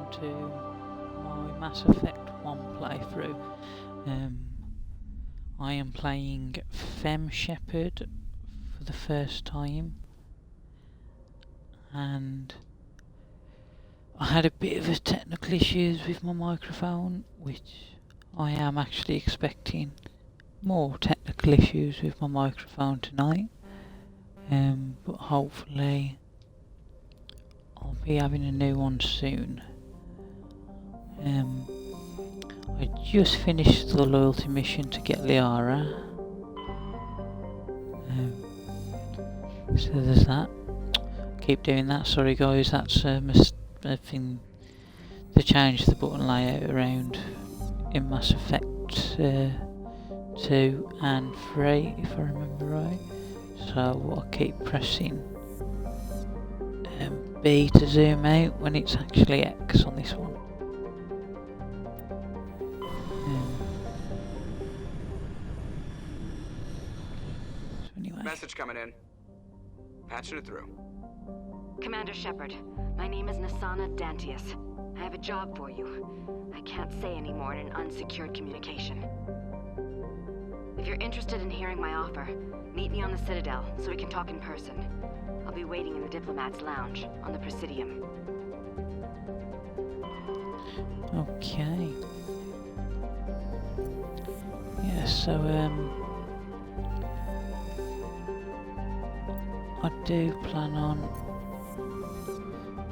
welcome to my Mass Effect 1 playthrough. I am playing FemShep for the first time, and I had a bit of technical issues with my microphone, which I am actually expecting more technical issues with my microphone tonight, but hopefully I'll be having a new one soon. I just finished the loyalty mission to get Liara, so there's that. Keep doing that, sorry guys, that's a thing to change the button layout around in Mass Effect 2 and 3 if I remember right. So I'll keep pressing B to zoom out when it's actually X on this one. So anyway. Message coming in. Patching it through. Commander Shepard, my name is Nasana Dantius. I have a job for you. I can't say any more in an unsecured communication. If you're interested in hearing my offer, meet me on the Citadel so we can talk in person. I'll be waiting in the Diplomat's Lounge on the Presidium. Okay. Yeah, so I do plan on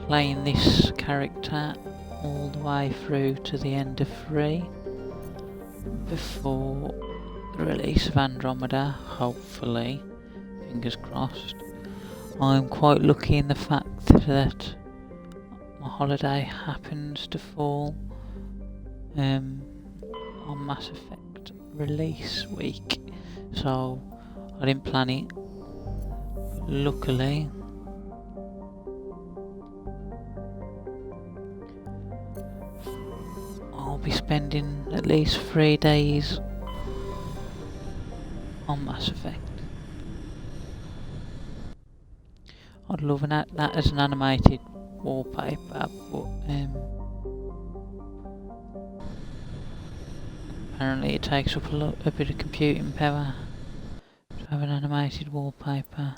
playing this character all the way through to the end of 3 before the release of Andromeda, hopefully, fingers crossed. I'm quite lucky in the fact that my holiday happens to fall on Mass Effect release week, so I didn't plan it. Luckily, I'll be spending at least 3 days on Mass Effect. I'd love that as an animated wallpaper, but apparently it takes up a bit of computing power to have an animated wallpaper.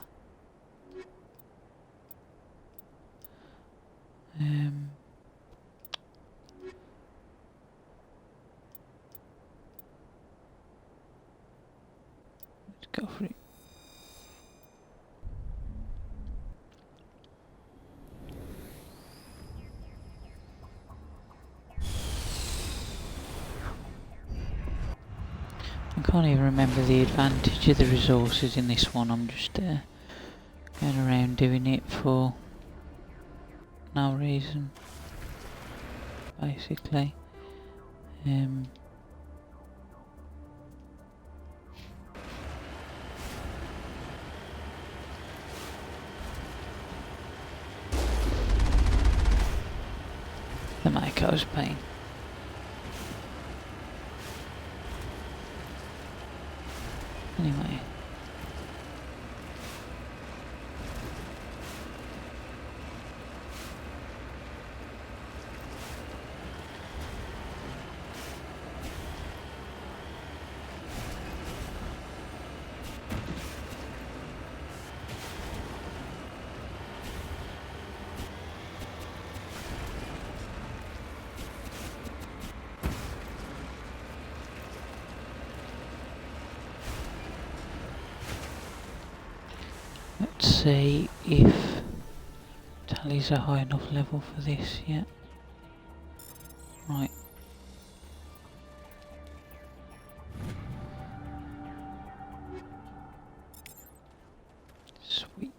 Let's go for it. I can't even remember the advantage of the resources in this one. I'm just going around doing it for no reason, basically. The Mako's pain. Anyway. Let's see if Tally's a high enough level for this yet. Right. Sweet.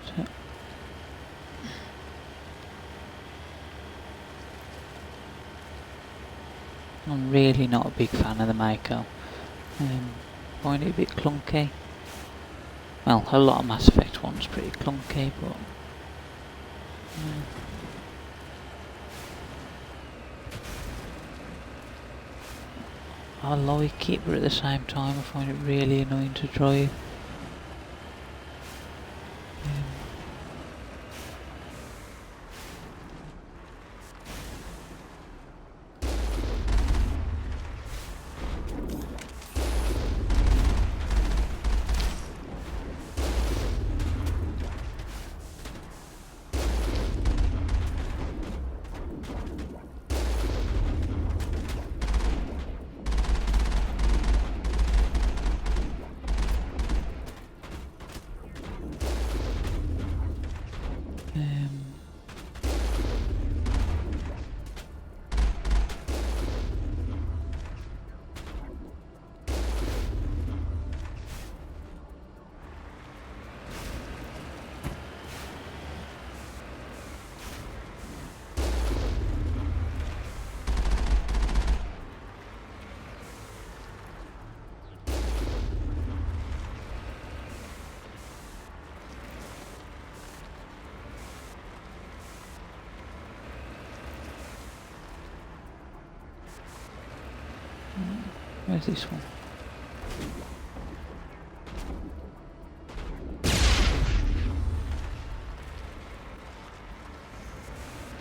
So I'm really not a big fan of the Mako. Find it a bit clunky. Well, a lot of Mass Effect 1's pretty clunky, but I like it, but at the same time I find it really annoying to drive. Where's this one?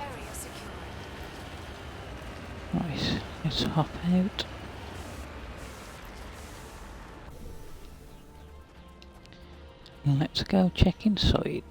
Area secure. Right, let's hop out. Let's go check inside.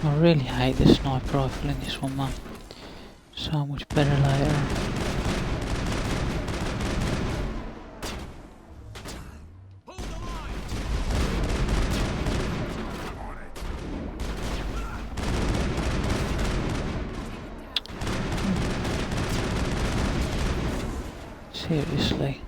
I really hate the sniper rifle in this one, man. So much better later. Seriously.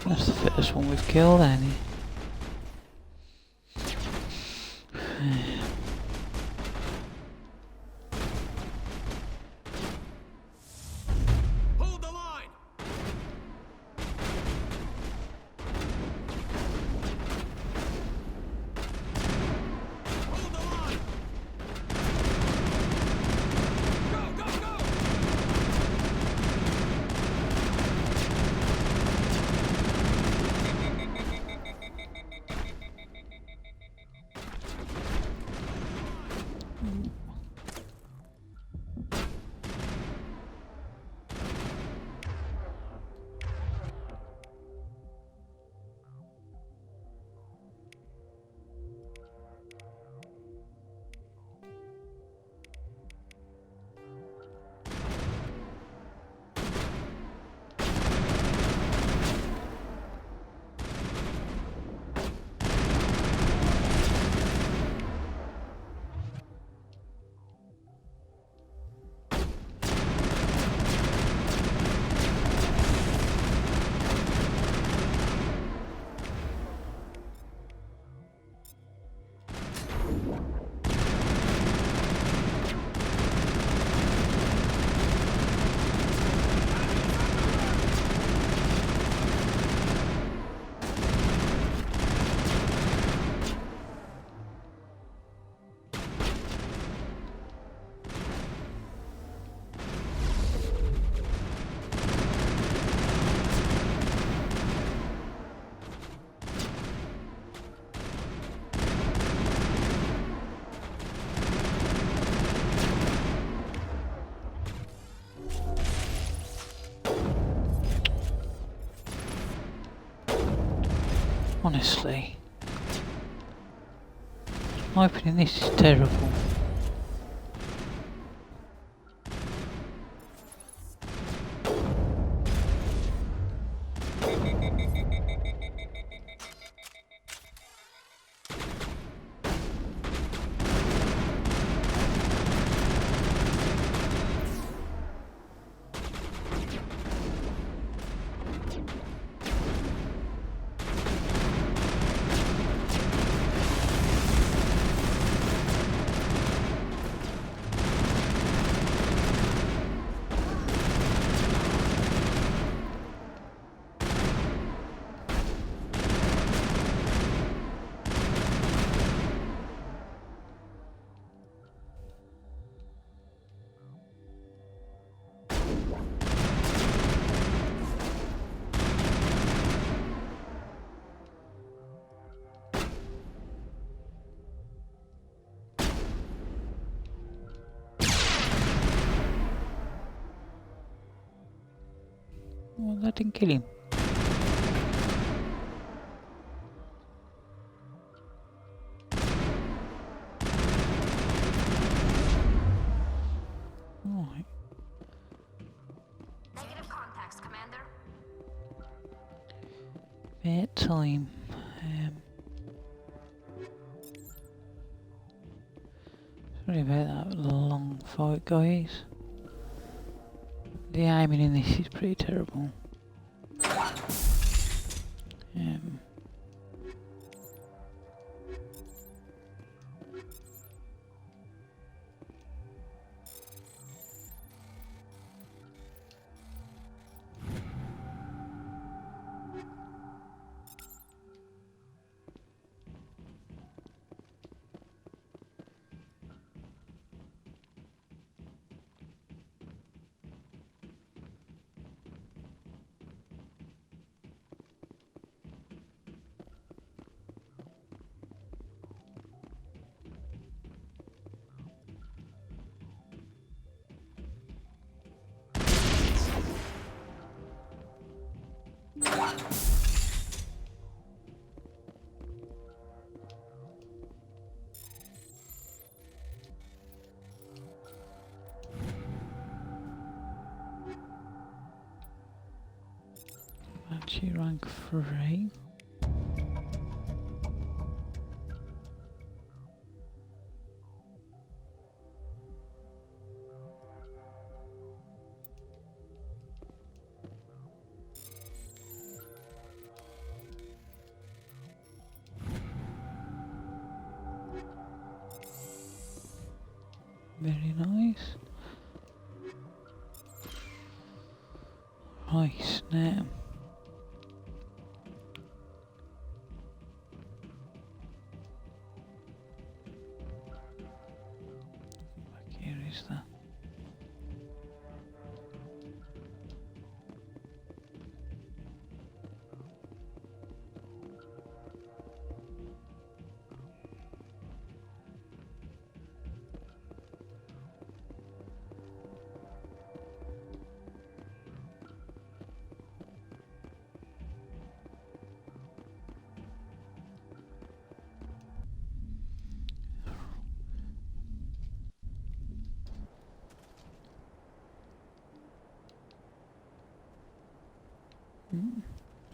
That's the fittest one we've killed, ain't he? Hold the line! Hold the line! Go, go, go! Honestly. Opening this is terrible. Well, that didn't kill him. Right. Negative contacts, Commander. Bit time. Sorry about that long fight, guys. The aiming in this is pretty terrible. Actually, rank 3. Very nice. Right, now. Back here is that.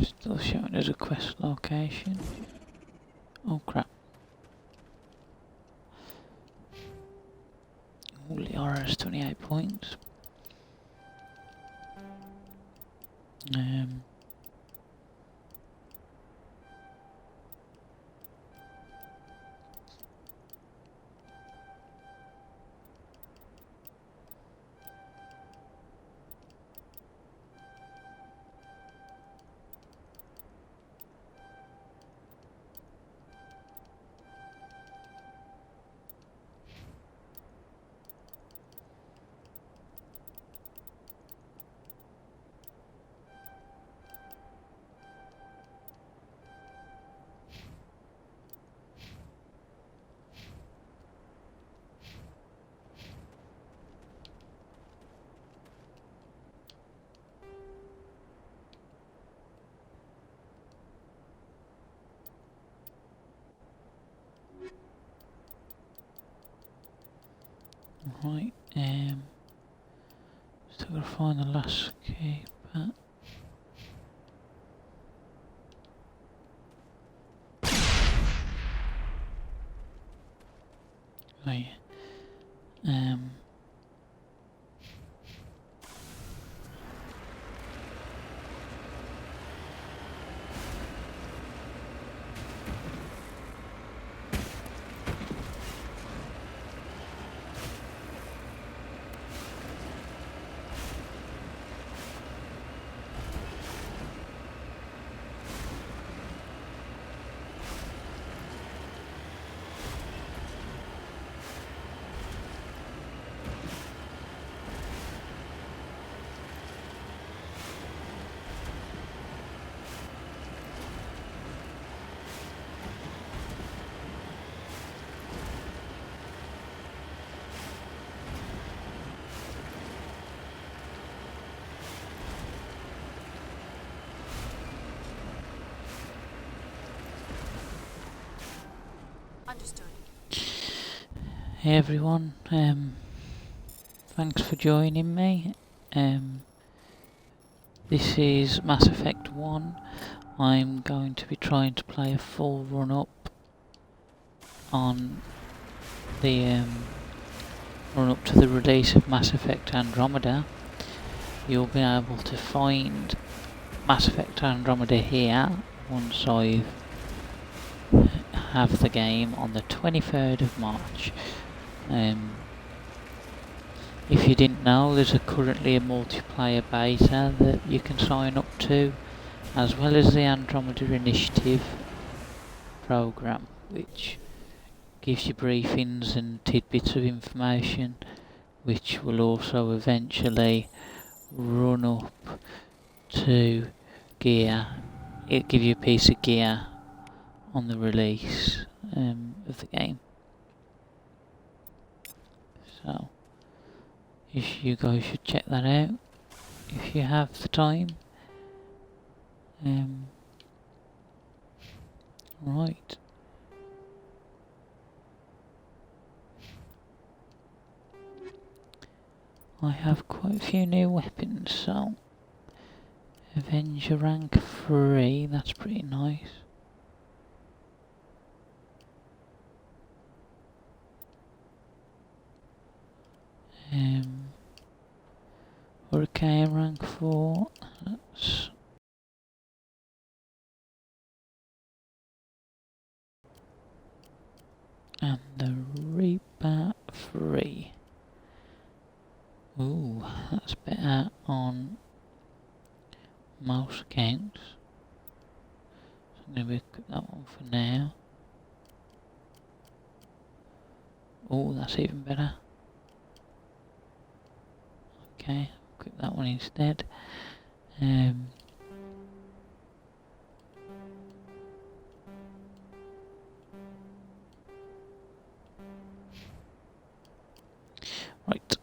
Still showing as a quest location. Oh crap. Holy horrors, 28 points. Right, still gotta find the last key, but... Oh yeah. Understood. Hey everyone, thanks for joining me. This is Mass Effect 1. I'm going to be trying to play a full run-up on the run-up to the release of Mass Effect Andromeda. You'll be able to find Mass Effect Andromeda here once I have the game on the 23rd of March. If you didn't know, there's currently a multiplayer beta that you can sign up to, as well as the Andromeda Initiative program, which gives you briefings and tidbits of information, which will also eventually run up to gear. It'll give you a piece of gear on the release of the game. So you guys should check that out if you have the time. Right. I have quite a few new weapons, so Avenger rank 3, that's pretty nice. Hurricane rank 4, that's... And the Reaper 3. Ooh, that's better on most accounts. So I'm going to equip that one for now. Oh, that's even better. Okay, equip that one instead. Right.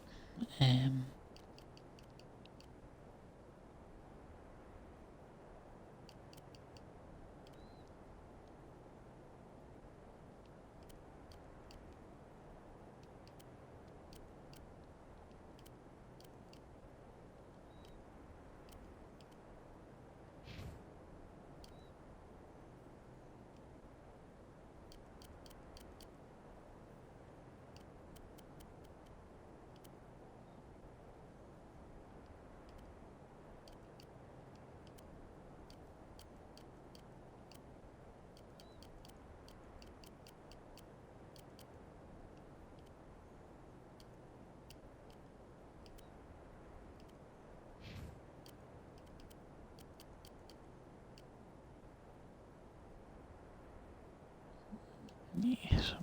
Yes,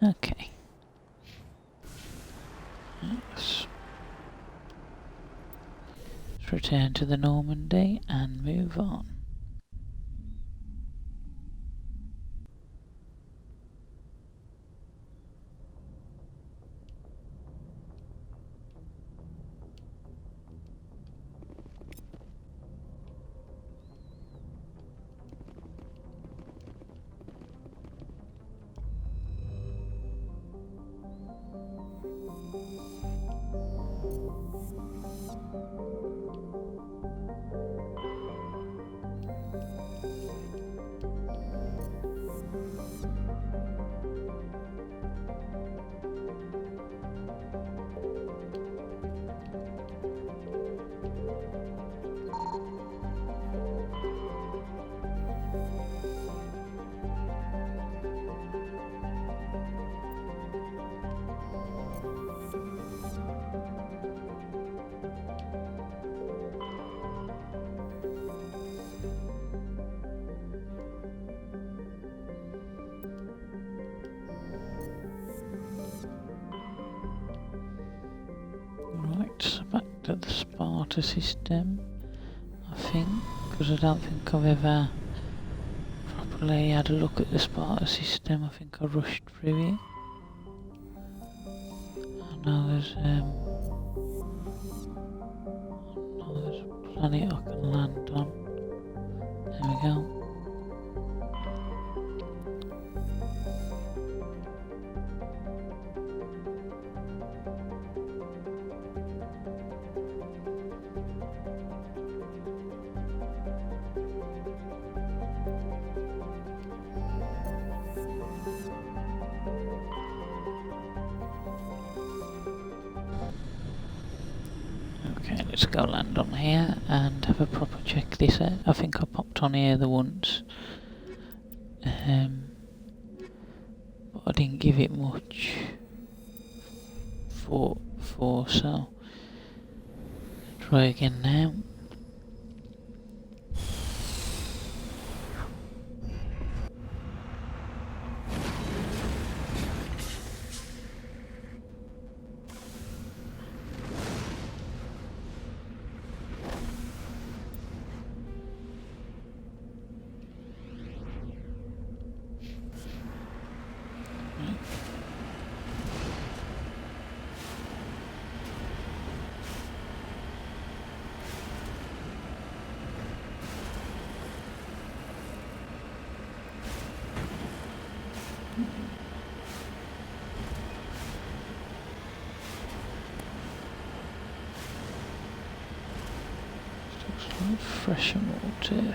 okay. Let's return to the Normandy and move on. looked at the Sparta system, I think, because I don't think I've ever properly had a look at the Sparta system. I think I rushed through it. I know there's a planet I can land on. There we go. Okay, let's go land on here and have a proper check this out. I think I popped on here the once, but I didn't give it much for so try again now. Looks like fresh motive.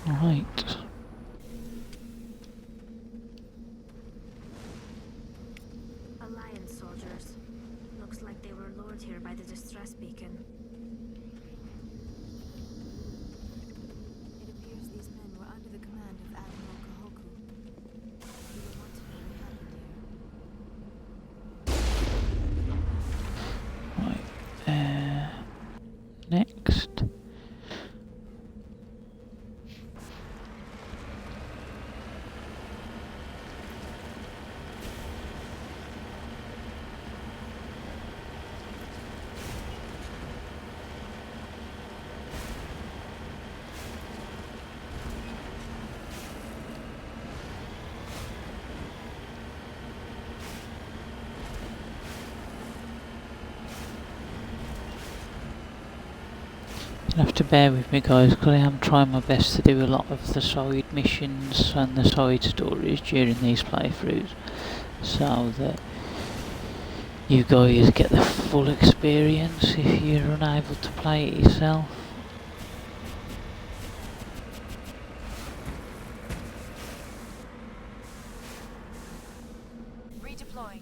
Right. Alliance soldiers. Looks like they were lured here by the distress beacon. It appears these men were under the command of Admiral Kahoku. We will want to know what happened here. Right. Next. You'll have to bear with me guys, because I am trying my best to do a lot of the side missions and the side stories during these playthroughs, so that you guys get the full experience if you're unable to play it yourself. Redeploying.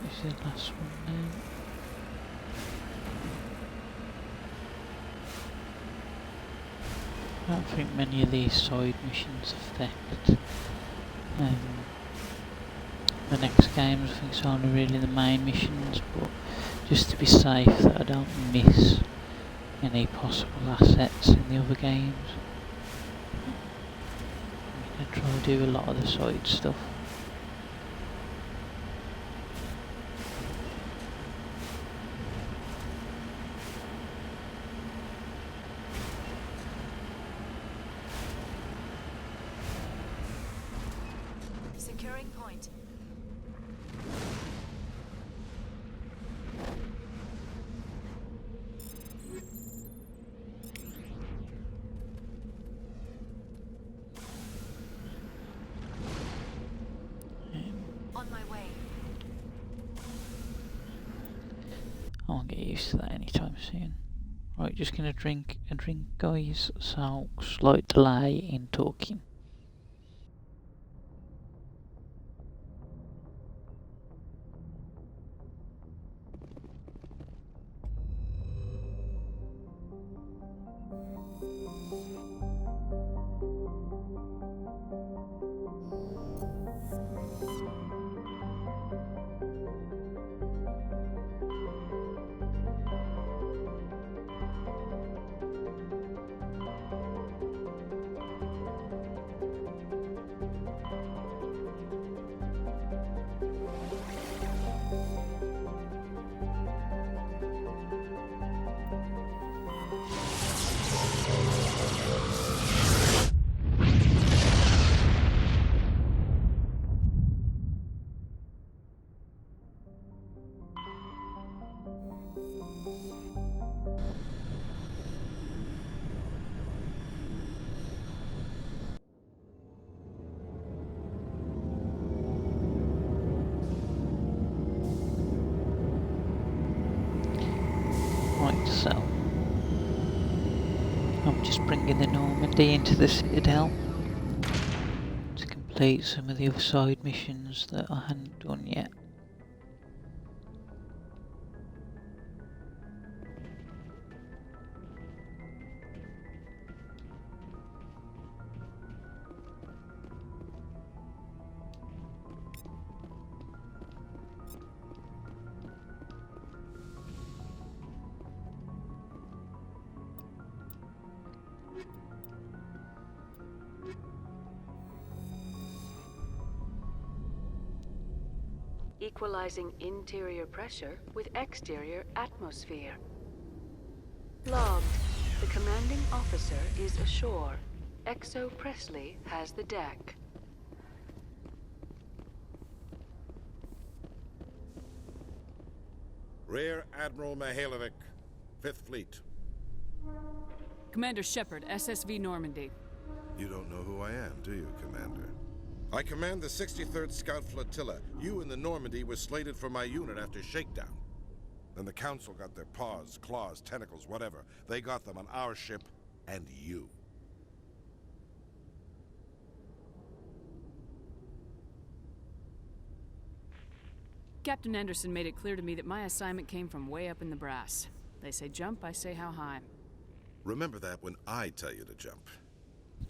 This is the last one now. I don't think many of these side missions affect the next games. I think it's only really the main missions, but just to be safe that I don't miss any possible assets in the other games, I'm going to try to do a lot of the side stuff. Securing point. On my way. I won't get used to that anytime soon. Right, just gonna drink a drink, guys, so slight delay in talking. Right, so I'm just bringing the Normandy into the Citadel to complete some of the other side missions that I hadn't done yet. Equalizing interior pressure with exterior atmosphere. Logged. The commanding officer is ashore. Exo Presley has the deck. Rear Admiral Mihailovic, 5th Fleet. Commander Shepard, SSV Normandy. You don't know who I am, do you, Commander? I command the 63rd Scout Flotilla. You and the Normandy were slated for my unit after shakedown. Then the Council got their paws, claws, tentacles, whatever. They got them on our ship and you. Captain Anderson made it clear to me that my assignment came from way up in the brass. They say jump, I say how high. Remember that when I tell you to jump.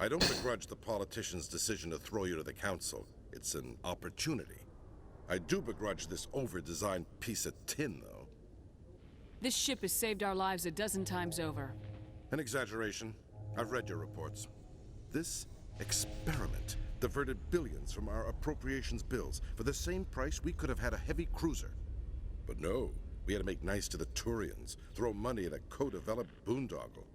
I don't begrudge the politician's decision to throw you to the Council. It's an opportunity. I do begrudge this over-designed piece of tin, though. This ship has saved our lives a dozen times over. An exaggeration. I've read your reports. This experiment diverted billions from our appropriations bills. For the same price, we could have had a heavy cruiser. But no, we had to make nice to the Turians, throw money at a co-developed boondoggle.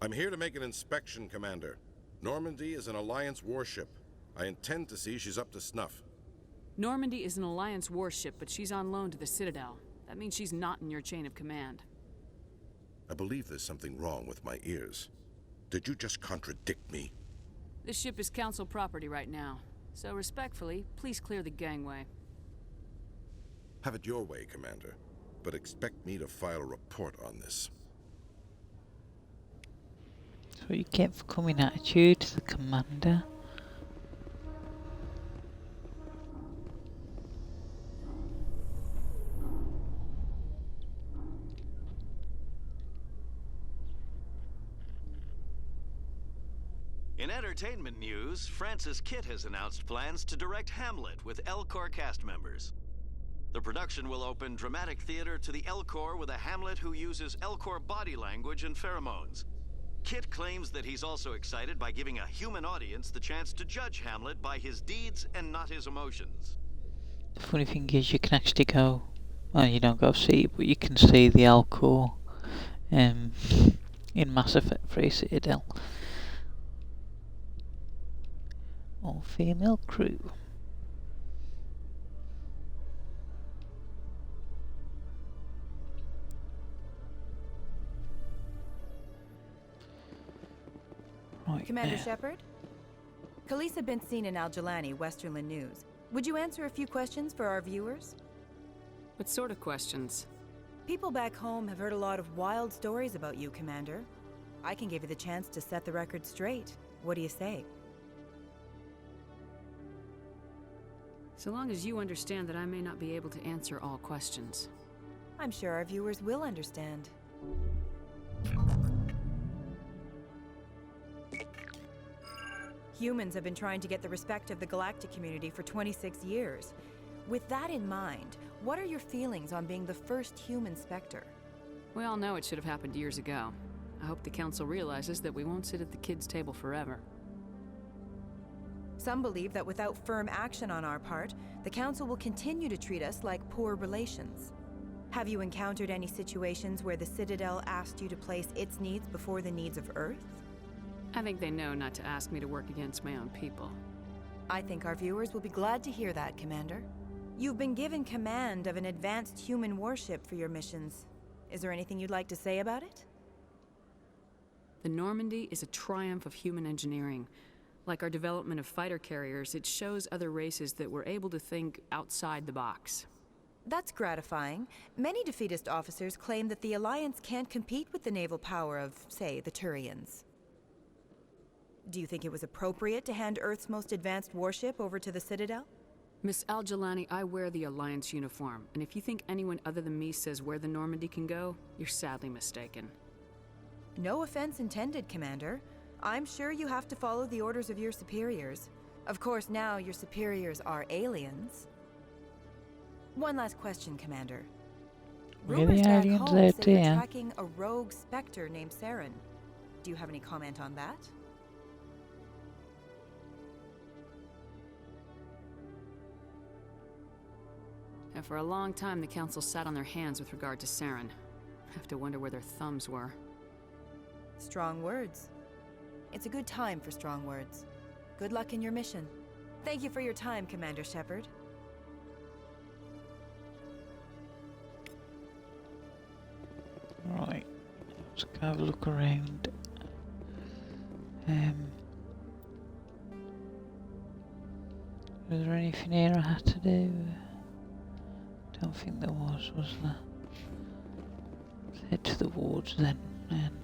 I'm here to make an inspection, Commander. Normandy is an Alliance warship. I intend to see she's up to snuff. Normandy is an Alliance warship, but she's on loan to the Citadel. That means she's not in your chain of command. I believe there's something wrong with my ears. Did you just contradict me? This ship is Council property right now. So respectfully, please clear the gangway. Have it your way, Commander. But expect me to file a report on this. That's what you get for coming attitude to the commander. In entertainment news, Francis Kitt has announced plans to direct Hamlet with Elcor cast members. The production will open dramatic theater to the Elcor with a Hamlet who uses Elcor body language and pheromones. Kitt claims that he's also excited by giving a human audience the chance to judge Hamlet by his deeds and not his emotions. The funny thing is you can actually go, well, you don't go see it, but you can see the Alcor in Mass Effect 3 Citadel. All female crew. Right Commander there. Shepard? Khaleesa bint Sina Al-Jalani, Westerland News. Would you answer a few questions for our viewers? What sort of questions? People back home have heard a lot of wild stories about you, Commander. I can give you the chance to set the record straight. What do you say? So long as you understand that I may not be able to answer all questions. I'm sure our viewers will understand. Humans have been trying to get the respect of the galactic community for 26 years. With that in mind, what are your feelings on being the first human Spectre? We all know it should have happened years ago. I hope the Council realizes that we won't sit at the kids' table forever. Some believe that without firm action on our part, the Council will continue to treat us like poor relations. Have you encountered any situations where the Citadel asked you to place its needs before the needs of Earth? I think they know not to ask me to work against my own people. I think our viewers will be glad to hear that, Commander. You've been given command of an advanced human warship for your missions. Is there anything you'd like to say about it? The Normandy is a triumph of human engineering. Like our development of fighter carriers, it shows other races that we're able to think outside the box. That's gratifying. Many defeatist officers claim that the Alliance can't compete with the naval power of, say, the Turians. Do you think it was appropriate to hand Earth's most advanced warship over to the Citadel? Miss Al-Jalani, I wear the Alliance uniform, and if you think anyone other than me says where the Normandy can go, you're sadly mistaken. No offense intended, Commander. I'm sure you have to follow the orders of your superiors. Of course, now your superiors are aliens. One last question, Commander. Where the Rumors back aliens home out say you're there? tracking a rogue Spectre named Saren. Do you have any comment on that? And for a long time, the Council sat on their hands with regard to Saren. I have to wonder where their thumbs were. Strong words. It's a good time for strong words. Good luck in your mission. Thank you for your time, Commander Shepard. Right, let's go have a look around. Was there anything here I had to do? Don't think there was there? Let's head to the wards then, and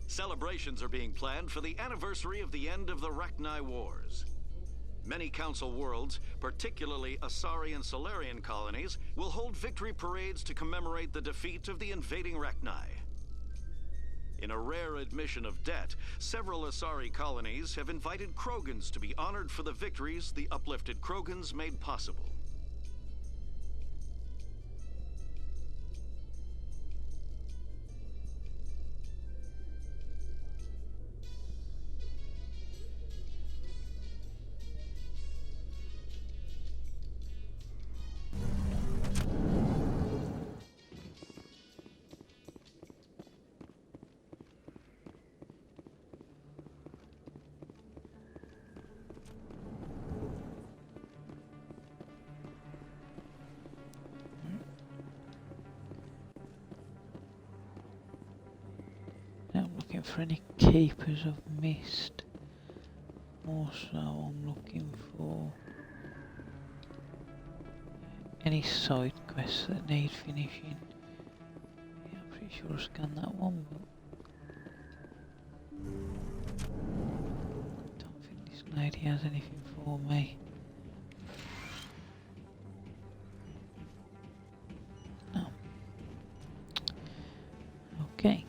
Celebrations are being planned for the anniversary of the end of the Rachni Wars. Many Council worlds, particularly Asari and Solarian colonies, will hold victory parades to commemorate the defeat of the invading Rachni. In a rare admission of debt, several Asari colonies have invited Krogans to be honored for the victories the uplifted Krogans made possible. now I'm looking for any keepers of mist. Also, I'm looking for any side quests that need finishing. Yeah, I'm pretty sure I scanned that one, but I don't think this lady has anything for me. No. Okay.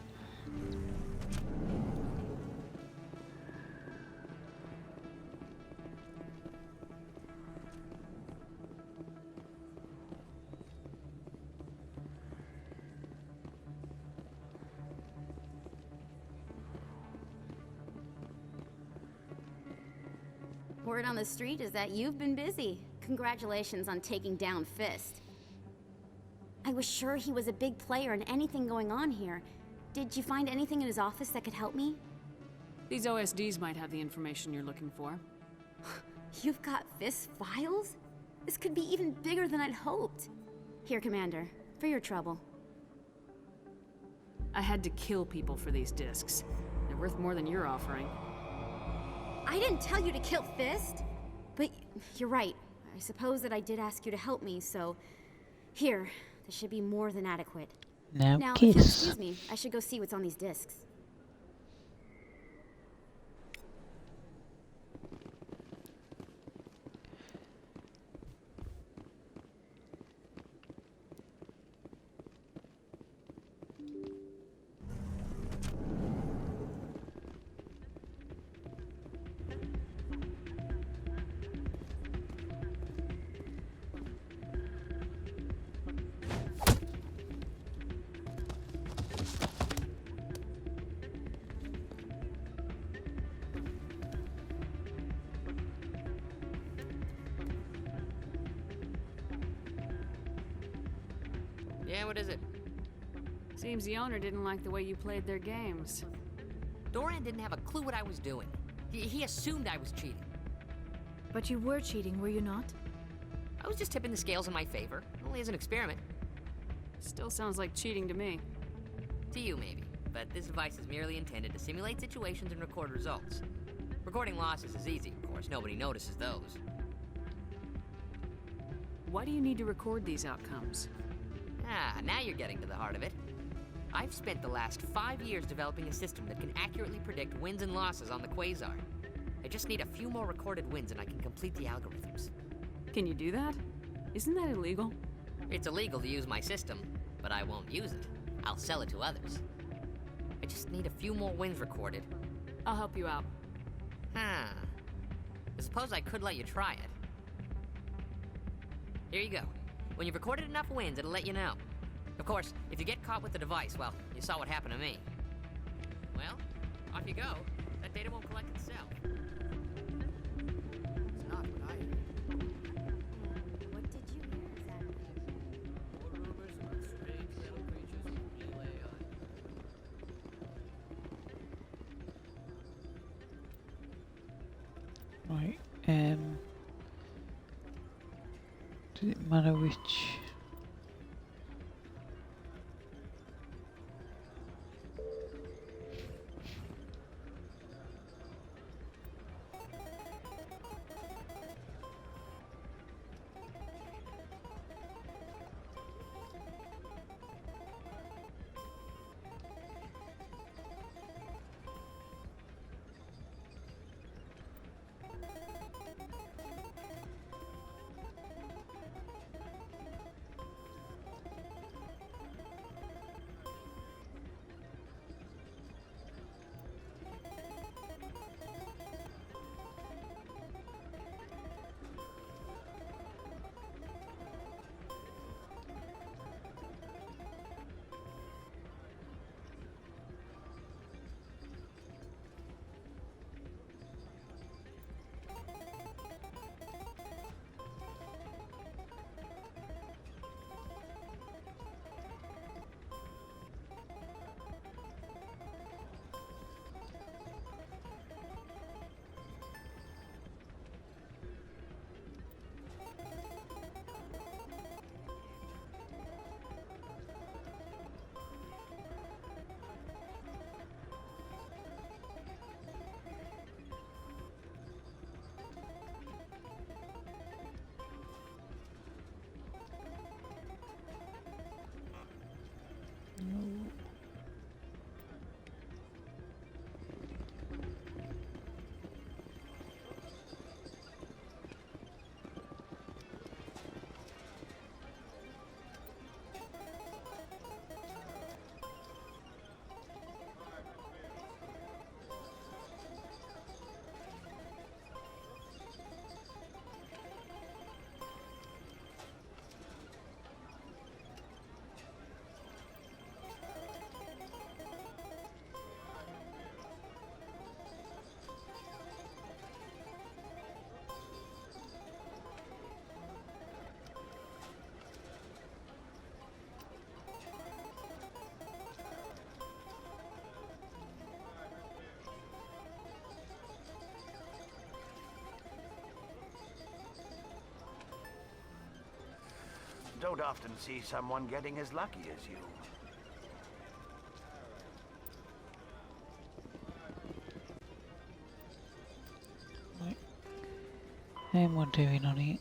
Word on the street is that you've been busy. Congratulations on taking down Fist. I was sure he was a big player in anything going on here. Did you find anything in his office that could help me? These OSDs might have the information you're looking for. You've got Fist files? This could be even bigger than I'd hoped. Here, Commander, for your trouble. I had to kill people for these discs. They're worth more than you're offering. I didn't tell you to kill Fist. But you're right. I suppose that I did ask you to help me, so... Here, this should be more than adequate. Now If you'll kiss. excuse me, I should go see what's on these discs. Yeah, what is it? Seems the owner didn't like the way you played their games. Doran didn't have a clue what I was doing. He assumed I was cheating. But you were cheating, were you not? I was just tipping the scales in my favor, only as an experiment. Still sounds like cheating to me. To you, maybe. But this device is merely intended to simulate situations and record results. Recording losses is easy, of course. Nobody notices those. Why do you need to record these outcomes? Ah, now you're getting to the heart of it. I've spent the last 5 years developing a system that can accurately predict wins and losses on the Quasar. I just need a few more recorded wins and I can complete the algorithms. Can you do that? Isn't that illegal? It's illegal to use my system, but I won't use it. I'll sell it to others. I just need a few more wins recorded. I'll help you out. Huh. I suppose I could let you try it. Here you go. When you've recorded enough wins, it'll let you know. Of course, if you get caught with the device, well, you saw what happened to me. Well, off you go. That data won't collect itself. It's not what I heard. What did you hear exactly? Rumors about strange little creatures relay on. Right, does it matter which? don't often see someone getting as lucky as you. How am I doing on it?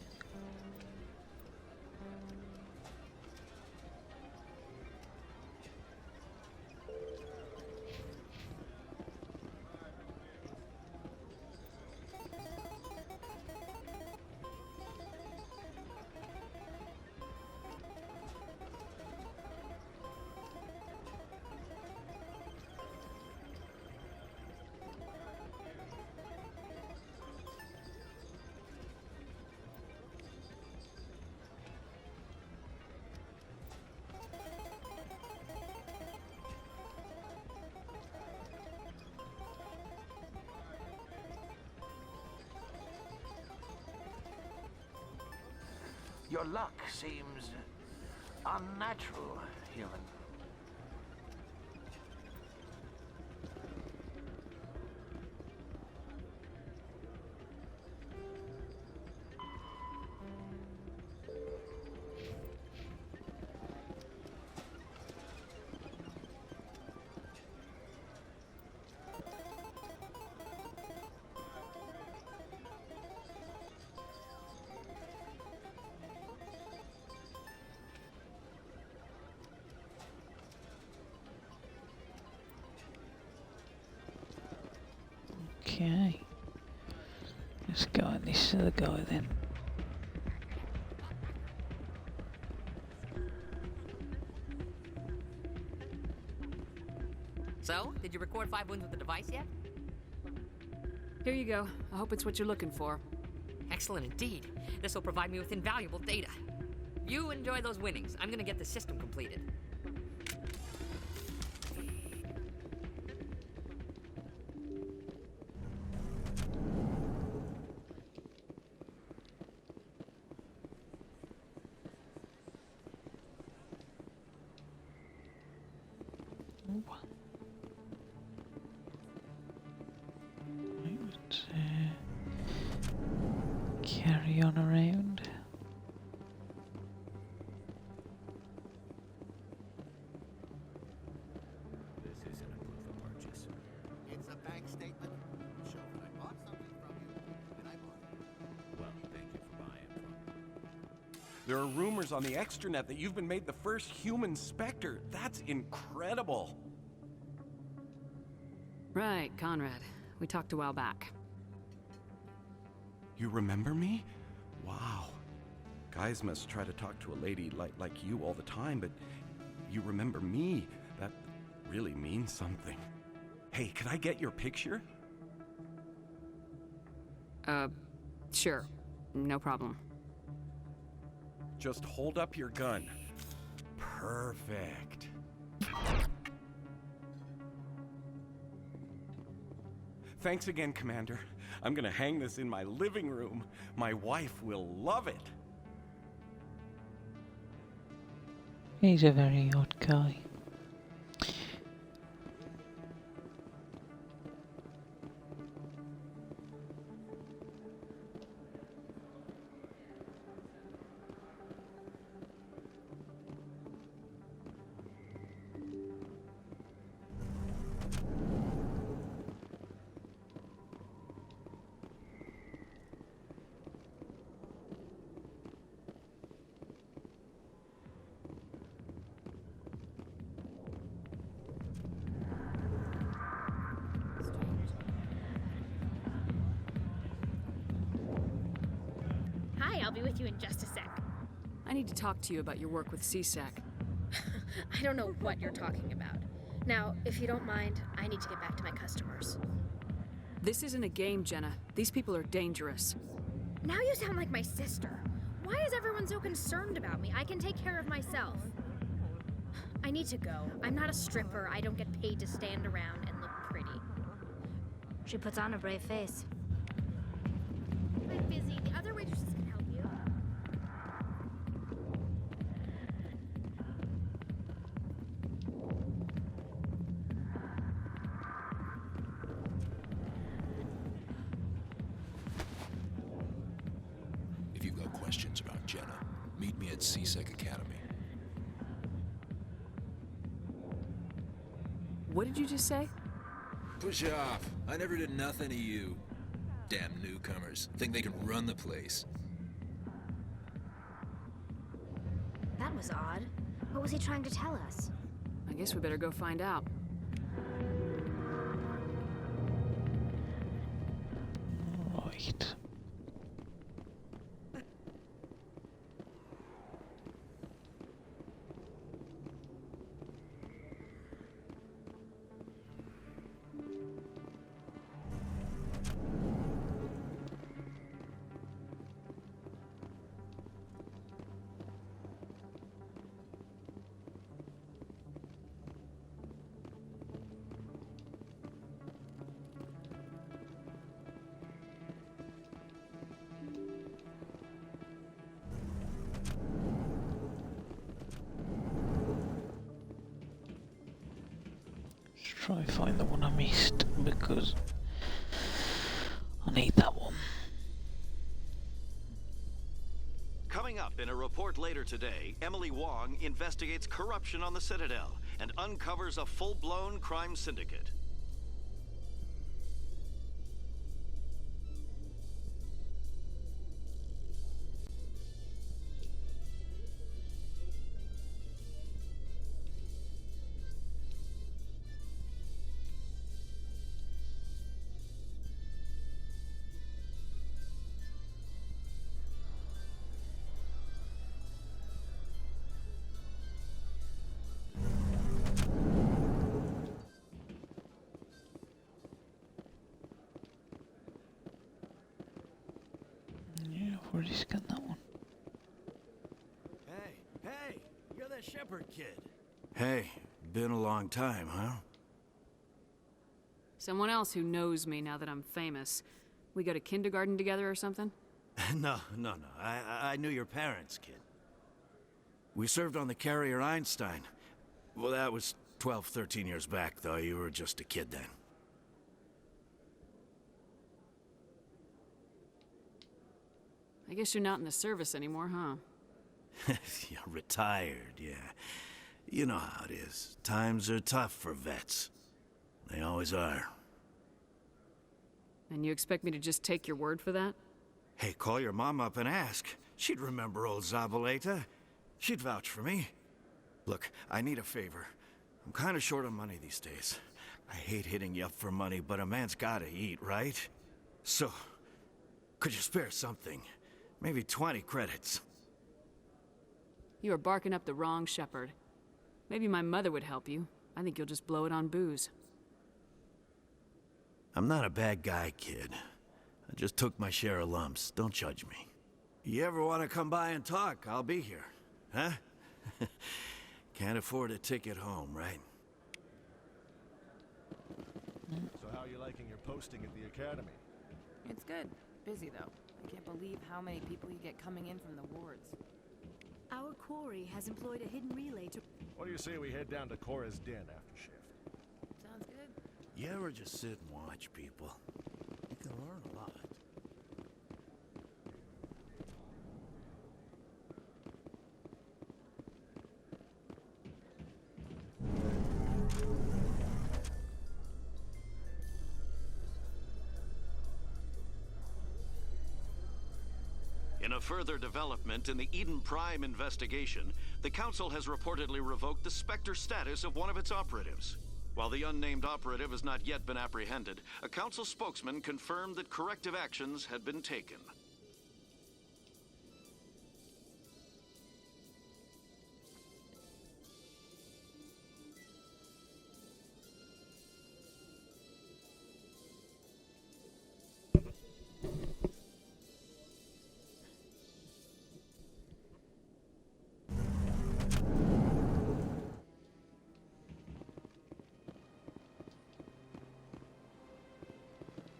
Your luck seems unnatural, human. Okay. Let's go on this other guy then. So, did you record 5 wins with the device yet? Here you go. I hope it's what you're looking for. Excellent indeed. This will provide me with invaluable data. You enjoy those winnings. I'm gonna get the system completed. Right, let's carry on around. This isn't a proof of purchase. It's a bank statement. Show that I bought something from you, and I bought it. Well, thank you for buying from me. There are rumors on the extranet that you've been made the first human Spectre. That's incredible. Right, Conrad. We talked a while back. You remember me? Wow. Guys must try to talk to a lady like you all the time, but you remember me. That really means something. Hey, could I get your picture? Sure. No problem. Just hold up your gun. Perfect. Thanks again, Commander. I'm gonna hang this in my living room. My wife will love it. He's a very odd guy. Hi, I'll be with you in just a sec. I need to talk to you about your work with CSAC. I don't know what you're talking about. Now, if you don't mind, I need to get back to my customers. This isn't a game, Jenna. These people are dangerous. Now you sound like my sister. Why is everyone so concerned about me? I can take care of myself. I need to go. I'm not a stripper. I don't get paid to stand around and look pretty. She puts on a brave face. I'm busy. The other waitresses can help you. If you've got questions about Jenna, Meet me at CSEC Academy. What did you just say? Push off. I never did nothing to you. Damn newcomers. Think they can run the place. That was odd. What was he trying to tell us? I guess we better go find out. Right. Try and find the one I missed because I need that one. Coming up in a report later today, Emily Wong investigates corruption on the Citadel and uncovers a full-blown crime syndicate. Yeah, I've already scanned that one. Hey, you're that Shepherd kid. Hey, been a long time, huh? Someone else who knows me now that I'm famous. We go to kindergarten together or something? No. I knew your parents, kid. We served on the carrier Einstein. Well, that was 12, 13 years back, though. You were just a kid then. I guess you're not in the service anymore, huh? Yeah, retired, yeah. You know how it is. Times are tough for vets. They always are. And you expect me to just take your word for that? Hey, call your mom up and ask. She'd remember old Zabaleta. She'd vouch for me. Look, I need a favor. I'm kind of short on money these days. I hate hitting you up for money, but a man's gotta eat, right? So, could you spare something? Maybe 20 credits. You are barking up the wrong shepherd. Maybe my mother would help you. I think you'll just blow it on booze. I'm not a bad guy, kid. I just took my share of lumps. Don't judge me. You ever want to come by and talk? I'll be here. Huh? Can't afford a ticket home, right? So how are you liking your posting at the academy? It's good. Busy, though. I can't believe how many people you get coming in from the wards. Our quarry has employed a hidden relay to... What do you say we head down to Cora's den after shift? Sounds good. You ever just sit and watch people? You can learn a lot. In a further development in the Eden Prime investigation, the Council has reportedly revoked the Spectre status of one of its operatives. While the unnamed operative has not yet been apprehended, a Council spokesman confirmed that corrective actions had been taken.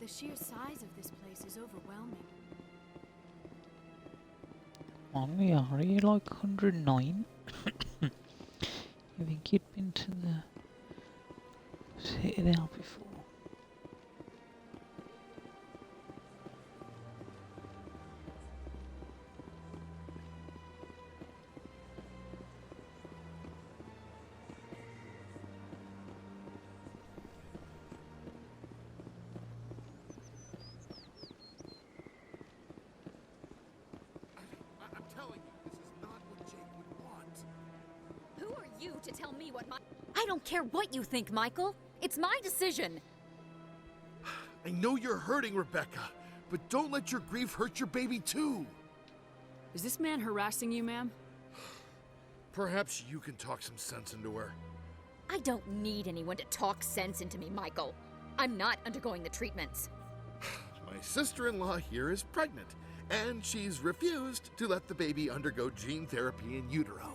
The sheer size of this place is overwhelming. On we are you like 109? You think you'd been to the Citadel before? don't care what you think, Michael. It's my decision. I know you're hurting, Rebecca, but don't let your grief hurt your baby too. Is this man harassing you, ma'am? Perhaps you can talk some sense into her. I don't need anyone to talk sense into me, Michael. I'm not undergoing the treatments. My sister-in-law here is pregnant, and she's refused to let the baby undergo gene therapy in utero.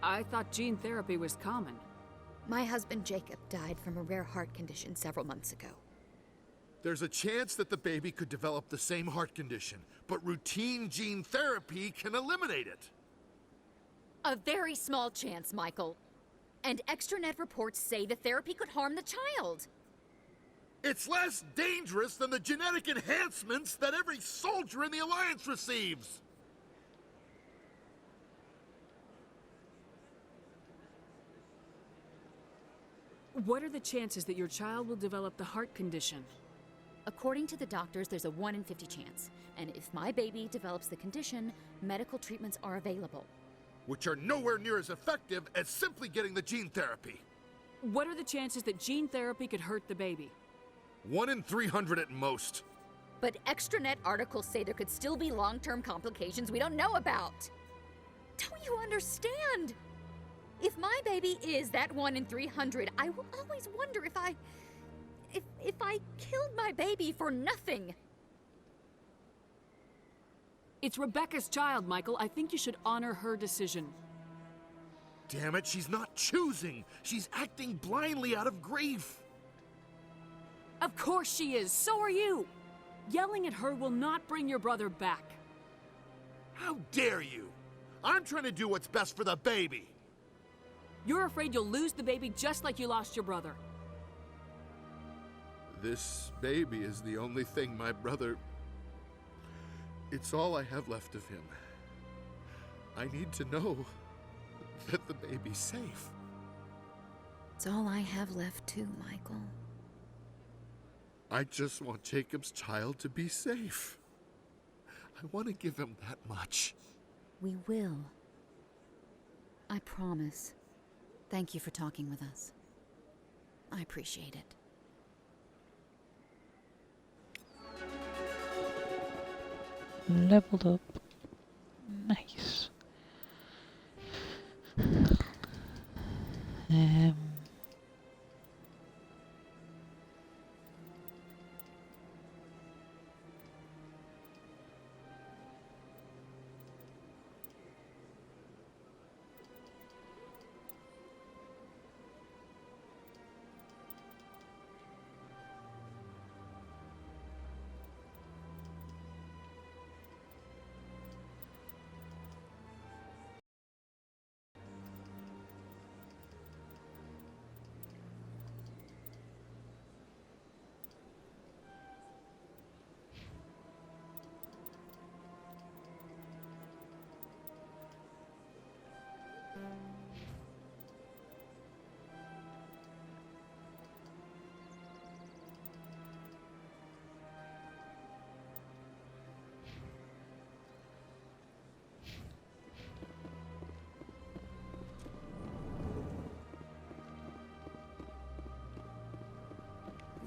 I thought gene therapy was common. My husband Jacob died from a rare heart condition several months ago. There's a chance that the baby could develop the same heart condition, but routine gene therapy can eliminate it. A very small chance, Michael. And extranet reports say the therapy could harm the child. It's less dangerous than the genetic enhancements that every soldier in the Alliance receives. What are the chances that your child will develop the heart condition? According to the doctors, there's a 1 in 50 chance. And if my baby develops the condition, medical treatments are available. Which are nowhere near as effective as simply getting the gene therapy. What are the chances that gene therapy could hurt the baby? 1 in 300 at most. But extranet articles say there could still be long-term complications we don't know about. Don't you understand? If my baby is that 1 in 300, I will always wonder if I killed my baby for nothing. It's Rebecca's child, Michael. I think you should honor her decision. Damn it, she's not choosing. She's acting blindly out of grief. Of course she is. So are you. Yelling at her will not bring your brother back. How dare you? I'm trying to do what's best for the baby. You're afraid you'll lose the baby just like you lost your brother. This baby is the only thing my brother... It's all I have left of him. I need to know that the baby's safe. It's all I have left too, Michael. I just want Jacob's child to be safe. I want to give him that much. We will. I promise. Thank you for talking with us. I appreciate it. Leveled up. Nice.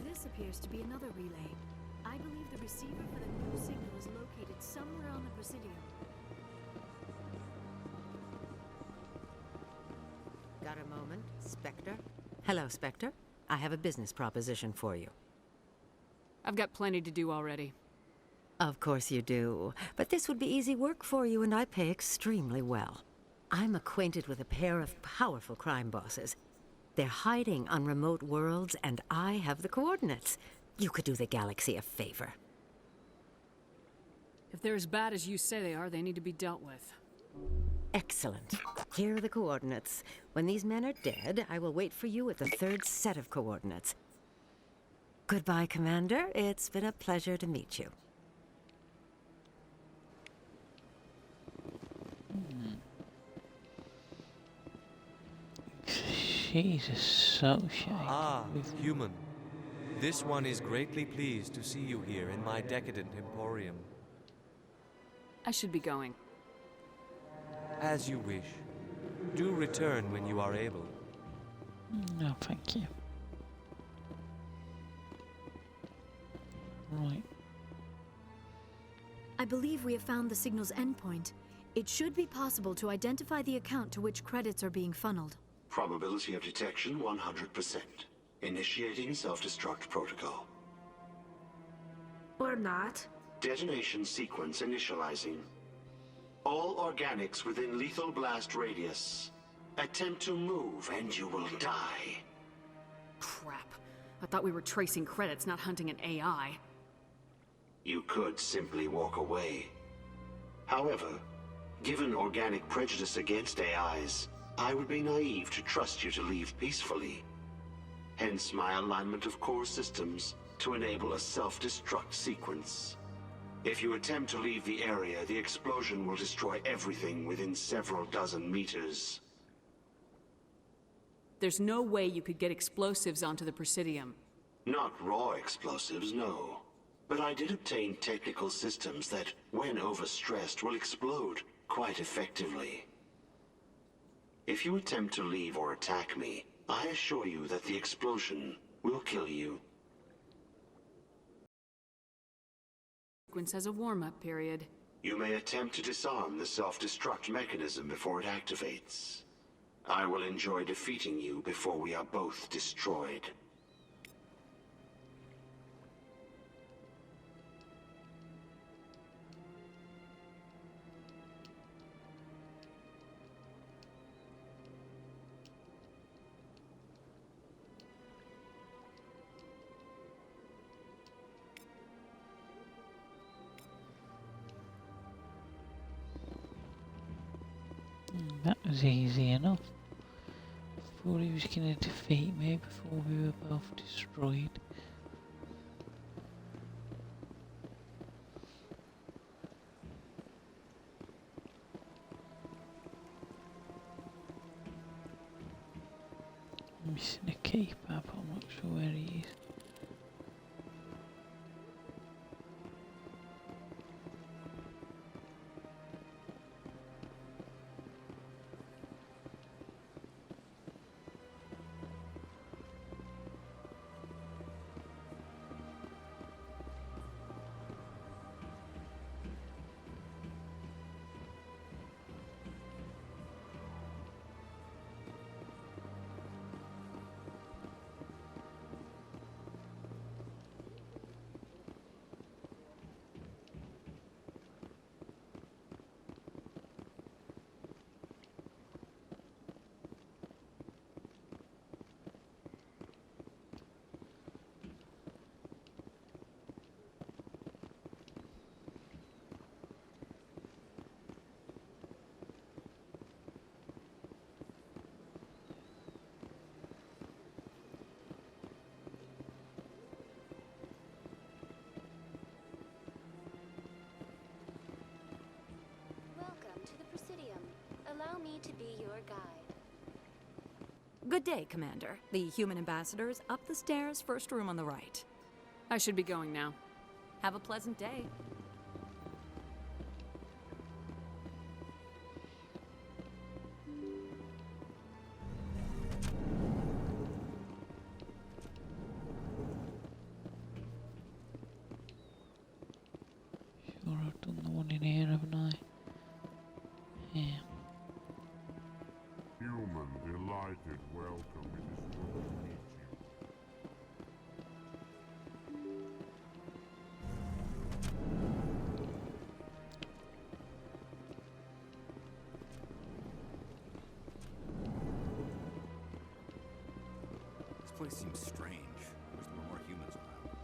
This appears to be another relay. I believe the receiver for the new signal is located somewhere on the Presidium. Got a moment, Spectre? Hello, Spectre. I have a business proposition for you. I've got plenty to do already. Of course you do. But this would be easy work for you, and I pay extremely well. I'm acquainted with a pair of powerful crime bosses. They're hiding on remote worlds, and I have the coordinates. You could do the galaxy a favor. If they're as bad as you say they are, they need to be dealt with. Excellent. Here are the coordinates. When these men are dead, I will wait for you at the third set of coordinates. Goodbye, Commander. It's been a pleasure to meet you. She's associated with... human. This one is greatly pleased to see you here in my decadent emporium. I should be going. As you wish. Do return when you are able. No, thank you. Right. I believe we have found the signal's endpoint. It should be possible to identify the account to which credits are being funneled. Probability of detection 100%. Initiating self-destruct protocol. Or not. Detonation sequence initializing. All organics within lethal blast radius. Attempt to move and you will die. Crap. I thought we were tracing credits, not hunting an AI. You could simply walk away. However, given organic prejudice against AIs, I would be naive to trust you to leave peacefully. Hence my alignment of core systems to enable a self-destruct sequence. If you attempt to leave the area, the explosion will destroy everything within several dozen meters. There's no way you could get explosives onto the Presidium. Not raw explosives, no. But I did obtain technical systems that, when overstressed, will explode quite effectively. If you attempt to leave or attack me, I assure you that the explosion will kill you. Sequence has a warm-up period. You may attempt to disarm the self-destruct mechanism before it activates. I will enjoy defeating you before we are both destroyed. That was easy enough. Thought he was going to defeat me before we were both destroyed. I'm missing a keypad, but I'm not sure where he is. Allow me to be your guide. Good day, Commander. The human ambassador is up the stairs, first room on the right. I should be going now. Have a pleasant day. Sure, I've done the one in here, haven't I? Yeah. Human, delighted welcome. It is good to meet This place seems strange. Wish there were more humans around.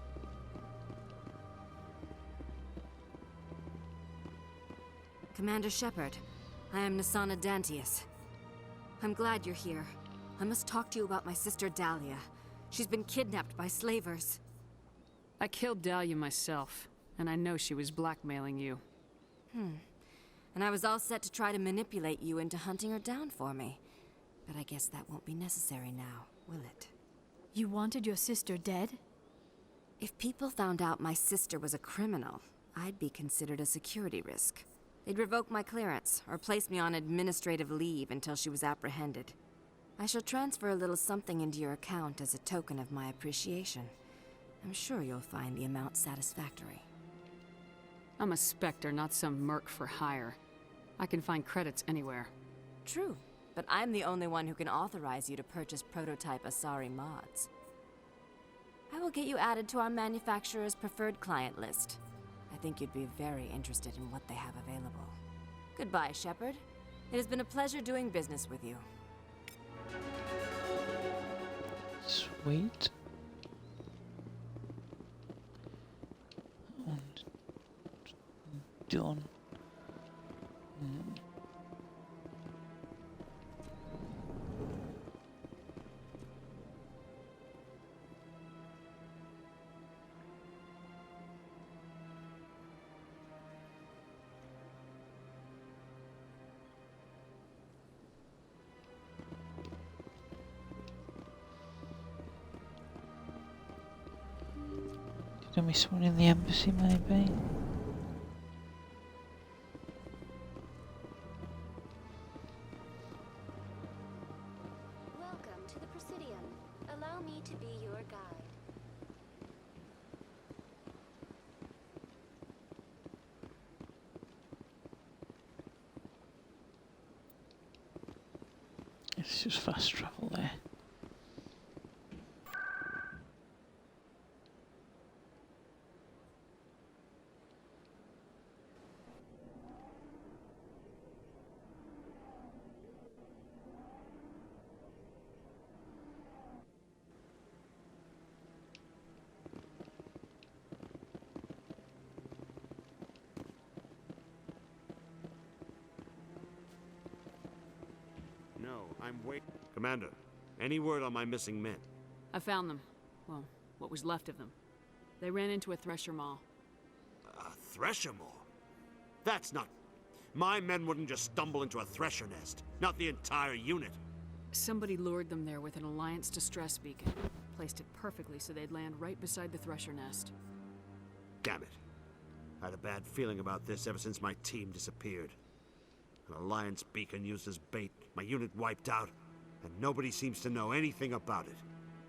Commander Shepard, I am Nasana Dantius. I'm glad you're here. I must talk to you about my sister Dahlia. She's been kidnapped by slavers. I killed Dahlia myself, and I know she was blackmailing you. And I was all set to try to manipulate you into hunting her down for me. But I guess that won't be necessary now, will it? You wanted your sister dead? If people found out my sister was a criminal, I'd be considered a security risk. They'd revoke my clearance, or place me on administrative leave until she was apprehended. I shall transfer a little something into your account as a token of my appreciation. I'm sure you'll find the amount satisfactory. I'm a Spectre, not some merc for hire. I can find credits anywhere. True, but I'm the only one who can authorize you to purchase prototype Asari mods. I will get you added to our manufacturer's preferred client list. I think you'd be very interested in what they have available. Goodbye, Shepard. It has been a pleasure doing business with you. Sweet. And done. Did I miss one in the embassy, maybe? Welcome to the Presidium. Allow me to be your guide. It's just fast travel there. No, I'm wait. Commander, any word on my missing men? I found them. Well, what was left of them. They ran into a thresher maw. A thresher maw? That's not... My men wouldn't just stumble into a thresher nest. Not the entire unit. Somebody lured them there with an Alliance distress beacon. Placed it perfectly so they'd land right beside the thresher nest. Damn it. I had a bad feeling about this ever since my team disappeared. An Alliance beacon used as bait, my unit wiped out, and nobody seems to know anything about it.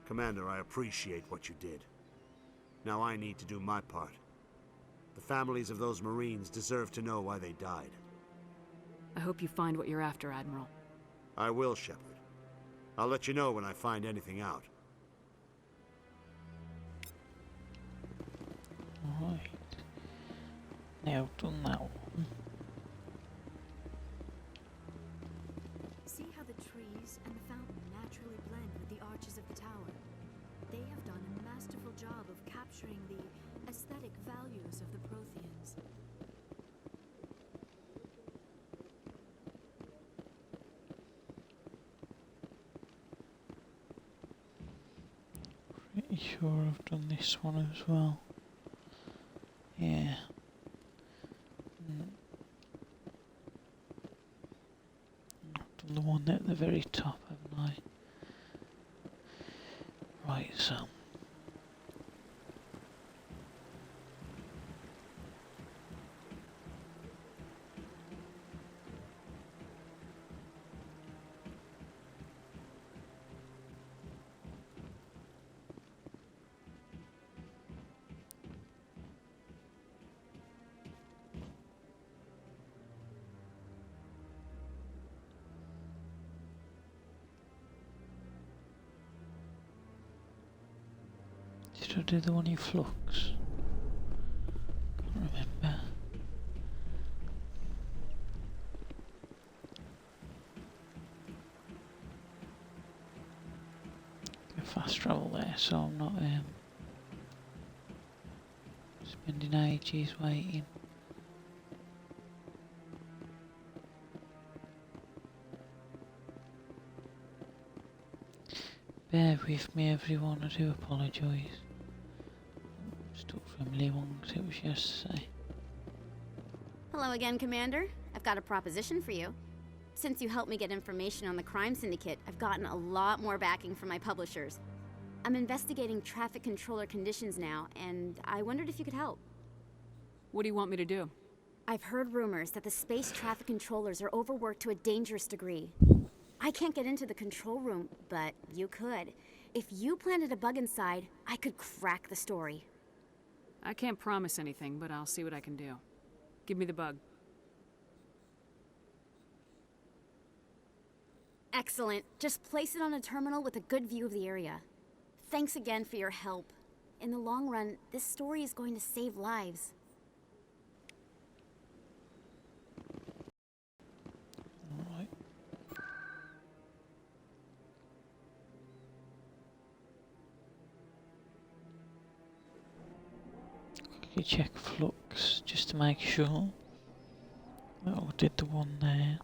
Commander, I appreciate what you did. Now I need to do my part. The families of those Marines deserve to know why they died. I hope you find what you're after, Admiral. I will, Shepard. I'll let you know when I find anything out. Right. Now I've done that one. See how the trees and the fountain naturally blend with the arches of the tower? They have done a masterful job of capturing the aesthetic values of the Protheans. Pretty sure I've done this one as well. Yeah. I've done the one at the very top, haven't I? Right, so. Did I do the one in Flux? Can't remember. Go fast travel there, so I'm not spending ages waiting. Bear with me, everyone. I do apologise. Stuck for Emily Wong's, it was yesterday. Hello again, Commander. I've got a proposition for you. Since you helped me get information on the crime syndicate, I've gotten a lot more backing from my publishers. I'm investigating traffic controller conditions now, and I wondered if you could help. What do you want me to do? I've heard rumors that the space traffic controllers are overworked to a dangerous degree. I can't get into the control room, but you could. If you planted a bug inside, I could crack the story. I can't promise anything, but I'll see what I can do. Give me the bug. Excellent. Just place it on a terminal with a good view of the area. Thanks again for your help. In the long run, this story is going to save lives. Alright. Quickly check flux just to make sure. Oh, did the one there.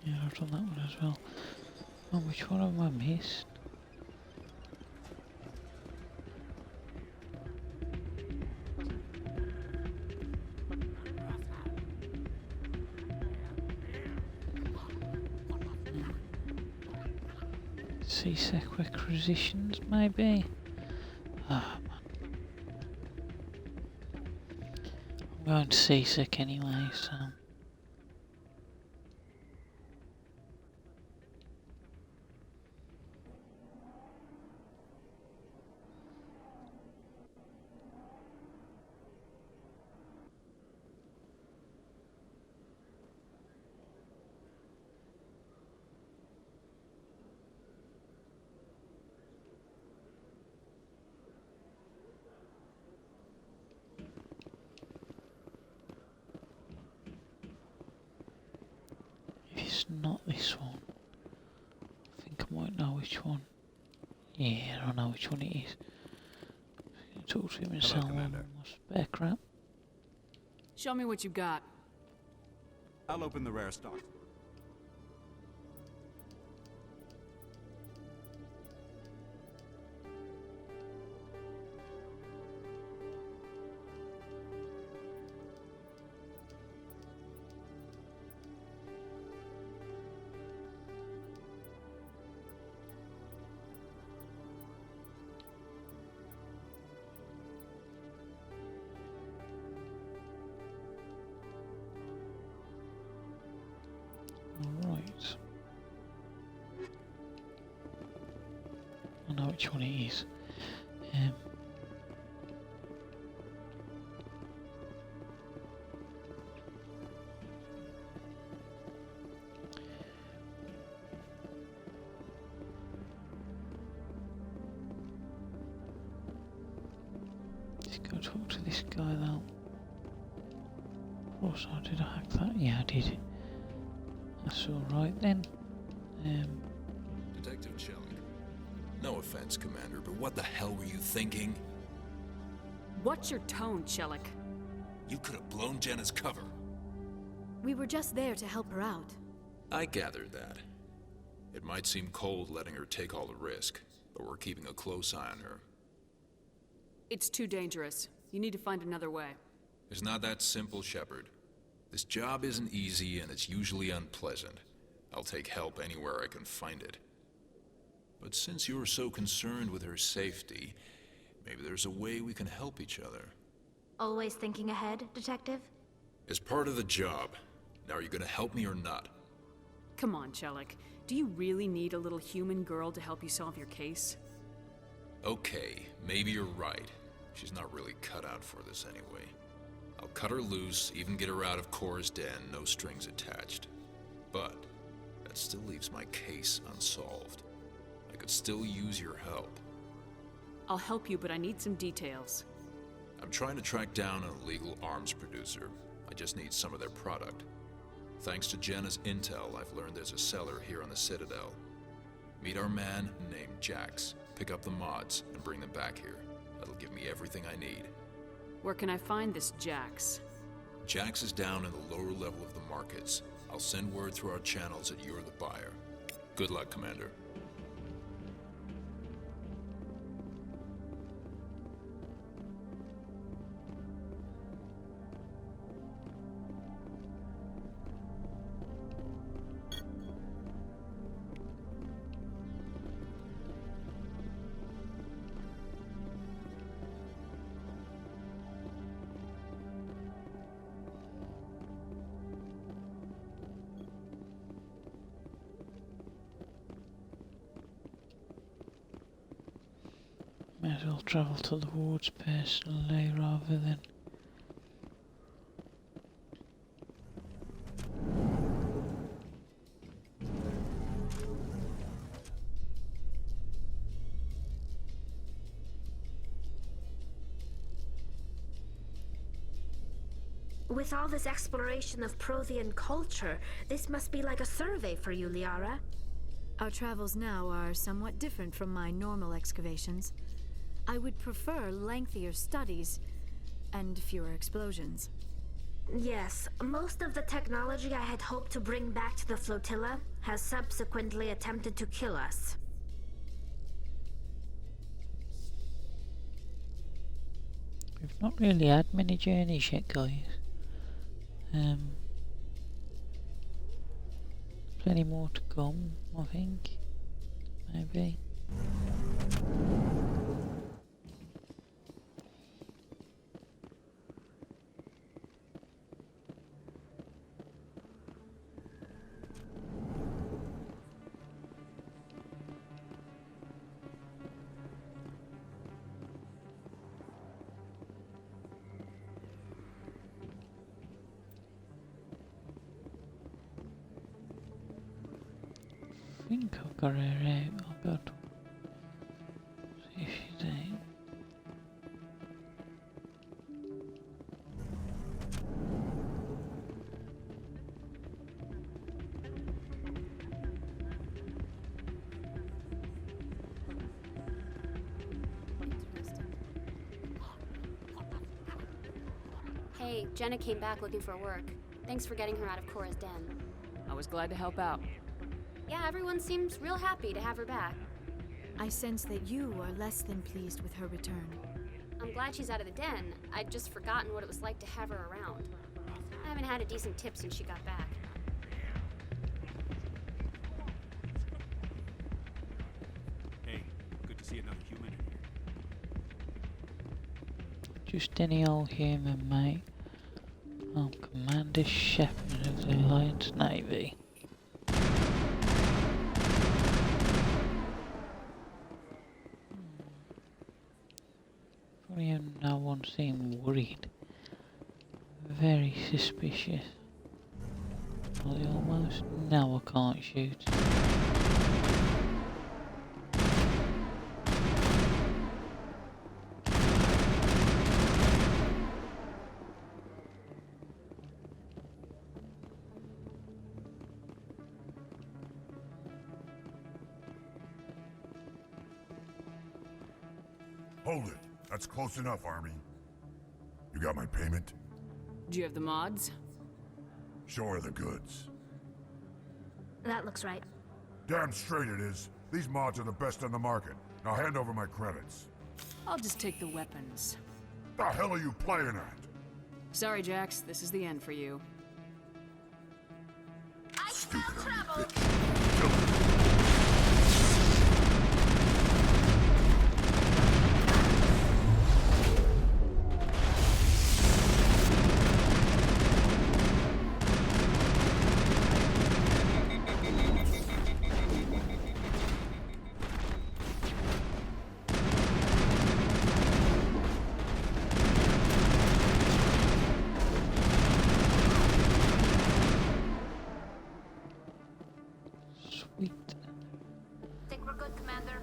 Yeah, I've done that one as well. Oh, which one have I missed? C-sec requisitions, maybe? Ah, man. I'm going to C-sec anyway, so... If it's not this one, I think I might know which one. Yeah, I know which one it is. Talk to him and sell one. Spare crap. Show me what you got. I'll open the rare stock. Alright. I know which one it is. Let's go talk to this guy though. Also, did I hack that? Yeah, I did. That's alright then. Detective Shelly. No offense, Commander, but what the hell were you thinking? What's your tone, Shellick? You could have blown Jenna's cover. We were just there to help her out. I gathered that. It might seem cold letting her take all the risk, but we're keeping a close eye on her. It's too dangerous. You need to find another way. It's not that simple, Shepard. This job isn't easy, and it's usually unpleasant. I'll take help anywhere I can find it. But since you're so concerned with her safety, maybe there's a way we can help each other. Always thinking ahead, Detective? It's part of the job. Now, are you gonna help me or not? Come on, Shellick. Do you really need a little human girl to help you solve your case? Okay, maybe you're right. She's not really cut out for this anyway. I'll cut her loose, even get her out of Cora's den, no strings attached. But that still leaves my case unsolved. I could still use your help. I'll help you, but I need some details. I'm trying to track down an illegal arms producer. I just need some of their product. Thanks to Jenna's intel, I've learned there's a seller here on the Citadel. Meet our man named Jax, pick up the mods, and bring them back here. That'll give me everything I need. Where can I find this Jax? Jax is down in the lower level of the markets. I'll send word through our channels that you're the buyer. Good luck, Commander. as well travel to the wards personally rather than... With all this exploration of Prothean culture, this must be like a survey for you, Liara. Our travels now are somewhat different from my normal excavations. I would prefer lengthier studies and fewer explosions. Yes, most of the technology I had hoped to bring back to the flotilla has subsequently attempted to kill us. We've not really had many journeys yet, guys. Plenty more to come, I think. Maybe. I think I've got her out. I've got to see if she's out. Hey, Jenna came back looking for work. Thanks for getting her out of Cora's den. I was glad to help out. Yeah, everyone seems real happy to have her back. I sense that you are less than pleased with her return. I'm glad she's out of the den. I'd just forgotten what it was like to have her around. I haven't had a decent tip since she got back. Hey, good to see another human in here. Just any old human, mate. I'm Commander Shepherd of the Alliance Navy. Funny how no one seemed worried. Very suspicious. Are they almost? No, I can't shoot. Hold it. That's close enough, Army. You got my payment? Do you have the mods? Show her the goods. That looks right. Damn straight it is. These mods are the best on the market. Now hand over my credits. I'll just take the weapons. The hell are you playing at? Sorry, Jax. This is the end for you. Stupid army bitch. Kill her. Think we're good, Commander?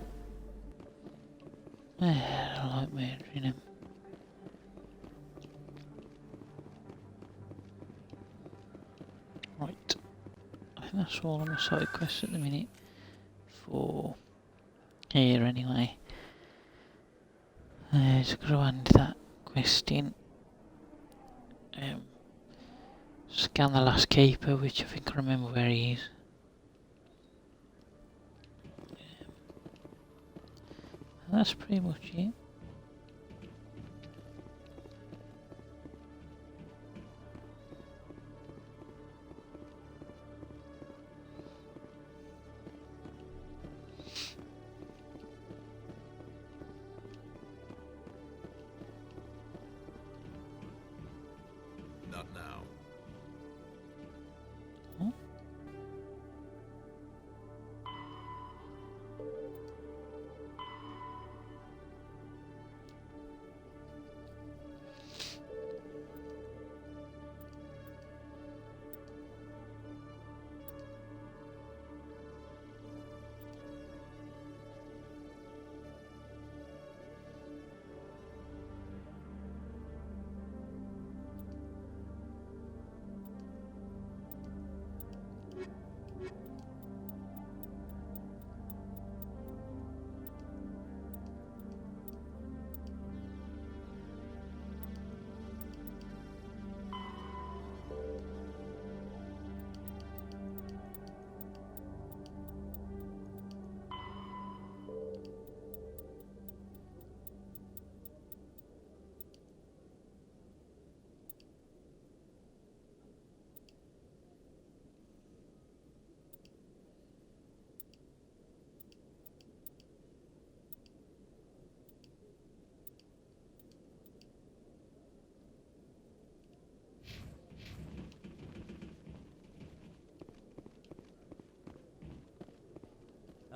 I like murdering him. Right. I think that's all on my side quests at the minute. For here anyway. Just gotta hand that quest in. Scan the last keeper, which I think I remember where he is. That's pretty much it. Not now. Huh?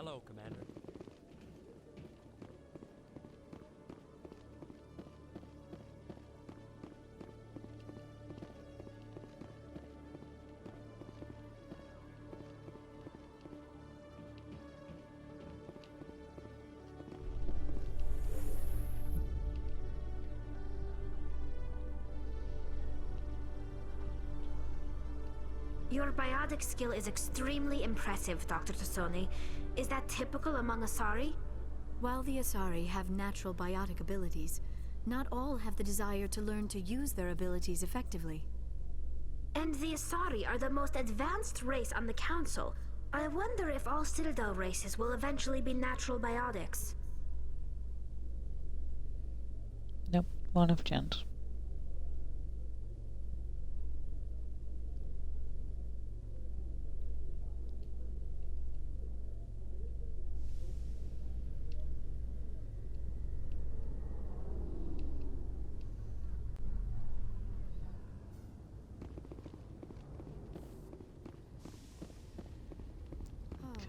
Hello, Commander. Your biotic skill is extremely impressive, Dr. Tassoni. Is that typical among Asari? While the Asari have natural biotic abilities, not all have the desire to learn to use their abilities effectively. And the Asari are the most advanced race on the Council. I wonder if all Citadel races will eventually be natural biotics. Nope, one of chance.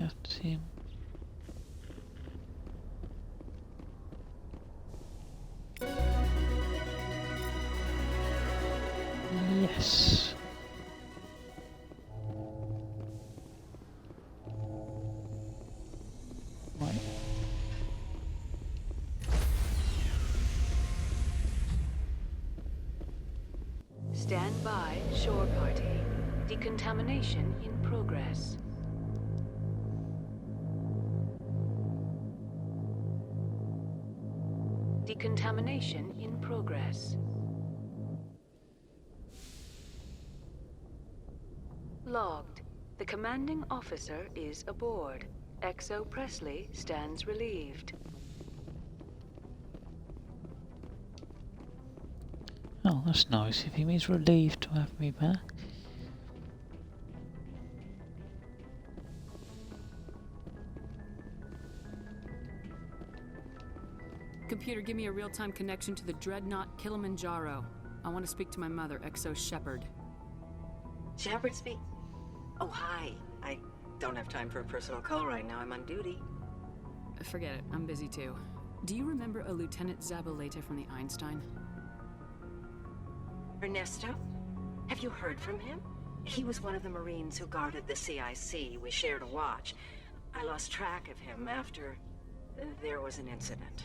That's him. Yes. Right. Stand by, shore party. Decontamination in progress. Decontamination in progress. Logged. The commanding officer is aboard. XO Presley stands relieved. Oh, that's nice. If he means relieved to have me back. Computer, give me a real-time connection to the Dreadnought Kilimanjaro. I want to speak to my mother, XO Shepard. Shepard speak. Oh, hi. I don't have time for a personal call right now. I'm on duty. Forget it. I'm busy too. Do you remember a Lieutenant Zabaleta from the Einstein? Ernesto? Have you heard from him? He was one of the Marines who guarded the CIC. We shared a watch. I lost track of him after there was an incident.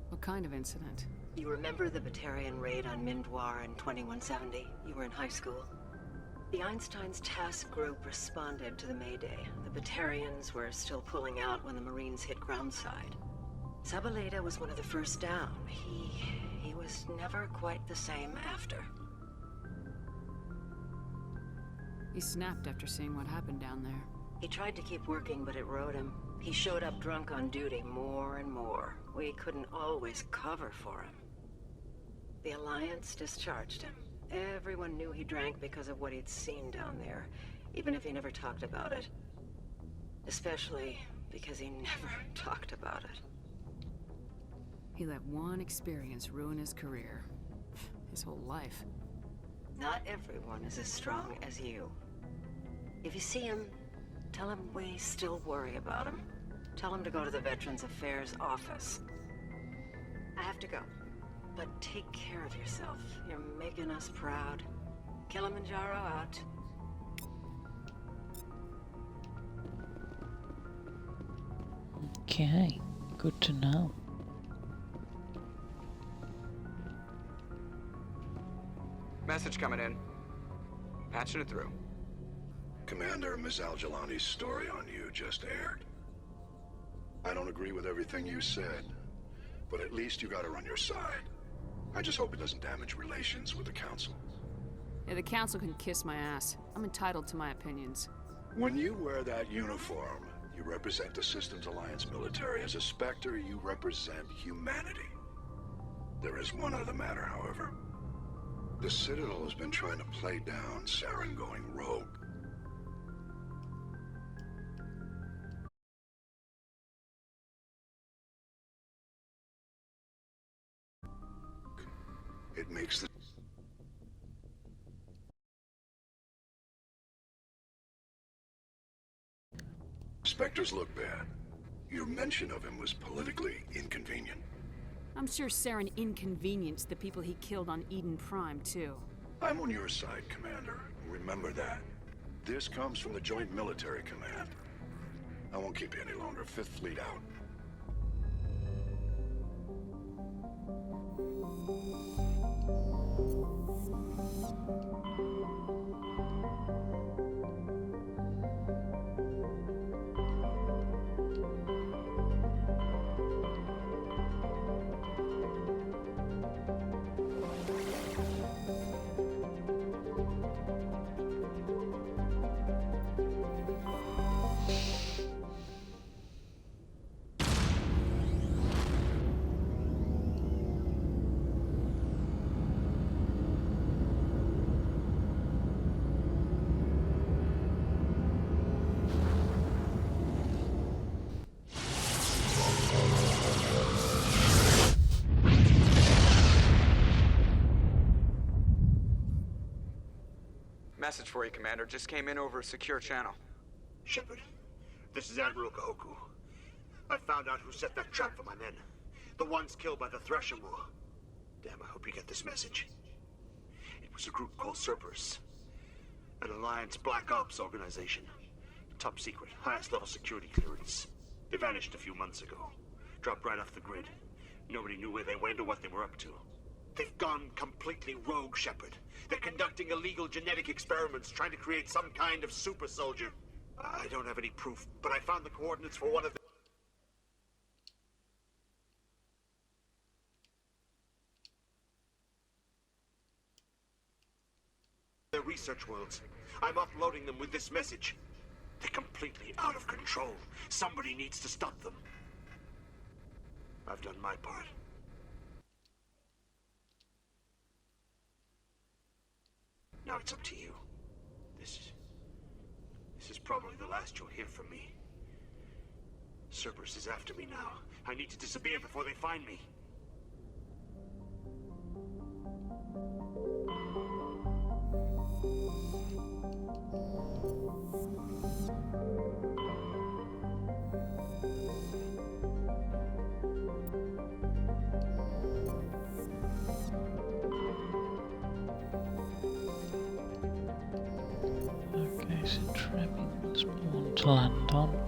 What kind of incident? You remember the Batarian raid on Mindwar in 2170? You were in high school. The Einstein's task group responded to the Mayday. The Batarians were still pulling out when the Marines hit groundside. Zabaleta was one of the first down. He was never quite the same after. He snapped after seeing what happened down there. He tried to keep working, but it rode him. He showed up drunk on duty more and more. We couldn't always cover for him. The Alliance discharged him. Everyone knew he drank because of what he'd seen down there, even if he never talked about it. Especially because he never talked about it. He let one experience ruin his career. His whole life. Not everyone is as strong as you. If you see him, tell him we still worry about him. Tell him to go to the Veterans Affairs office. I have to go, but take care of yourself. You're making us proud. Kilimanjaro out. Okay, good to know. Message coming in. Patching it through. Commander, Ms. Al-Jalani's story on you just aired. I don't agree with everything you said, but at least you got her on your side. I just hope it doesn't damage relations with the Council. Yeah, the Council can kiss my ass. I'm entitled to my opinions. When you wear that uniform, you represent the Systems Alliance military. As a Spectre, you represent humanity. There is one other matter, however. The Citadel has been trying to play down Saren going rogue. It makes the Spectres look bad. Your mention of him was politically inconvenient. I'm sure Saren inconvenienced the people he killed on Eden Prime, too. I'm on your side, Commander. Remember that. This comes from the Joint Military Command. I won't keep you any longer. Fifth Fleet out. Message for you, Commander. Just came in over a secure channel. Shepard, this is Admiral Kahoku. I found out who set that trap for my men. The ones killed by the Thresher War. Damn, I hope you get this message. It was a group called Cerberus. An Alliance Black Ops organization. Top secret, highest level security clearance. They vanished a few months ago. Dropped right off the grid. Nobody knew where they went or what they were up to. They've gone completely rogue, Shepard. They're conducting illegal genetic experiments, trying to create some kind of super soldier. I don't have any proof, but I found the coordinates for one of their research worlds. I'm uploading them with this message. They're completely out of control. Somebody needs to stop them. I've done my part. Now it's up to you. This is probably the last you'll hear from me. Cerberus is after me now. I need to disappear before they find me. Okay, so Trebing's one to land on.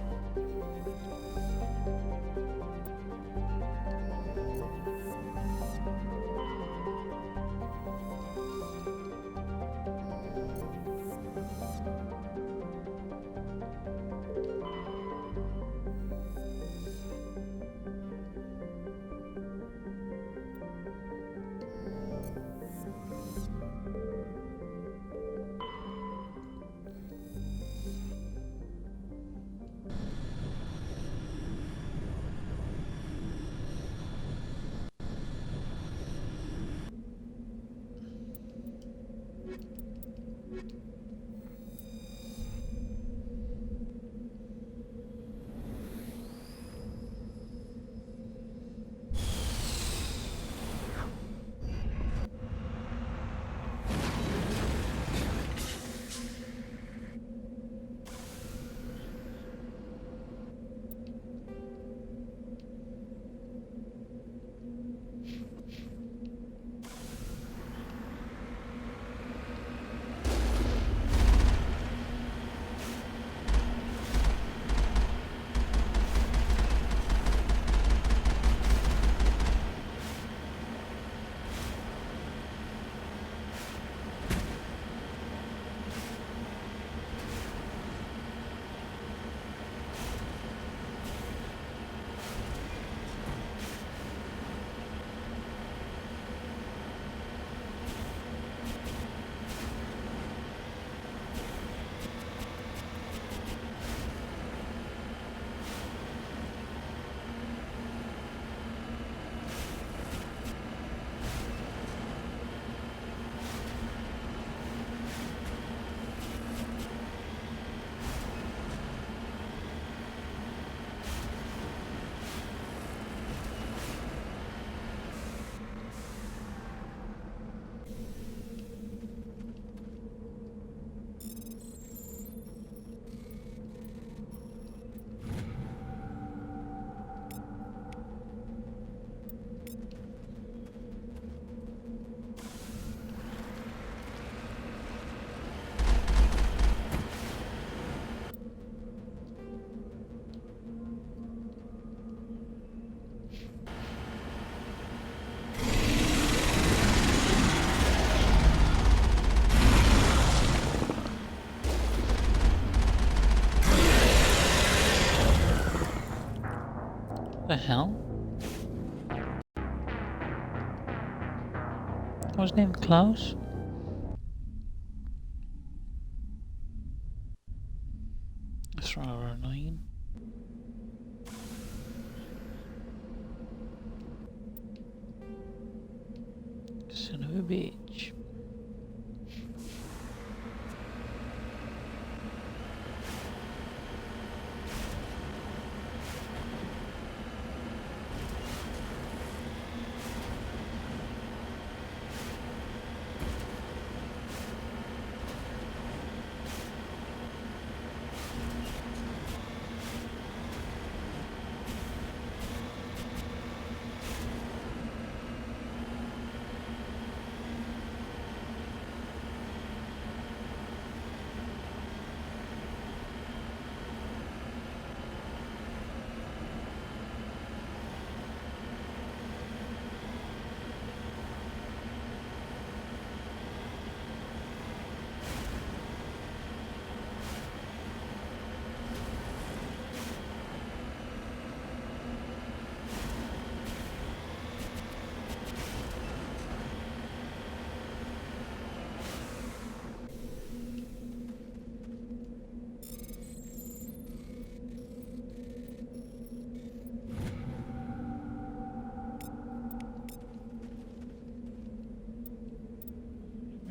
The hell? I wasn't even close. That's rather annoying. Son of a bitch.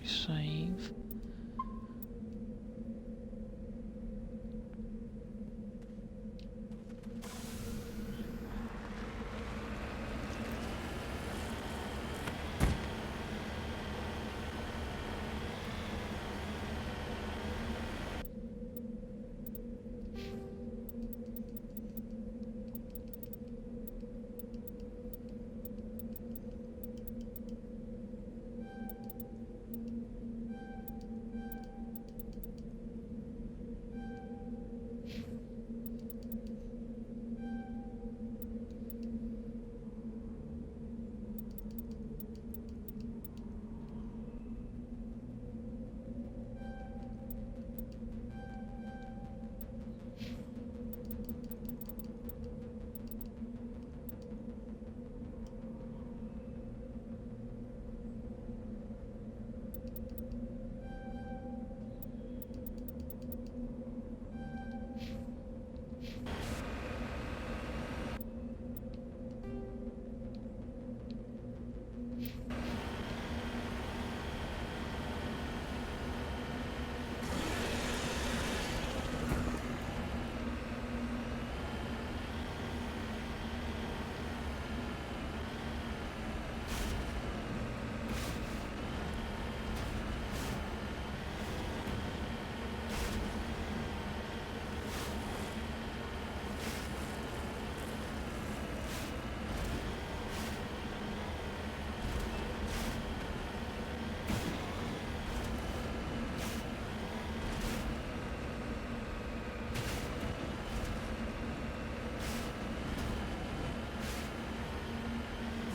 Save.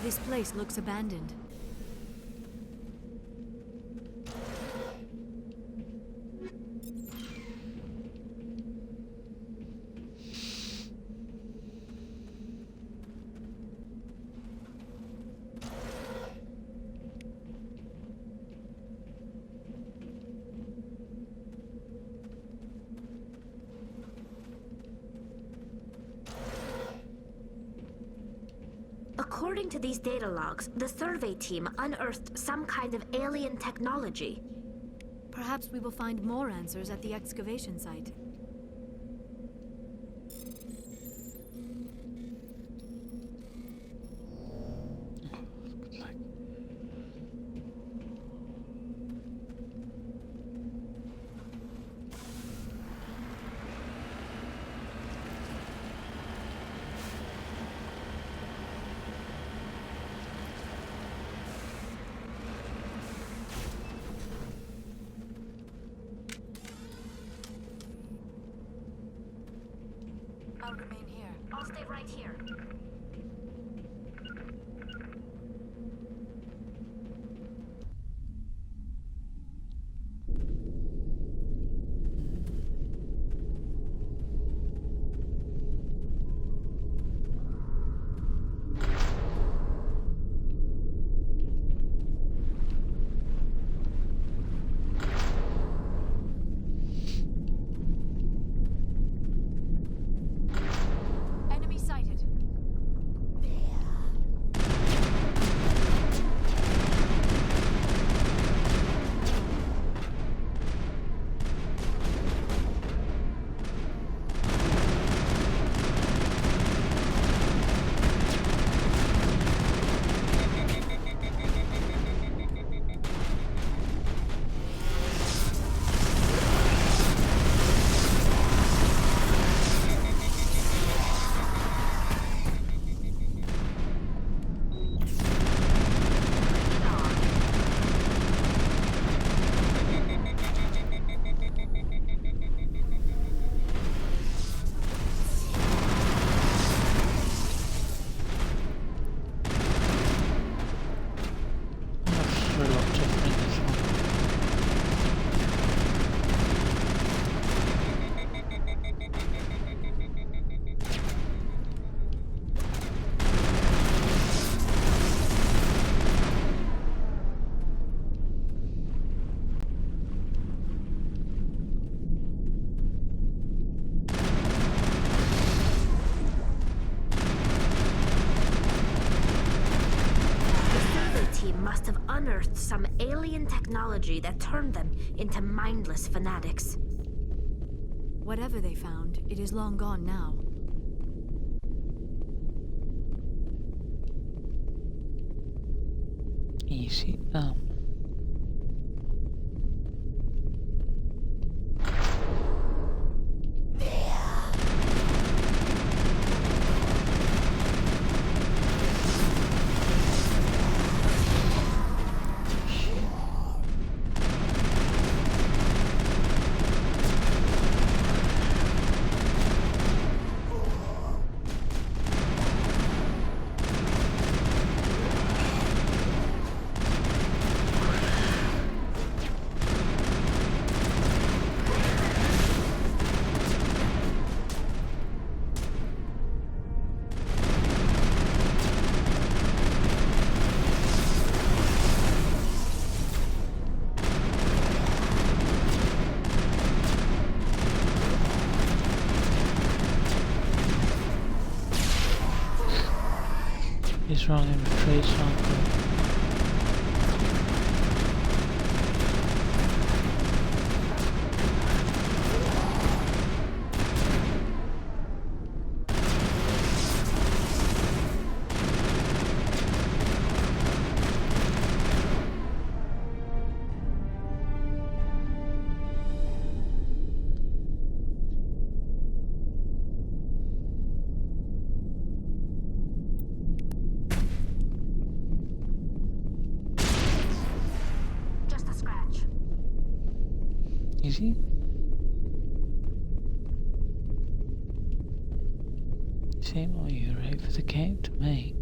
This place looks abandoned. According to these data logs, the survey team unearthed some kind of alien technology. Perhaps we will find more answers at the excavation site. I'll remain here. I'll stay right here. have unearthed some alien technology that turned them into mindless fanatics. Whatever they found, it is long gone now. Easy now. He's running a trade cycle. Just a scratch. Easy. Seem like you're right for the game to me.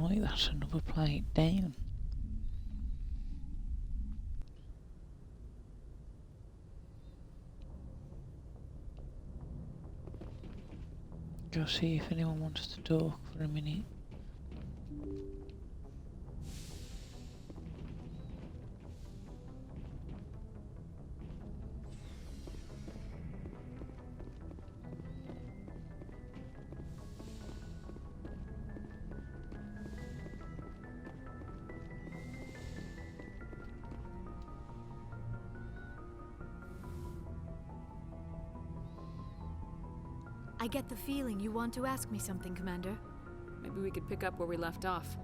Right, that's another plate down. Go see if anyone wants to talk for a minute. I get the feeling you want to ask me something, Commander. Maybe we could pick up where we left off.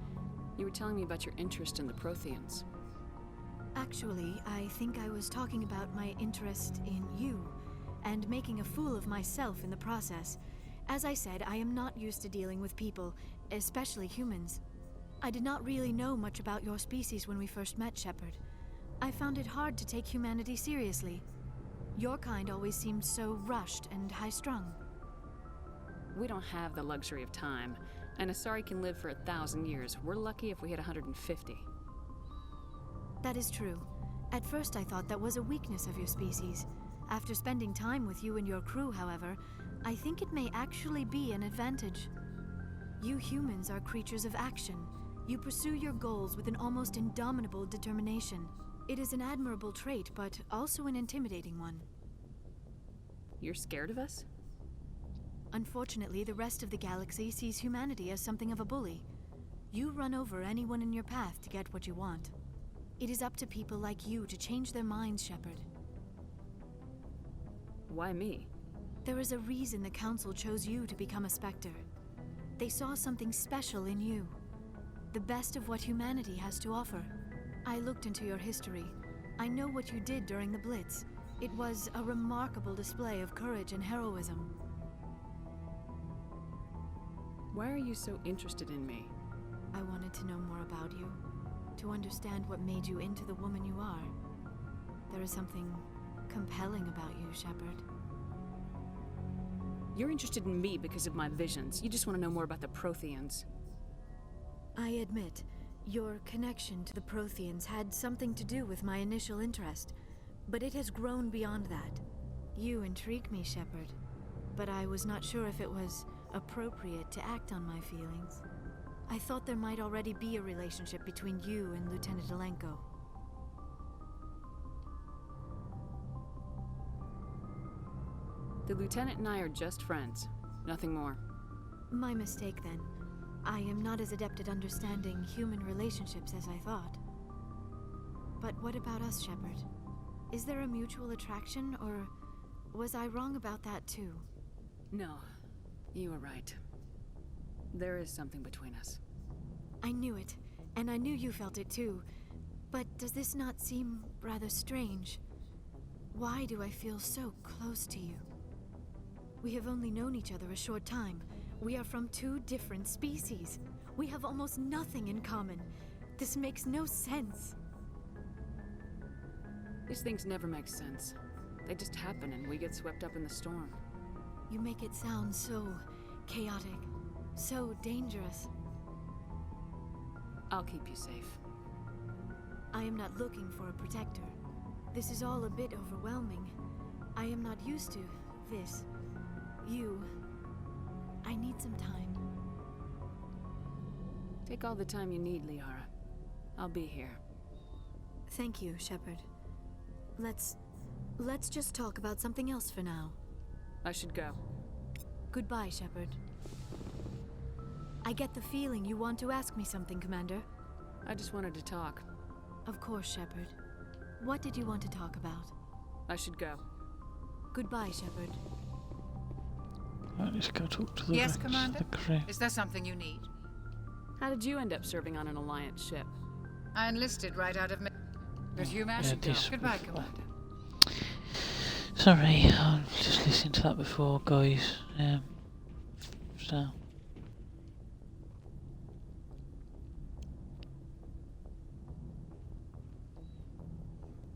You were telling me about your interest in the Protheans. Actually, I think I was talking about my interest in you, and making a fool of myself in the process. As I said, I am not used to dealing with people, especially humans. I did not really know much about your species when we first met, Shepard. I found it hard to take humanity seriously. Your kind always seemed so rushed and high-strung. We don't have the luxury of time, and Asari can live for 1,000 years. We're lucky if we hit 150. That is true. At first I thought that was a weakness of your species. After spending time with you and your crew, however, I think it may actually be an advantage. You humans are creatures of action. You pursue your goals with an almost indomitable determination. It is an admirable trait, but also an intimidating one. You're scared of us? Unfortunately, the rest of the galaxy sees humanity as something of a bully. You run over anyone in your path to get what you want. It is up to people like you to change their minds, Shepard. Why me? There is a reason the Council chose you to become a Spectre. They saw something special in you. The best of what humanity has to offer. I looked into your history. I know what you did during the Blitz. It was a remarkable display of courage and heroism. Why are you so interested in me? I wanted to know more about you, to understand what made you into the woman you are. There is something compelling about you, Shepard. You're interested in me because of my visions. You just want to know more about the Protheans. I admit, your connection to the Protheans had something to do with my initial interest, but it has grown beyond that. You intrigue me, Shepard, but I was not sure if it was appropriate to act on my feelings. I thought there might already be a relationship between you and Lieutenant Alenko. The Lieutenant and I are just friends. Nothing more. My mistake, then. I am not as adept at understanding human relationships as I thought. But what about us, Shepard? Is there a mutual attraction, or was I wrong about that too? No. You were right. There is something between us. I knew it, and I knew you felt it too. But does this not seem rather strange? Why do I feel so close to you? We have only known each other a short time. We are from two different species. We have almost nothing in common. This makes no sense. These things never make sense. They just happen and we get swept up in the storm. You make it sound so chaotic, so dangerous. I'll keep you safe. I am not looking for a protector. This is all a bit overwhelming. I am not used to this. You. I need some time. Take all the time you need, Liara. I'll be here. Thank you, Shepard. Let's just talk about something else for now. I should go. Goodbye, Shepard. I get the feeling you want to ask me something, Commander. I just wanted to talk. Of course, Shepard. What did you want to talk about? I should go. Goodbye, Shepard. Right, let's go talk to the Yes, rest of Commander? the crew. Is there something you need? How did you end up serving on an Alliance ship? I enlisted right out of... But you Yeah, should go. this Goodbye, before. Commander. Sorry, I was just listening to that before, guys. So.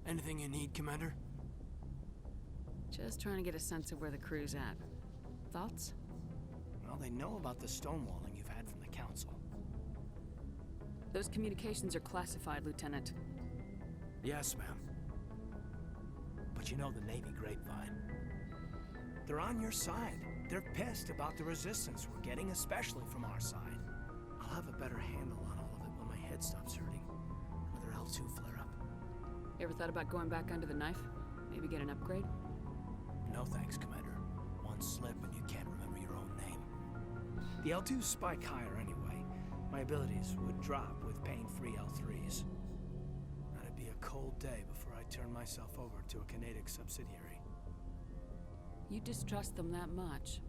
Anything you need, Commander? Just trying to get a sense of where the crew's at. Thoughts? Well, they know about the stonewalling you've had from the Council. Those communications are classified, Lieutenant. Yes, ma'am. But you know the Navy grapevine. They're on your side. They're pissed about the resistance we're getting, especially from our side. I'll have a better handle on all of it when my head stops hurting. Another L2 flare-up. You ever thought about going back under the knife? Maybe get an upgrade? No thanks, Commander. One slip and you can't remember your own name. The L2s spike higher anyway. My abilities would drop with pain-free L3s. That'd be a cold day before I turn myself over to a Canadic subsidiary. You distrust them that much?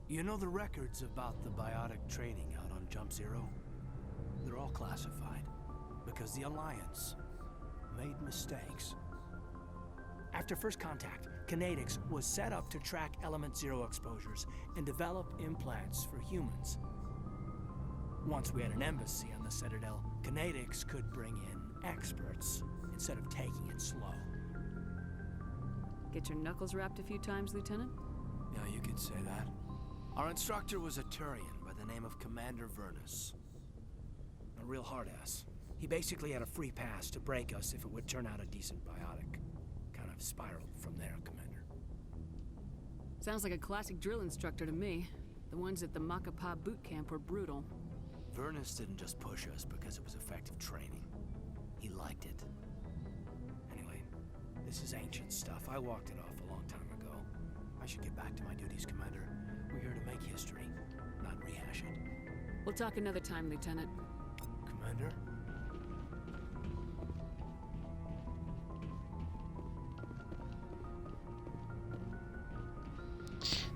You know the records about the biotic training out on Jump Zero? They're all classified, because the Alliance made mistakes. After first contact, Canadics was set up to track Element Zero exposures and develop implants for humans. Once we had an embassy on the Citadel, Canadics could bring in experts instead of taking it slow. Get your knuckles wrapped a few times, Lieutenant? Yeah, you could say that. Our instructor was a Turian by the name of Commander Vernus. A real hard-ass. He basically had a free pass to break us if it would turn out a decent biotic. Kind of spiraled from there, Commander. Sounds like a classic drill instructor to me. The ones at the Macapa boot camp were brutal. Vernus didn't just push us because it was effective training. He liked it. Anyway, this is ancient stuff. I walked it off a long time ago. I should get back to my duties, Commander. We're here to make history, not rehash it. We'll talk another time, Lieutenant. Commander?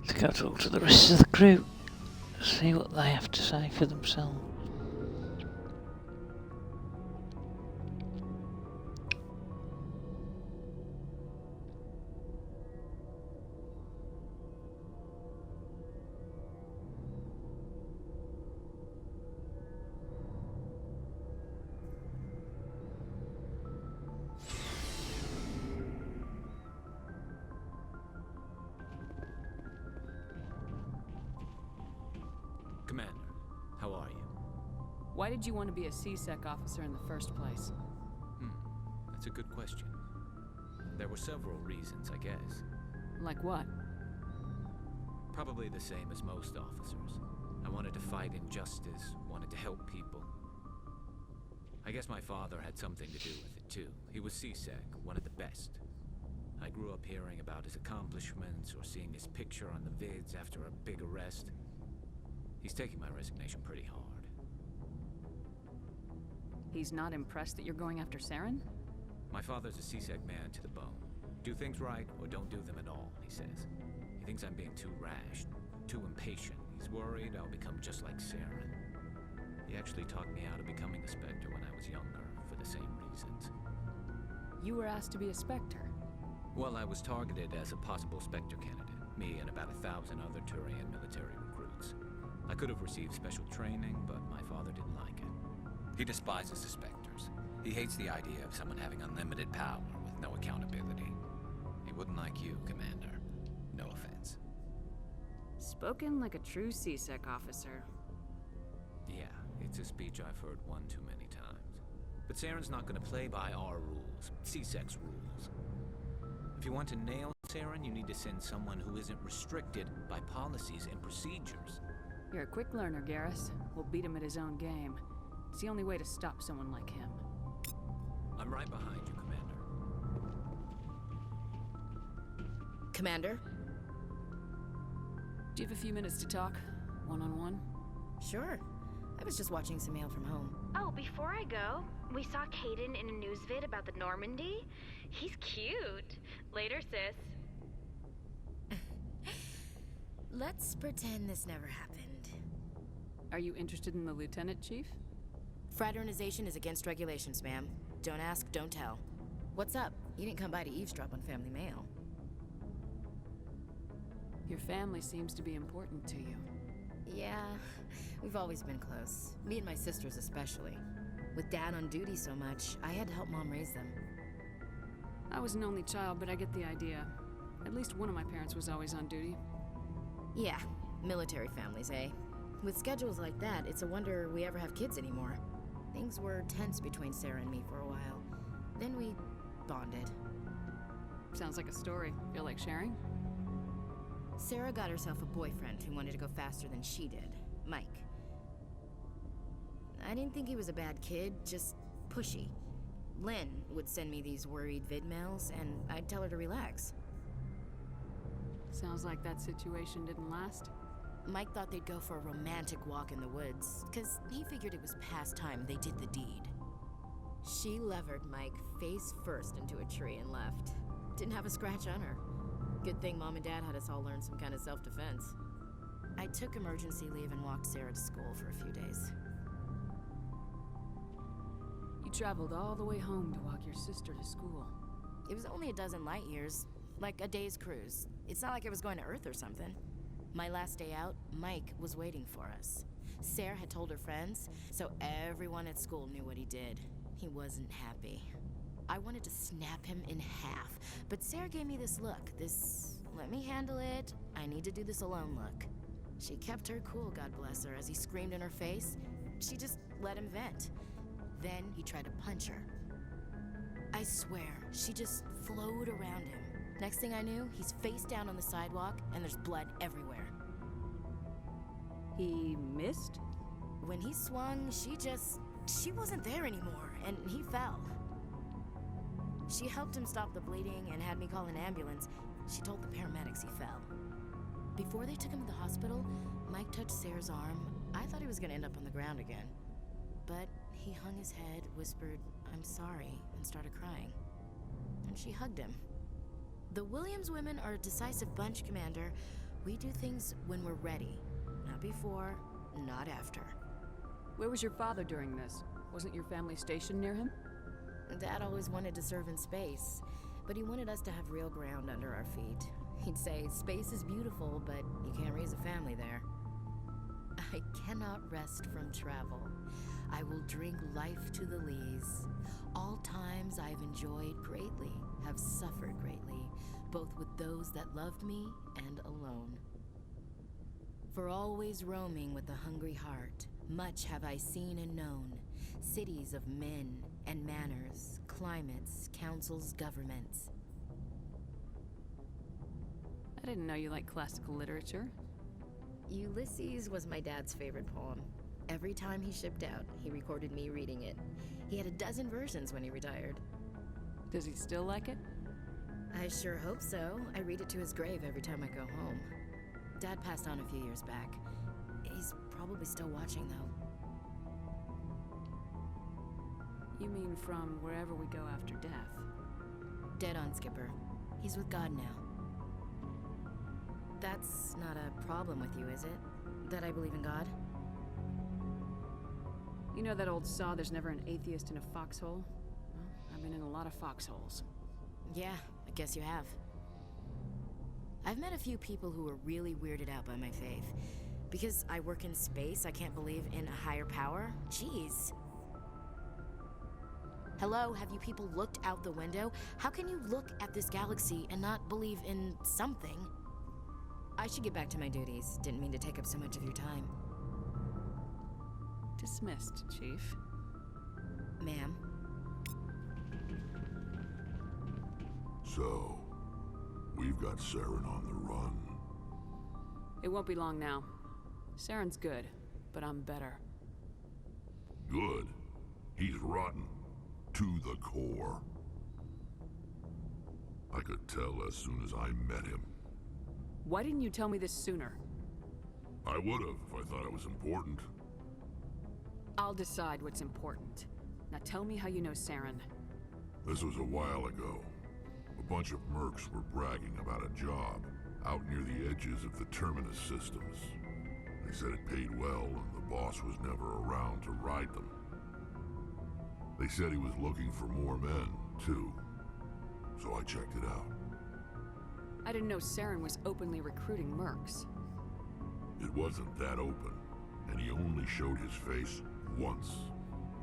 Let's go talk to the rest of the crew. See what they have to say for themselves. Commander, how are you? Why did you want to be a CSEC officer in the first place? That's a good question. There were several reasons, I guess. Like what? Probably the same as most officers. I wanted to fight injustice, wanted to help people. I guess my father had something to do with it too. He was CSEC, one of the best. I grew up hearing about his accomplishments or seeing his picture on the vids after a big arrest. He's taking my resignation pretty hard. He's not impressed that you're going after Saren? My father's a CSEC man to the bone. Do things right or don't do them at all, he says. He thinks I'm being too rash, too impatient. He's worried I'll become just like Saren. He actually talked me out of becoming a Spectre when I was younger, for the same reasons. You were asked to be a Spectre? Well, I was targeted as a possible Spectre candidate. Me and about 1,000 other Turian military recruits. I could have received special training, but my father didn't like it. He despises the Spectres. He hates the idea of someone having unlimited power with no accountability. He wouldn't like you, Commander. No offense. Spoken like a true CSEC officer. Yeah, it's a speech I've heard one too many times. But Saren's not going to play by our rules, CSEC's rules. If you want to nail Saren, you need to send someone who isn't restricted by policies and procedures. You're a quick learner, Garrus. We'll beat him at his own game. It's the only way to stop someone like him. I'm right behind you, Commander. Commander? Do you have a few minutes to talk? One-on-one? Sure. I was just watching some mail from home. Oh, before I go, we saw Caden in a news vid about the Normandy. He's cute. Later, sis. Let's pretend this never happened. Are you interested in the Lieutenant, Chief? Fraternization is against regulations, ma'am. Don't ask, don't tell. What's up? You didn't come by to eavesdrop on family mail. Your family seems to be important to you. Yeah, we've always been close. Me and my sisters especially. With Dad on duty so much, I had to help Mom raise them. I was an only child, but I get the idea. At least one of my parents was always on duty. Yeah, military families, eh? With schedules like that, it's a wonder we ever have kids anymore. Things were tense between Sarah and me for a while. Then we bonded. Sounds like a story. Feel like sharing? Sarah got herself a boyfriend who wanted to go faster than she did, Mike. I didn't think he was a bad kid, just pushy. Lynn would send me these worried vid mails, and I'd tell her to relax. Sounds like that situation didn't last. Mike thought they'd go for a romantic walk in the woods, because he figured it was past time they did the deed. She levered Mike face first into a tree and left. Didn't have a scratch on her. Good thing Mom and Dad had us all learn some kind of self-defense. I took emergency leave and walked Sarah to school for a few days. You traveled all the way home to walk your sister to school. It was only a dozen light years, like a day's cruise. It's not like I was going to Earth or something. My last day out, Mike was waiting for us. Sarah had told her friends, so everyone at school knew what he did. He wasn't happy. I wanted to snap him in half, but Sarah gave me this look, this let me handle it, I need to do this alone look. She kept her cool, God bless her, as he screamed in her face. She just let him vent. Then he tried to punch her. I swear, she just flowed around him. Next thing I knew, he's face down on the sidewalk, and there's blood everywhere. He missed? When he swung, she wasn't there anymore, and he fell. She helped him stop the bleeding and had me call an ambulance. She told the paramedics he fell. Before they took him to the hospital, Mike touched Sarah's arm. I thought he was gonna end up on the ground again. But he hung his head, whispered, "I'm sorry," and started crying. And she hugged him. The Williams women are a decisive bunch, Commander. We do things when we're ready. Not before, not after. Where was your father during this? Wasn't your family stationed near him? Dad always wanted to serve in space, but he wanted us to have real ground under our feet. He'd say, space is beautiful, but you can't raise a family there. I cannot rest from travel. I will drink life to the lees. All times I have enjoyed greatly, have suffered greatly, both with those that loved me and alone. For always roaming with a hungry heart, much have I seen and known, cities of men and manners, climates, councils, governments. I didn't know you liked classical literature. Ulysses was my dad's favorite poem. Every time he shipped out, he recorded me reading it. He had a dozen versions when he retired. Does he still like it? I sure hope so. I read it to his grave every time I go home. Dad passed on a few years back. He's probably still watching, though. You mean from wherever we go after death? Dead on, Skipper. He's with God now. That's not a problem with you, is it? That I believe in God? You know that old saw, there's never an atheist in a foxhole? Well, I've been in a lot of foxholes. Yeah, I guess you have. I've met a few people who were really weirded out by my faith. Because I work in space, I can't believe in a higher power? Jeez. Hello, have you people looked out the window? How can you look at this galaxy and not believe in something? I should get back to my duties. Didn't mean to take up so much of your time. Dismissed, Chief. Ma'am. So, we've got Saren on the run. It won't be long now. Saren's good, but I'm better. Good. He's rotten. To the core. I could tell as soon as I met him. Why didn't you tell me this sooner? I would've if I thought it was important. I'll decide what's important. Now tell me how you know Saren. This was a while ago. A bunch of mercs were bragging about a job out near the edges of the Terminus systems. They said it paid well and the boss was never around to ride them. They said he was looking for more men, too. So I checked it out. I didn't know Saren was openly recruiting mercs. It wasn't that open, and he only showed his face once.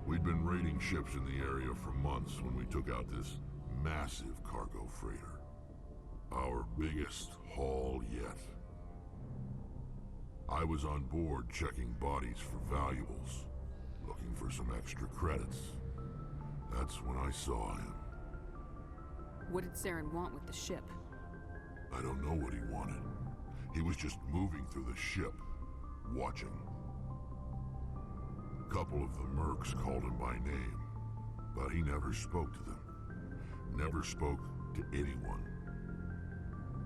We'd been raiding ships in the area for months when we took out this massive cargo freighter. Our biggest haul yet. I was on board checking bodies for valuables. looking for some extra credits. That's when I saw him. What did Saren want with the ship? I don't know what he wanted. He was just moving through the ship, watching. A couple of the mercs called him by name, but he never spoke to them. Never spoke to anyone.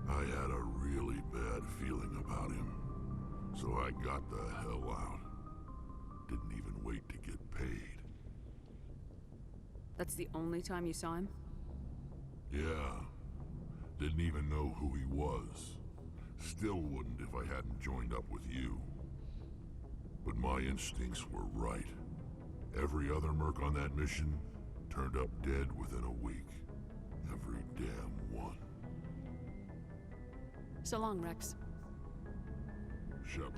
I had a really bad feeling about him, so I got the hell out. Didn't even wait to get paid. That's the only time you saw him? Yeah. Didn't even know who he was. Still wouldn't if I hadn't joined up with you. But my instincts were right. Every other merc on that mission turned up dead within a week. Every damn one. So long, Rex. Shepard.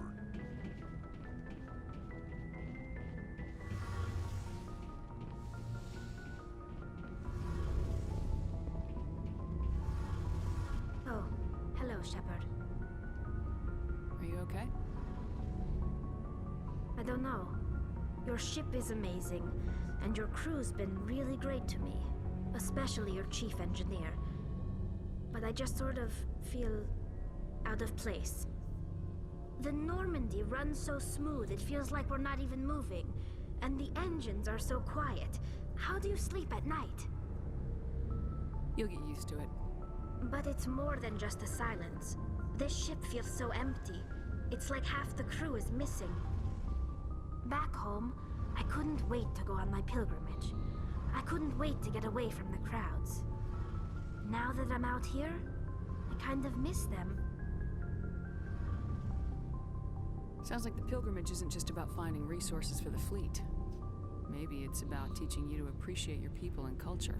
Oh, hello, Shepard. Are you okay? I don't know. Your ship is amazing, and your crew's been really great to me. Especially your chief engineer. But I just sort of feel out of place. The Normandy runs so smooth it feels like we're not even moving. And the engines are so quiet. How do you sleep at night? You'll get used to it. But it's more than just the silence. This ship feels so empty. It's like half the crew is missing. Back home, I couldn't wait to go on my pilgrimage. I couldn't wait to get away from the crowds. Now that I'm out here, I kind of miss them. Sounds like the pilgrimage isn't just about finding resources for the fleet. Maybe it's about teaching you to appreciate your people and culture.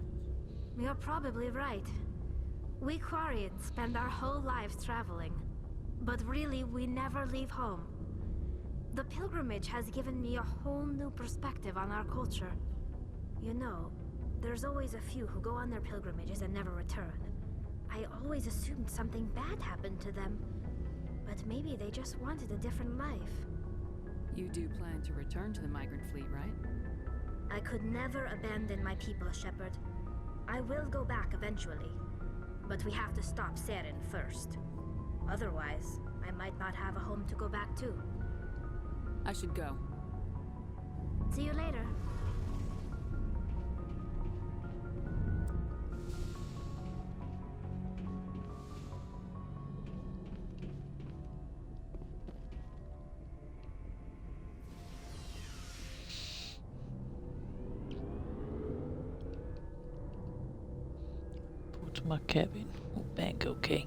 You're probably right. We Quarians spend our whole lives traveling. But really, we never leave home. The pilgrimage has given me a whole new perspective on our culture. You know, there's always a few who go on their pilgrimages and never return. I always assumed something bad happened to them. But maybe they just wanted a different life. You do plan to return to the migrant fleet, right? I could never abandon my people, Shepard. I will go back eventually. But we have to stop Saren first. Otherwise, I might not have a home to go back to. I should go. See you later. Go to my cabin. Oh, back, okay.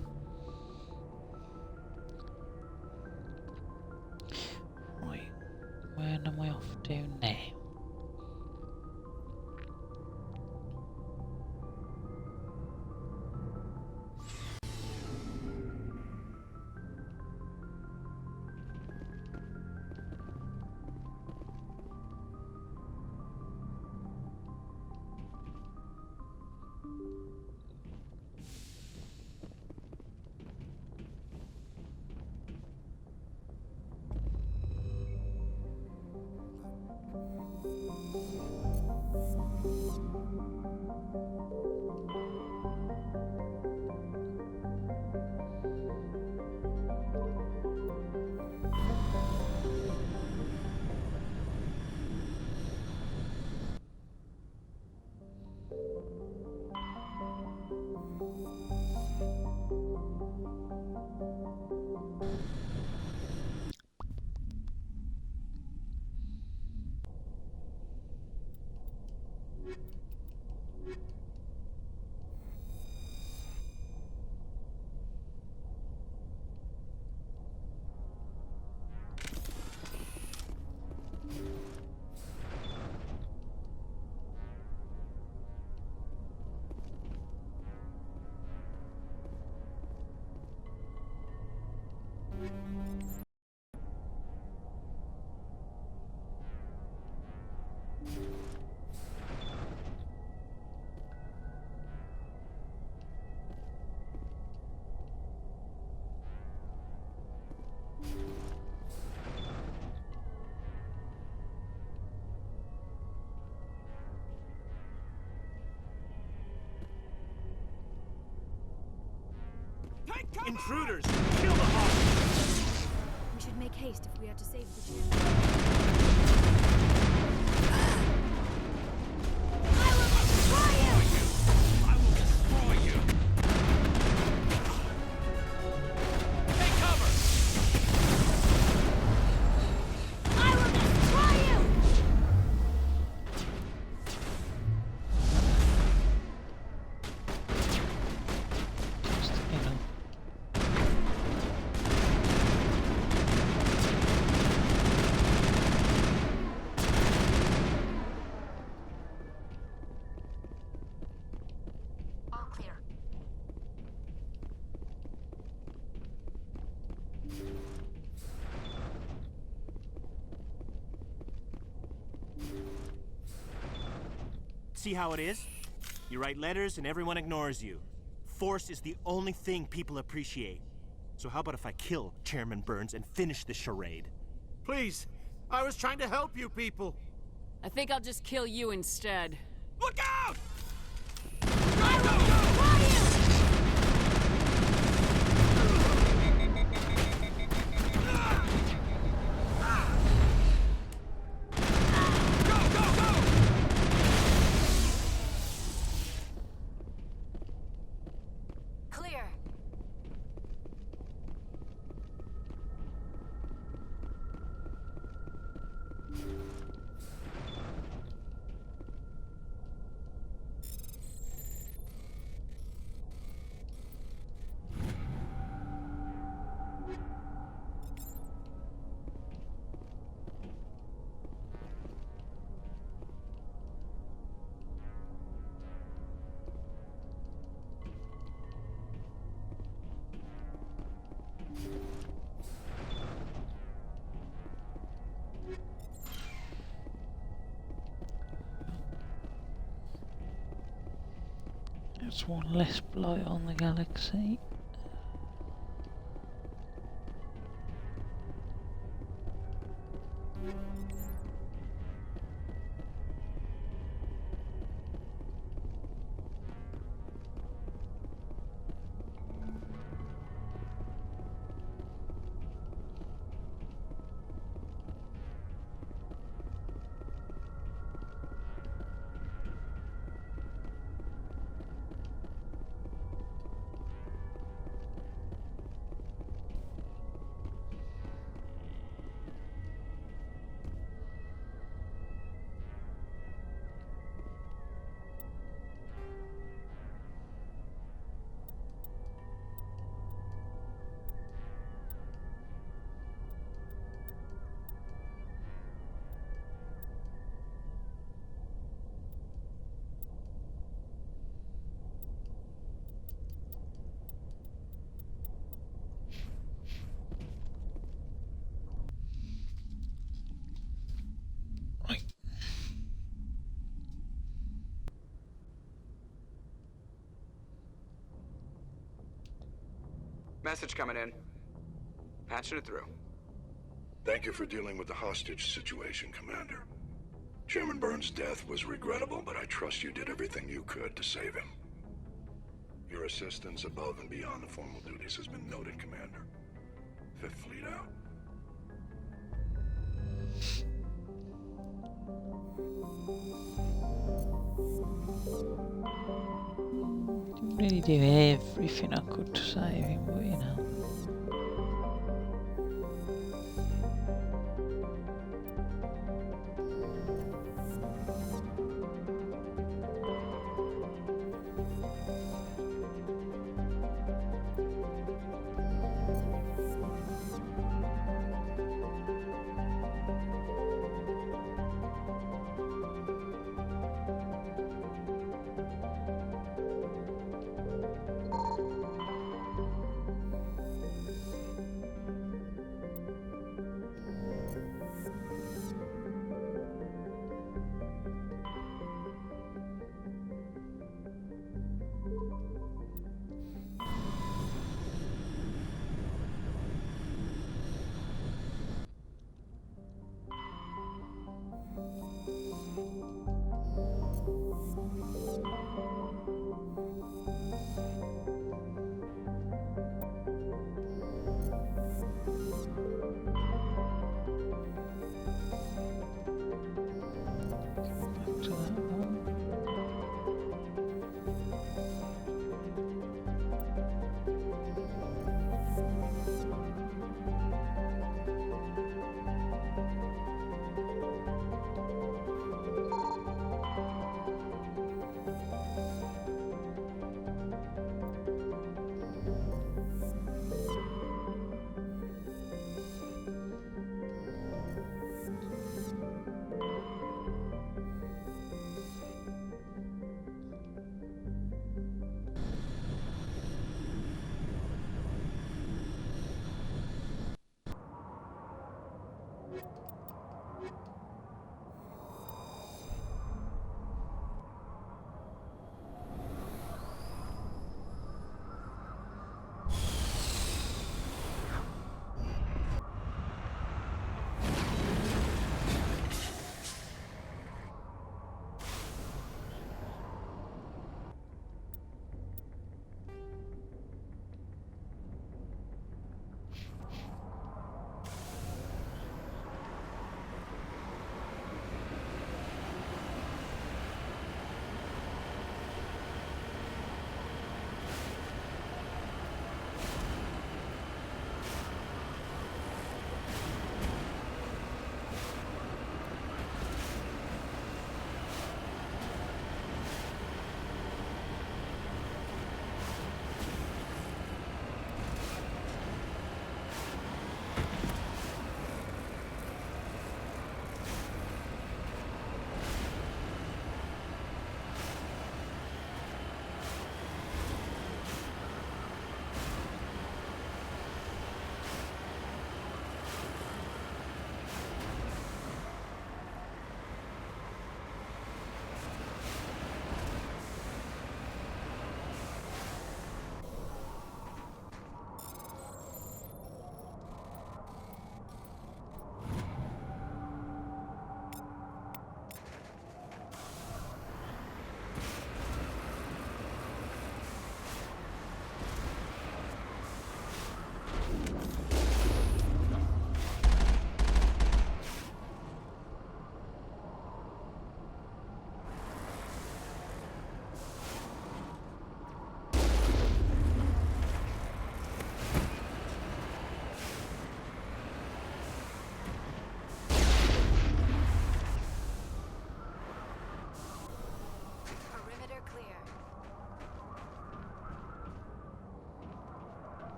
Right, where am I off to now? Intruders! Kill the hostage! We should make haste if we are to save the chair. See how it is? You write letters and everyone ignores you. Force is the only thing people appreciate. So how about if I kill Chairman Burns and finish this charade? Please! I was trying to help you people! I think I'll just kill you instead. Look out! Clear. That's one less blight on the galaxy. Message coming in. Patching it through. Thank you for dealing with the hostage situation, Commander. Chairman Burns' death was regrettable, but I trust you did everything you could to save him. Your assistance above and beyond the formal duties has been noted, Commander. Fifth Fleet out. Didn't really do everything I could to save him, but you know.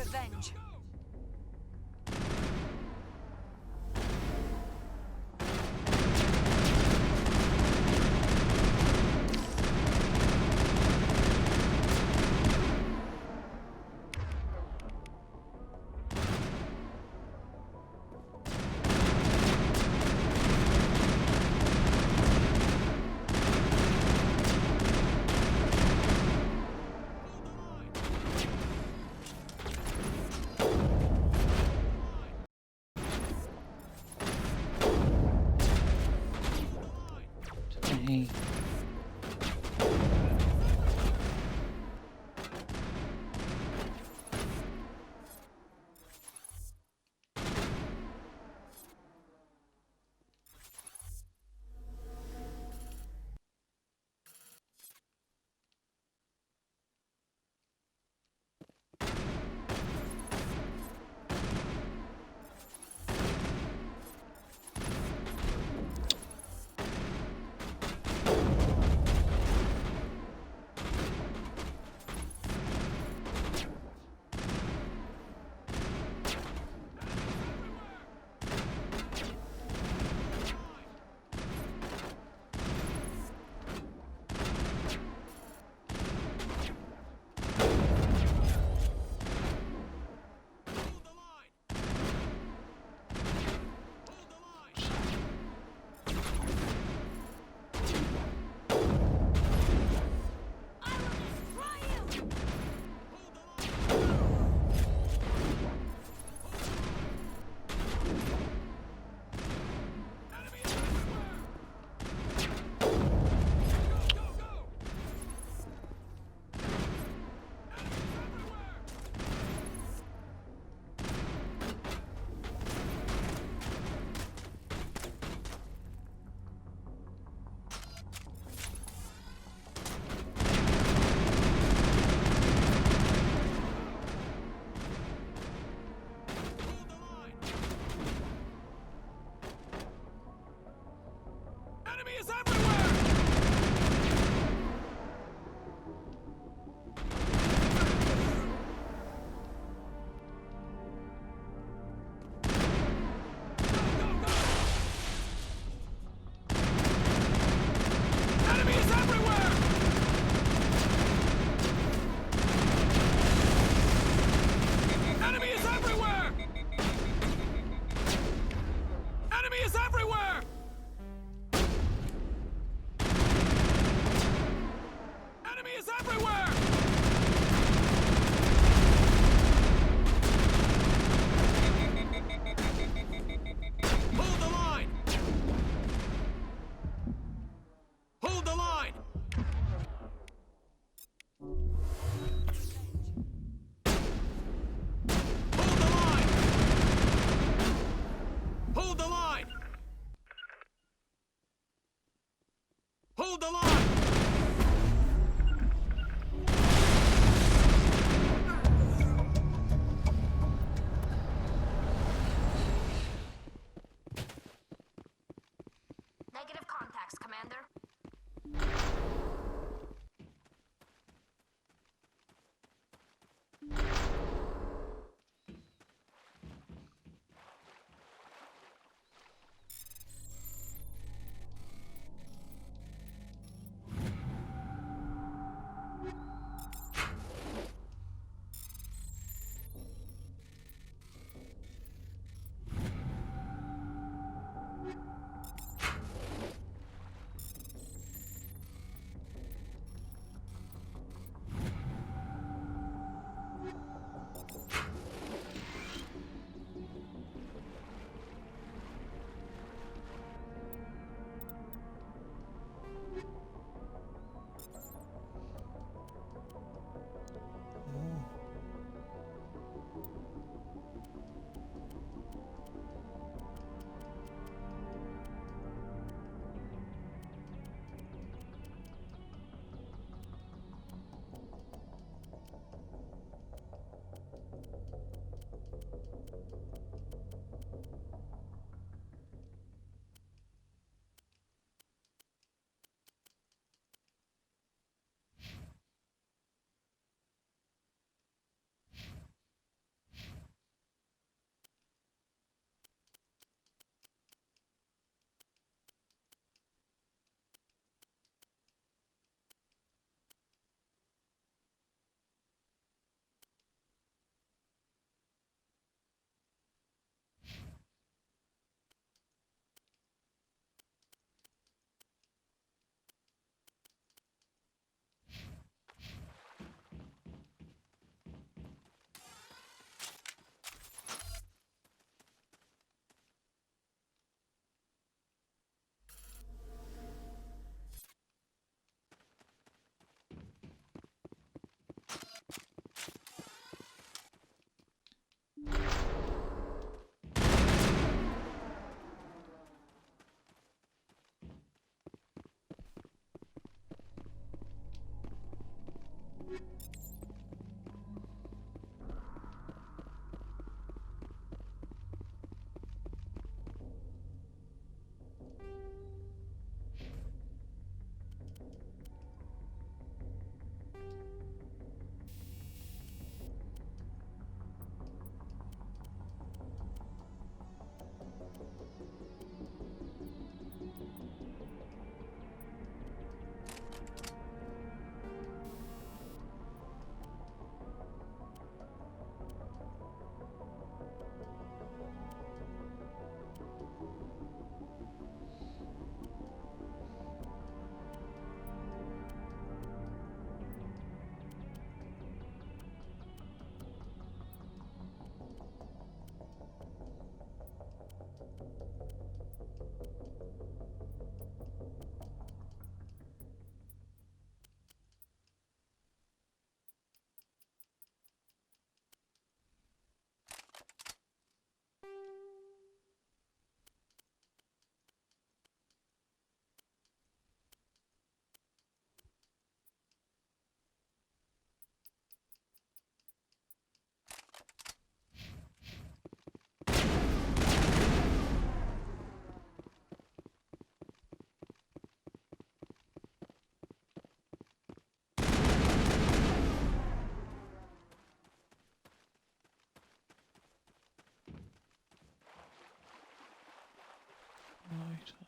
revenge.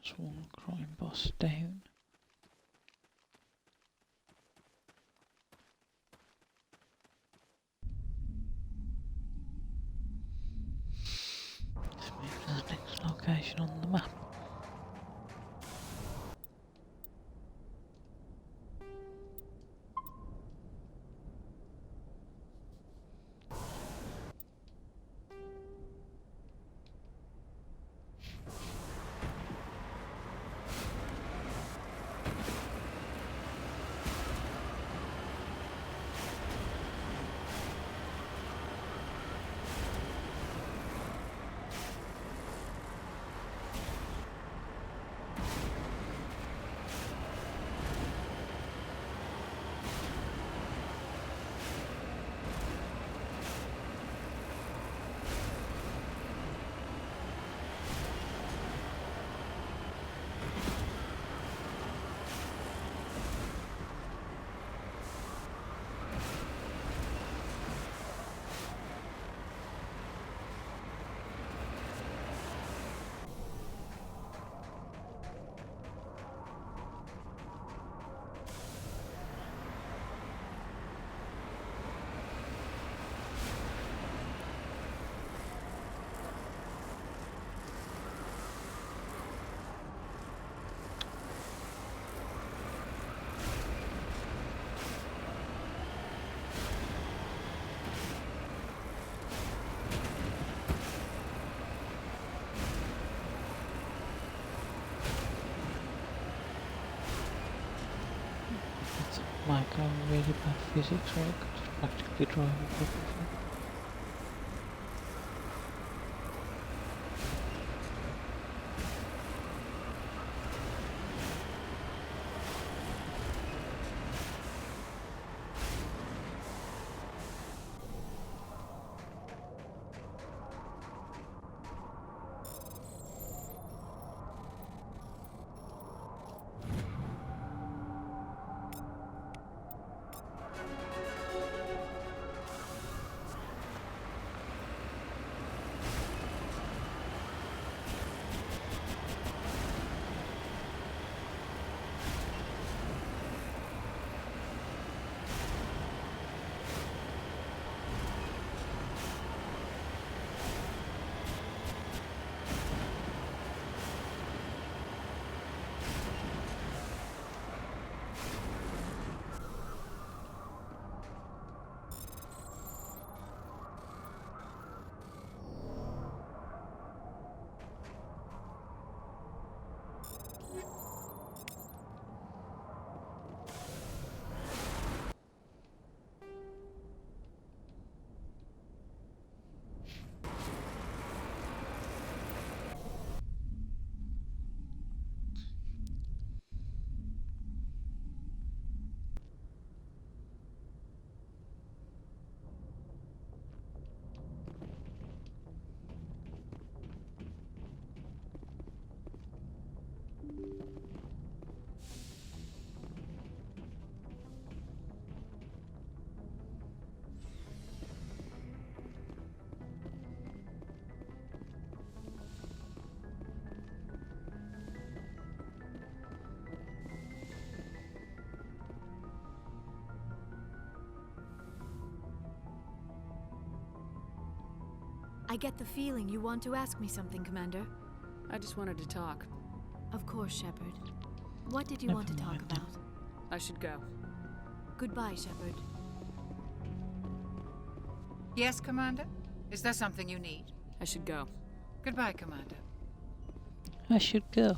That's one crime boss down. Let's move to the next location on the map. Might go really bad physics, or I could just practically drive a proper thing. I get the feeling you want to ask me something, Commander. I just wanted to talk. Of course, Shepard. What did you want to talk about? I should go. Goodbye, Shepard. Yes, Commander? Is there something you need? I should go. Goodbye, Commander. I should go.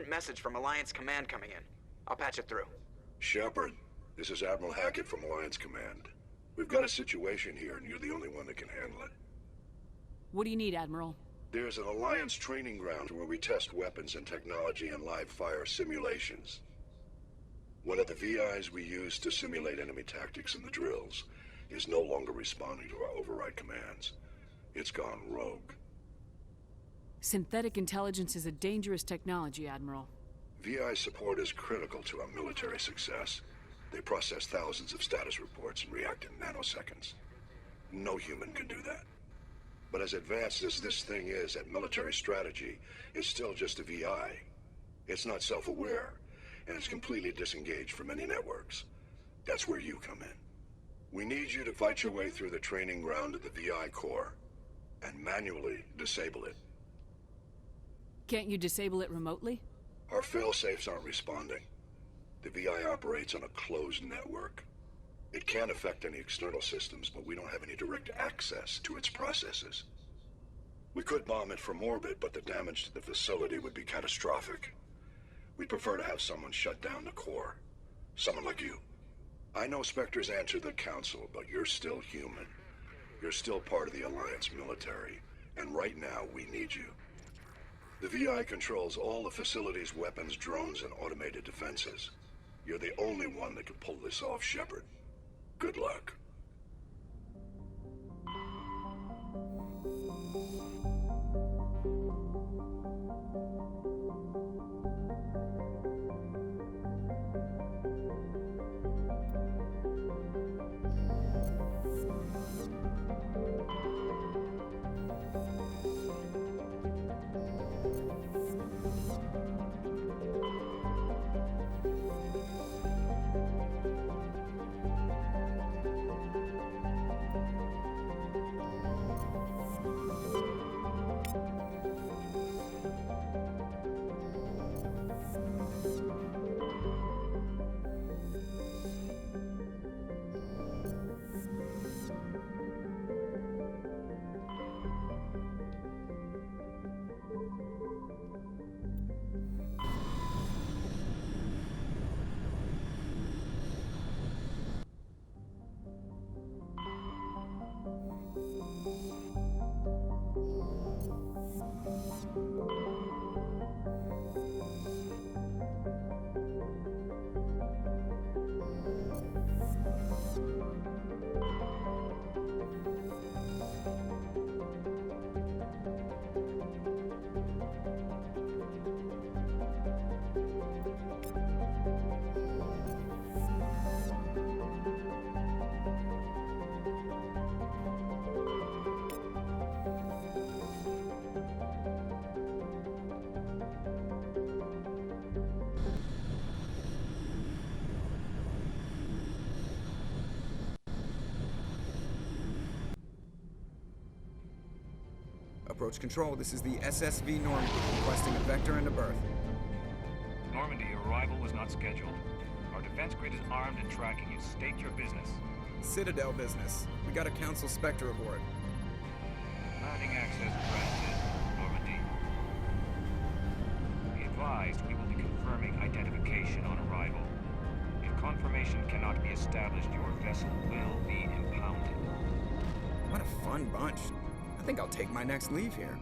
urgent message from Alliance Command coming in. I'll patch it through. Shepard, this is Admiral Hackett from Alliance Command. We've got a situation here, and you're the only one that can handle it. What do you need, Admiral? There's an Alliance training ground where we test weapons and technology in live fire simulations. One of the VIs we use to simulate enemy tactics in the drills is no longer responding to our override commands. It's gone rogue. Synthetic intelligence is a dangerous technology, Admiral. VI support is critical to our military success. They process thousands of status reports and react in nanoseconds. No human can do that. But as advanced as this thing is at military strategy, it's still just a VI. It's not self-aware, and it's completely disengaged from any networks. That's where you come in. We need you to fight your way through the training ground of the VI core, and manually disable it. Can't you disable it remotely? Our fail-safes aren't responding. The VI operates on a closed network. It can affect any external systems, but we don't have any direct access to its processes. We could bomb it from orbit, but the damage to the facility would be catastrophic. We'd prefer to have someone shut down the core. Someone like you. I know Spectres answer the Council, but you're still human. You're still part of the Alliance military, and right now we need you. The VI controls all the facility's weapons, drones, and automated defenses. You're the only one that can pull this off, Shepard. Good luck. Approach control, this is the SSV Normandy, requesting a vector and a berth. Normandy, your arrival was not scheduled. Our defense grid is armed and tracking you. State your business. Citadel business. We got a Council Spectre aboard. Landing access granted, Normandy. Be advised, we will be confirming identification on arrival. If confirmation cannot be established, your vessel will be impounded. What a fun bunch. I think I'll take my next leave here.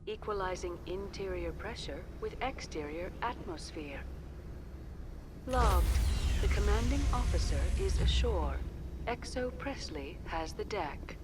Equalizing interior pressure with exterior atmosphere. Logged. The commanding officer is ashore. XO Presley has the deck.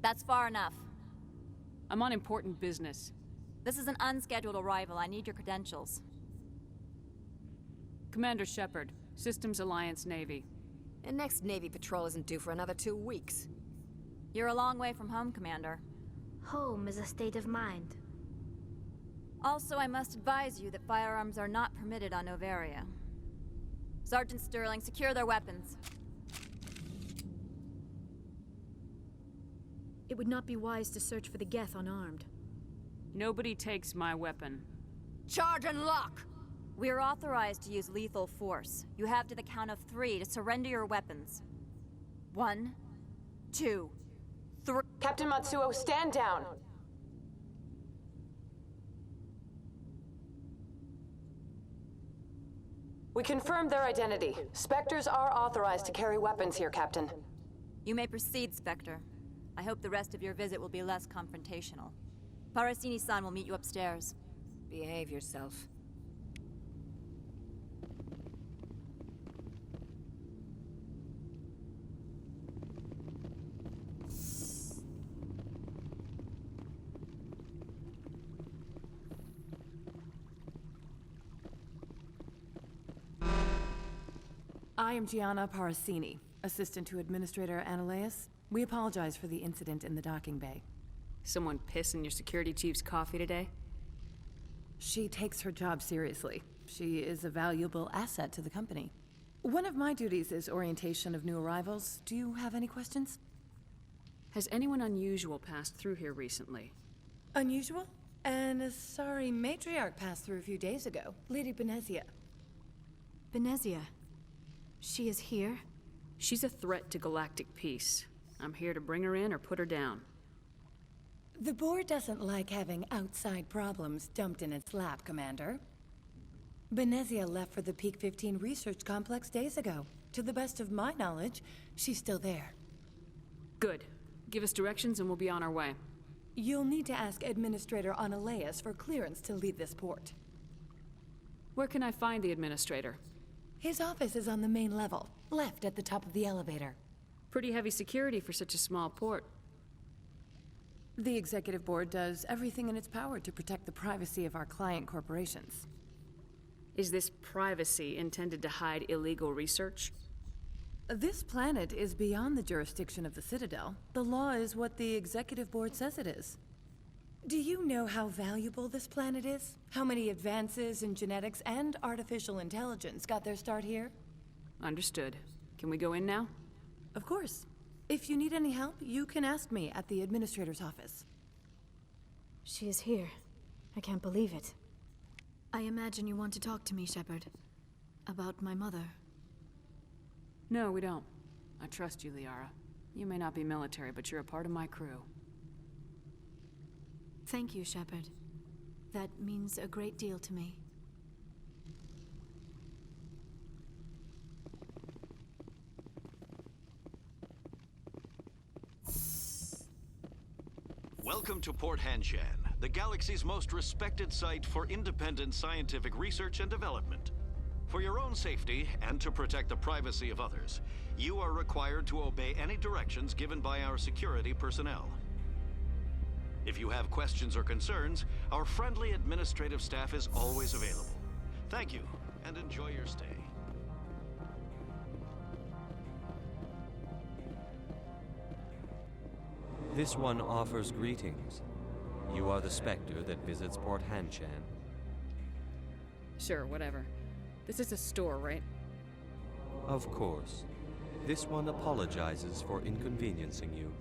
That's far enough. I'm on important business. This is an unscheduled arrival. I need your credentials. Commander Shepard, Systems Alliance Navy. The next Navy patrol isn't due for another 2 weeks. You're a long way from home, Commander. Home is a state of mind. Also, I must advise you that firearms are not permitted on Noveria. Sergeant Sterling, secure their weapons. It would not be wise to search for the Geth unarmed. Nobody takes my weapon. Charge and lock! We're authorized to use lethal force. You have to the count of 3 to surrender your weapons. 1, 2, 3. Captain Matsuo, stand down! We confirmed their identity. Spectres are authorized to carry weapons here, Captain. You may proceed, Spectre. I hope the rest of your visit will be less confrontational. Parasini-san will meet you upstairs. Behave yourself. I am Gianna Parasini, assistant to Administrator Ananias. We apologize for the incident in the docking bay. Someone piss in your security chief's coffee today? She takes her job seriously. She is a valuable asset to the company. One of my duties is orientation of new arrivals. Do you have any questions? Has anyone unusual passed through here recently? Unusual? An Asari matriarch passed through a few days ago. Lady Benezia. Benezia? She is here? She's a threat to galactic peace. I'm here to bring her in or put her down. The board doesn't like having outside problems dumped in its lap, Commander. Benezia left for the Peak 15 research complex days ago. To the best of my knowledge, she's still there. Good. Give us directions and we'll be on our way. You'll need to ask Administrator Ananias for clearance to leave this port. Where can I find the Administrator? His office is on the main level, left at the top of the elevator. Pretty heavy security for such a small port. The Executive Board does everything in its power to protect the privacy of our client corporations. Is this privacy intended to hide illegal research? This planet is beyond the jurisdiction of the Citadel. The law is what the Executive Board says it is. Do you know how valuable this planet is? How many advances in genetics and artificial intelligence got their start here? Understood. Can we go in now? Of course. If you need any help, you can ask me at the Administrator's office. She is here. I can't believe it. I imagine you want to talk to me, Shepard. About my mother. No, we don't. I trust you, Liara. You may not be military, but you're a part of my crew. Thank you, Shepard. That means a great deal to me. Welcome to Port Hanshan, the galaxy's most respected site for independent scientific research and development. For your own safety and to protect the privacy of others, you are required to obey any directions given by our security personnel. If you have questions or concerns, our friendly administrative staff is always available. Thank you, and enjoy your stay. This one offers greetings. You are the Spectre that visits Port Hanshan. Sure, whatever. This is a store, right? Of course. This one apologizes for inconveniencing you.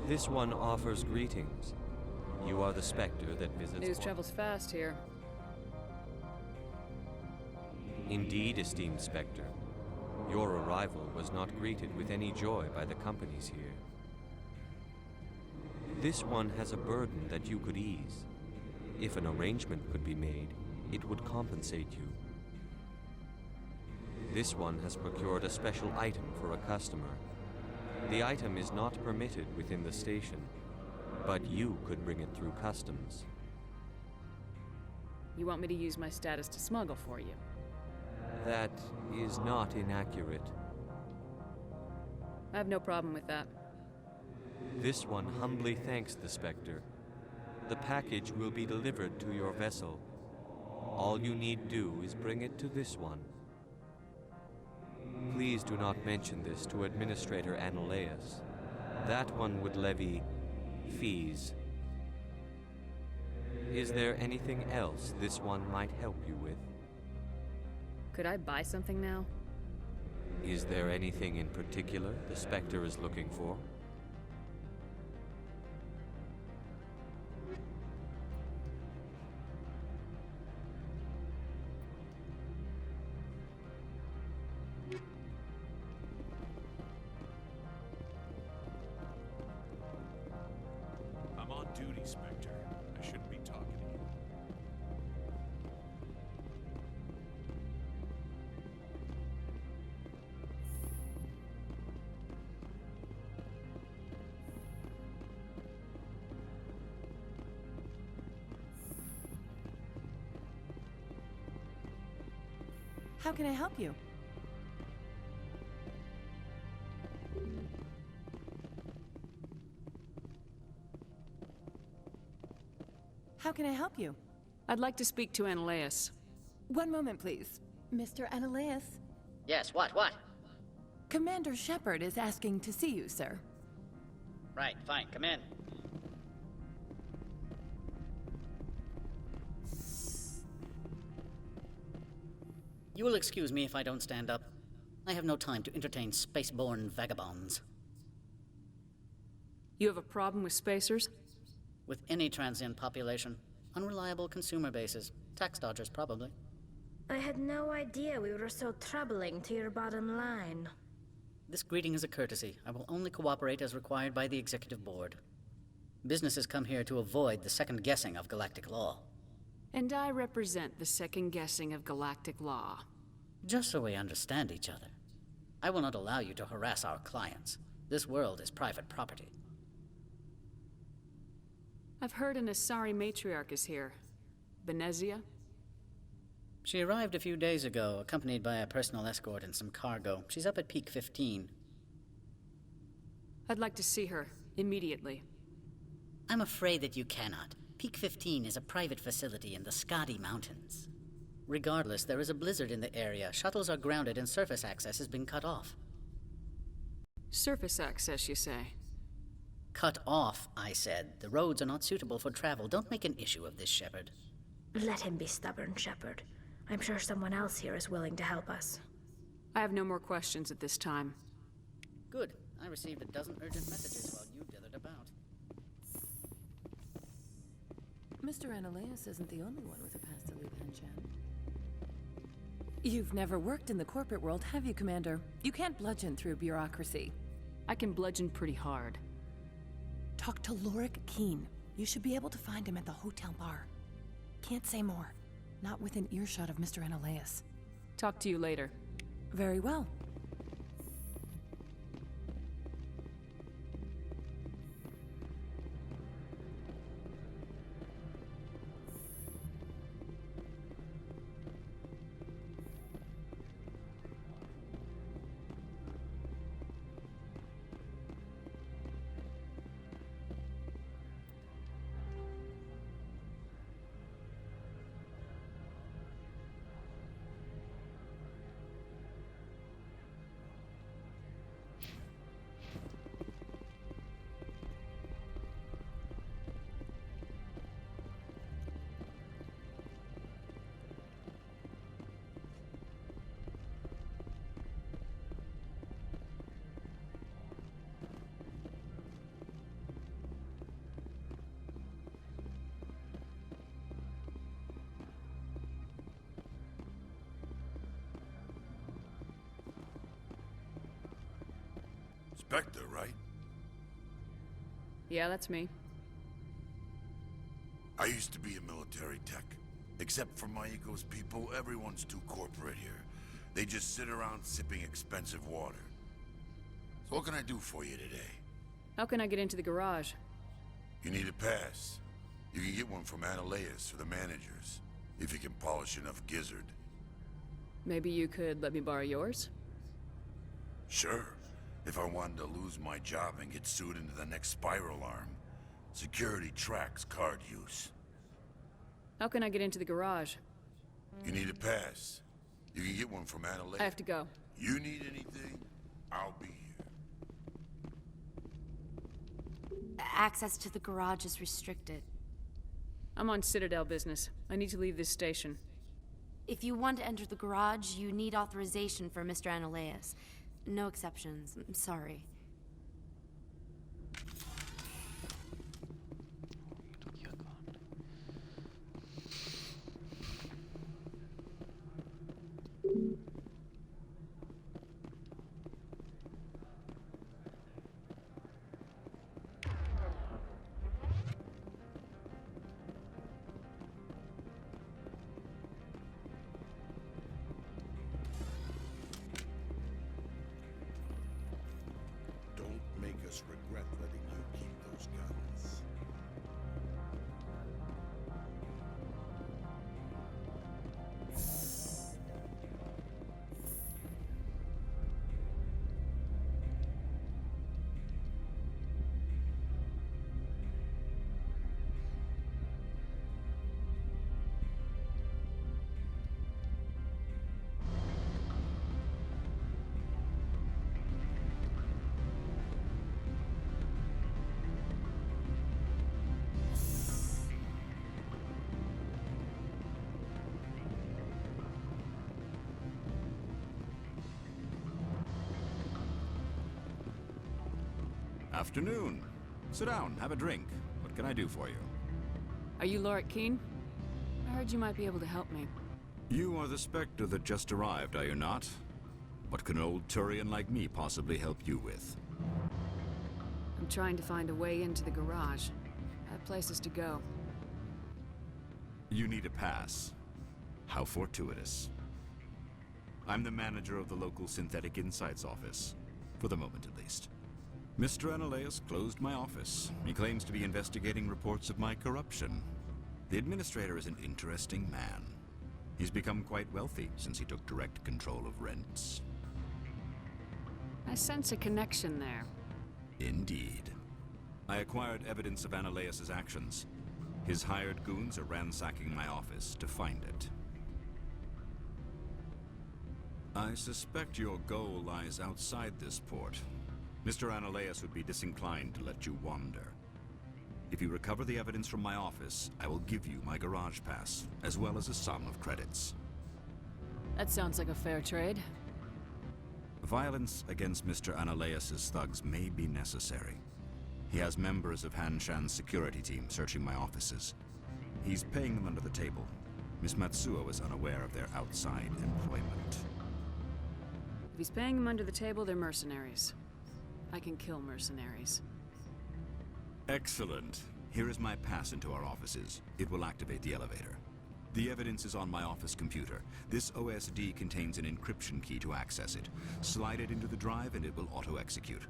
This one offers greetings. You are the Spectre that visits... News travels fast here. Indeed, esteemed Spectre. Your arrival was not greeted with any joy by the companies here. This one has a burden that you could ease. If an arrangement could be made, it would compensate you. This one has procured a special item for a customer. The item is not permitted within the station, but you could bring it through customs. You want me to use my status to smuggle for you? That is not inaccurate. I have no problem with that. This one humbly thanks the Spectre. The package will be delivered to your vessel. All you need do is bring it to this one. Please do not mention this to Administrator Analaeus. That one would levy fees. Is there anything else this one might help you with? Could I buy something now? Is there anything in particular the Spectre is looking for? I'm on duty, Spectre. I shouldn't be talking to you. How can I help you? How can I help you? I'd like to speak to Analaeus. One moment, please. Mr. Analaeus? Yes, what? Commander Shepard is asking to see you, sir. Right, fine, come in. You will excuse me if I don't stand up. I have no time to entertain spaceborne vagabonds. You have a problem with spacers? With any transient population. Unreliable consumer bases. Tax dodgers, probably. I had no idea we were so troubling to your bottom line. This greeting is a courtesy. I will only cooperate as required by the Executive Board. Businesses come here to avoid the second guessing of galactic law. And I represent the second guessing of galactic law. Just so we understand each other. I will not allow you to harass our clients. This world is private property. I've heard an Asari matriarch is here. Benezia? She arrived a few days ago, accompanied by a personal escort and some cargo. She's up at Peak 15. I'd like to see her, immediately. I'm afraid that you cannot. Peak 15 is a private facility in the Scotty Mountains. Regardless, there is a blizzard in the area. Shuttles are grounded and surface access has been cut off. Surface access, you say? Cut off, I said. The roads are not suitable for travel. Don't make an issue of this, Shepard. Let him be stubborn, Shepard. I'm sure someone else here is willing to help us. I have no more questions at this time. Good. I received a dozen urgent messages while you dithered about. Mr. Analaeus isn't the only one with a past to leave Henshan. You've never worked in the corporate world, have you, Commander? You can't bludgeon through bureaucracy. I can bludgeon pretty hard. Talk to Lorik Keen. You should be able to find him at the hotel bar. Can't say more. Not within earshot of Mr. Analaeus. Talk to you later. Very well. Spectre, right? Yeah, that's me. I used to be a military tech. Except for my eco's people, everyone's too corporate here. They just sit around sipping expensive water. So what can I do for you today? How can I get into the garage? You need a pass. You can get one from Ananias or the managers, if you can polish enough gizzard. Maybe you could let me borrow yours? Sure. If I wanted to lose my job and get sued into the next spiral arm. Security tracks card use. How can I get into the garage? You need a pass. You can get one from Ananias. I have to go. You need anything, I'll be here. Access to the garage is restricted. I'm on Citadel business. I need to leave this station. If you want to enter the garage, you need authorization for Mr. Ananias. No exceptions. I'm sorry. Don't make us regret letting you keep those guns. Afternoon. Sit down, have a drink. What can I do for you? Are you Lorik Keene? I heard you might be able to help me. You are the Spectre that just arrived, are you not? What can an old Turian like me possibly help you with? I'm trying to find a way into the garage. I have places to go. You need a pass. How fortuitous. I'm the manager of the local Synthetic Insights office. For the moment, at least. Mr. Ananias closed my office. He claims to be investigating reports of my corruption. The administrator is an interesting man. He's become quite wealthy since he took direct control of rents. I sense a connection there. Indeed. I acquired evidence of Ananias' actions. His hired goons are ransacking my office to find it. I suspect your goal lies outside this port. Mr. Ananias would be disinclined to let you wander. If you recover the evidence from my office, I will give you my garage pass, as well as a sum of credits. That sounds like a fair trade. Violence against Mr. Ananias' thugs may be necessary. He has members of Han Shan's security team searching my offices. He's paying them under the table. Miss Matsuo is unaware of their outside employment. If he's paying them under the table, they're mercenaries. I can kill mercenaries. Excellent. Here is my pass into our offices. It will activate the elevator. The evidence is on my office computer. This OSD contains an encryption key to access it. Slide it into the drive and it will auto-execute.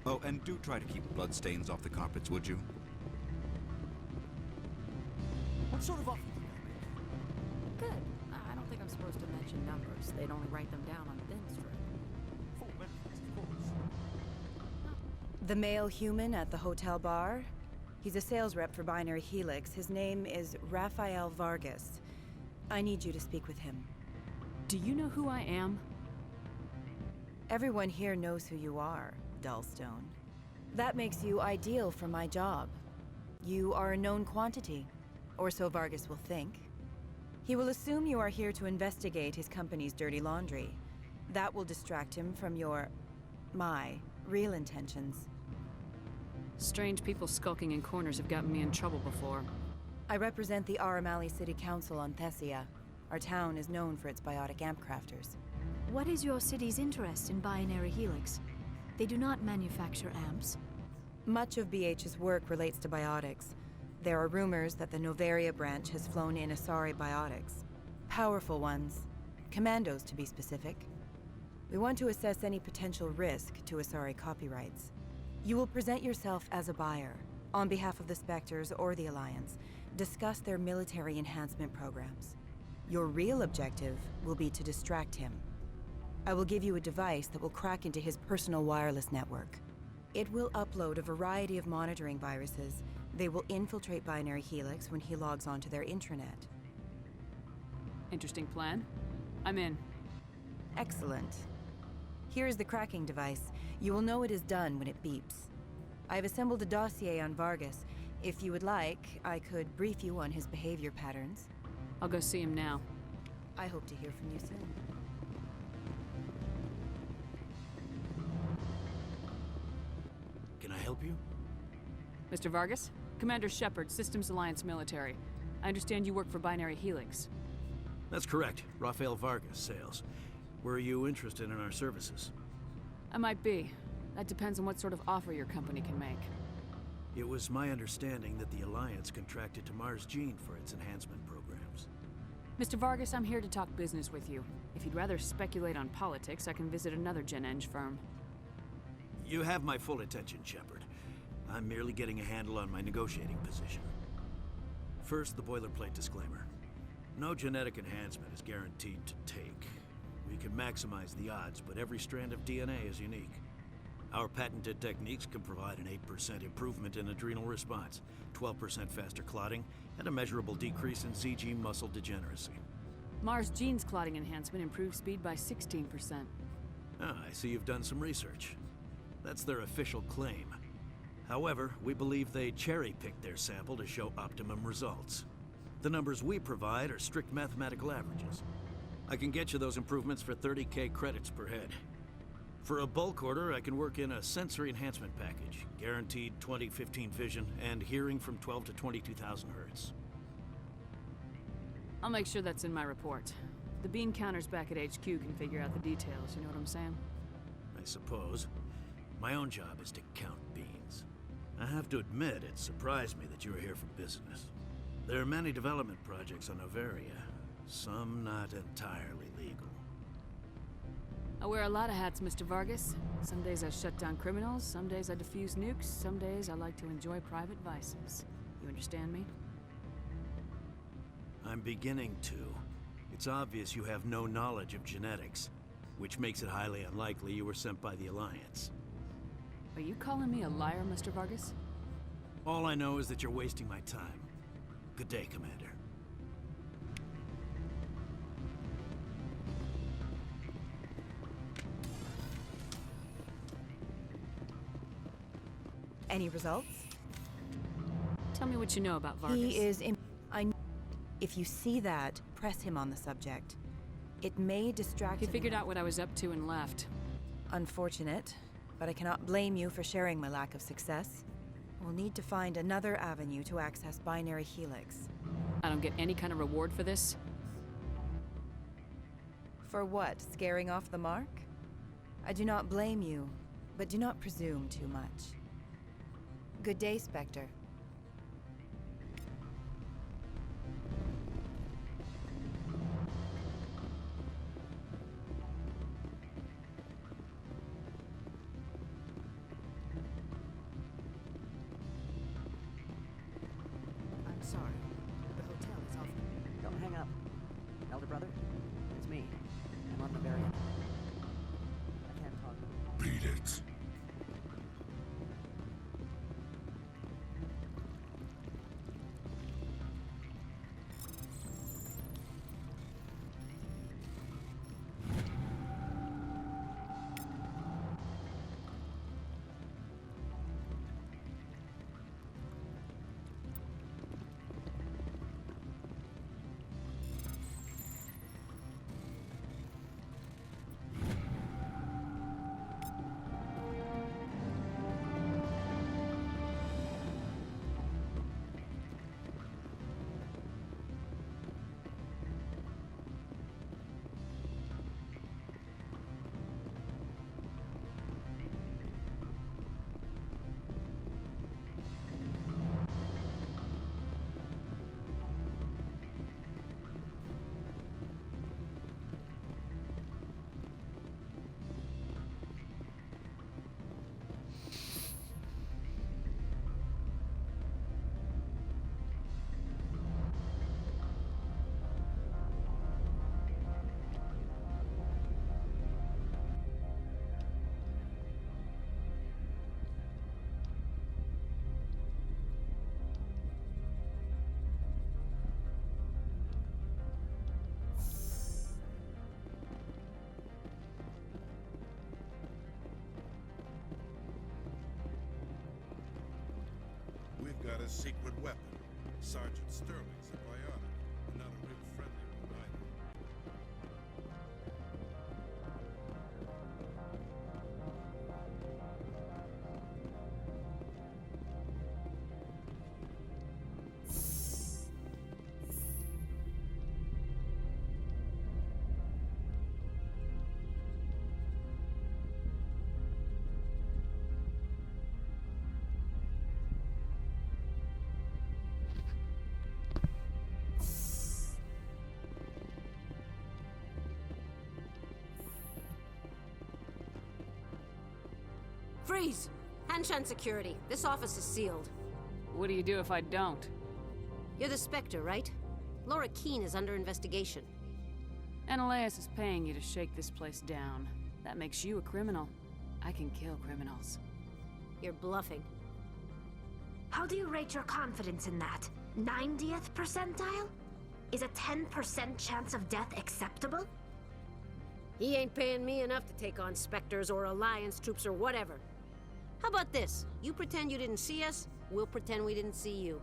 Oh, and do try to keep bloodstains off the carpets, would you? What sort of offer? Good. I don't think I'm supposed to mention numbers. They'd only write them down on a thin strip. The male human at the hotel bar? He's a sales rep for Binary Helix. His name is Rafael Vargas. I need you to speak with him. Do you know who I am? Everyone here knows who you are, Dullstone. That makes you ideal for my job. You are a known quantity, or so Vargas will think. He will assume you are here to investigate his company's dirty laundry. That will distract him from my real intentions. Strange people skulking in corners have gotten me in trouble before. I represent the Aramali City Council on Thessia. Our town is known for its biotic amp crafters. What is your city's interest in Binary Helix? They do not manufacture amps. Much of BH's work relates to biotics. There are rumors that the Novaria branch has flown in Asari biotics. Powerful ones. Commandos, to be specific. We want to assess any potential risk to Asari copyrights. You will present yourself as a buyer, on behalf of the Spectres or the Alliance. Discuss their military enhancement programs. Your real objective will be to distract him. I will give you a device that will crack into his personal wireless network. It will upload a variety of monitoring viruses. They will infiltrate Binary Helix when he logs onto their intranet. Interesting plan. I'm in. Excellent. Here is the cracking device. You will know it is done when it beeps. I have assembled a dossier on Vargas. If you would like, I could brief you on his behavior patterns. I'll go see him now. I hope to hear from you soon. Can I help you? Mr. Vargas? Commander Shepard, Systems Alliance Military. I understand you work for Binary Helix. That's correct. Rafael Vargas, sales. Were you interested in our services? I might be. That depends on what sort of offer your company can make. It was my understanding that the Alliance contracted to Mars Gene for its enhancement programs. Mr. Vargas, I'm here to talk business with you. If you'd rather speculate on politics, I can visit another Gen Eng firm. You have my full attention, Shepard. I'm merely getting a handle on my negotiating position. First, the boilerplate disclaimer. No genetic enhancement is guaranteed to take. We can maximize the odds, but every strand of DNA is unique. Our patented techniques can provide an 8% improvement in adrenal response, 12% faster clotting, and a measurable decrease in ZG muscle degeneracy. Mars Gene's clotting enhancement improves speed by 16%. Ah, I see you've done some research. That's their official claim. However, we believe they cherry-picked their sample to show optimum results. The numbers we provide are strict mathematical averages. I can get you those improvements for 30K credits per head. For a bulk order, I can work in a sensory enhancement package, guaranteed 20/15 vision, and hearing from 12 to 22,000 hertz. I'll make sure that's in my report. The bean counters back at HQ can figure out the details, you know what I'm saying? I suppose. My own job is to count beans. I have to admit, it surprised me that you were here for business. There are many development projects on Novaria, some not entirely legal. I wear a lot of hats, Mr. Vargas. Some days I shut down criminals, some days I defuse nukes, some days I like to enjoy private vices. You understand me? I'm beginning to. It's obvious you have no knowledge of genetics, which makes it highly unlikely you were sent by the Alliance. Are you calling me a liar, Mr. Vargas? All I know is that you're wasting my time. Good day, Commander. Any results? Tell me what you know about Vargas. He is If you see that, press him on the subject. It may distract him. He figured out what I was up to and left. Unfortunate, but I cannot blame you for sharing my lack of success. We'll need to find another avenue to access Binary Helix. I don't get any kind of reward for this? For what? Scaring off the mark? I do not blame you, but do not presume too much. Good day, Spectre. I'm sorry. The hotel is off. Don't hang up. Elder brother, it's me. I'm on the variant. I can't talk. Beat it. a secret weapon. Sergeant Sterling's a bionic, and not a real friendly one either. Freeze! Hanshan security. This office is sealed. What do you do if I don't? You're the Spectre, right? Laura Keene is under investigation. Ananias is paying you to shake this place down. That makes you a criminal. I can kill criminals. You're bluffing. How do you rate your confidence in that? 90th percentile? Is a 10% chance of death acceptable? He ain't paying me enough to take on Spectres or Alliance troops or whatever. How about this? You pretend you didn't see us, we'll pretend we didn't see you.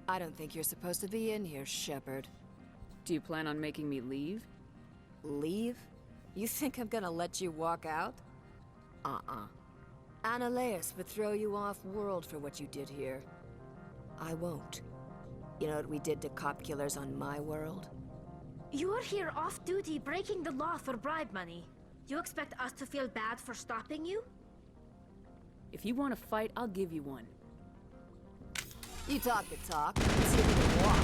I don't think you're supposed to be in here, Shepard. Do you plan on making me leave? Leave? You think I'm gonna let you walk out? Ananias would throw you off-world for what you did here. I won't. You know what we did to cop killers on my world? You're here off-duty breaking the law for bribe money. You expect us to feel bad for stopping you? If you want to fight, I'll give you one. You talk the talk. See if you can walk.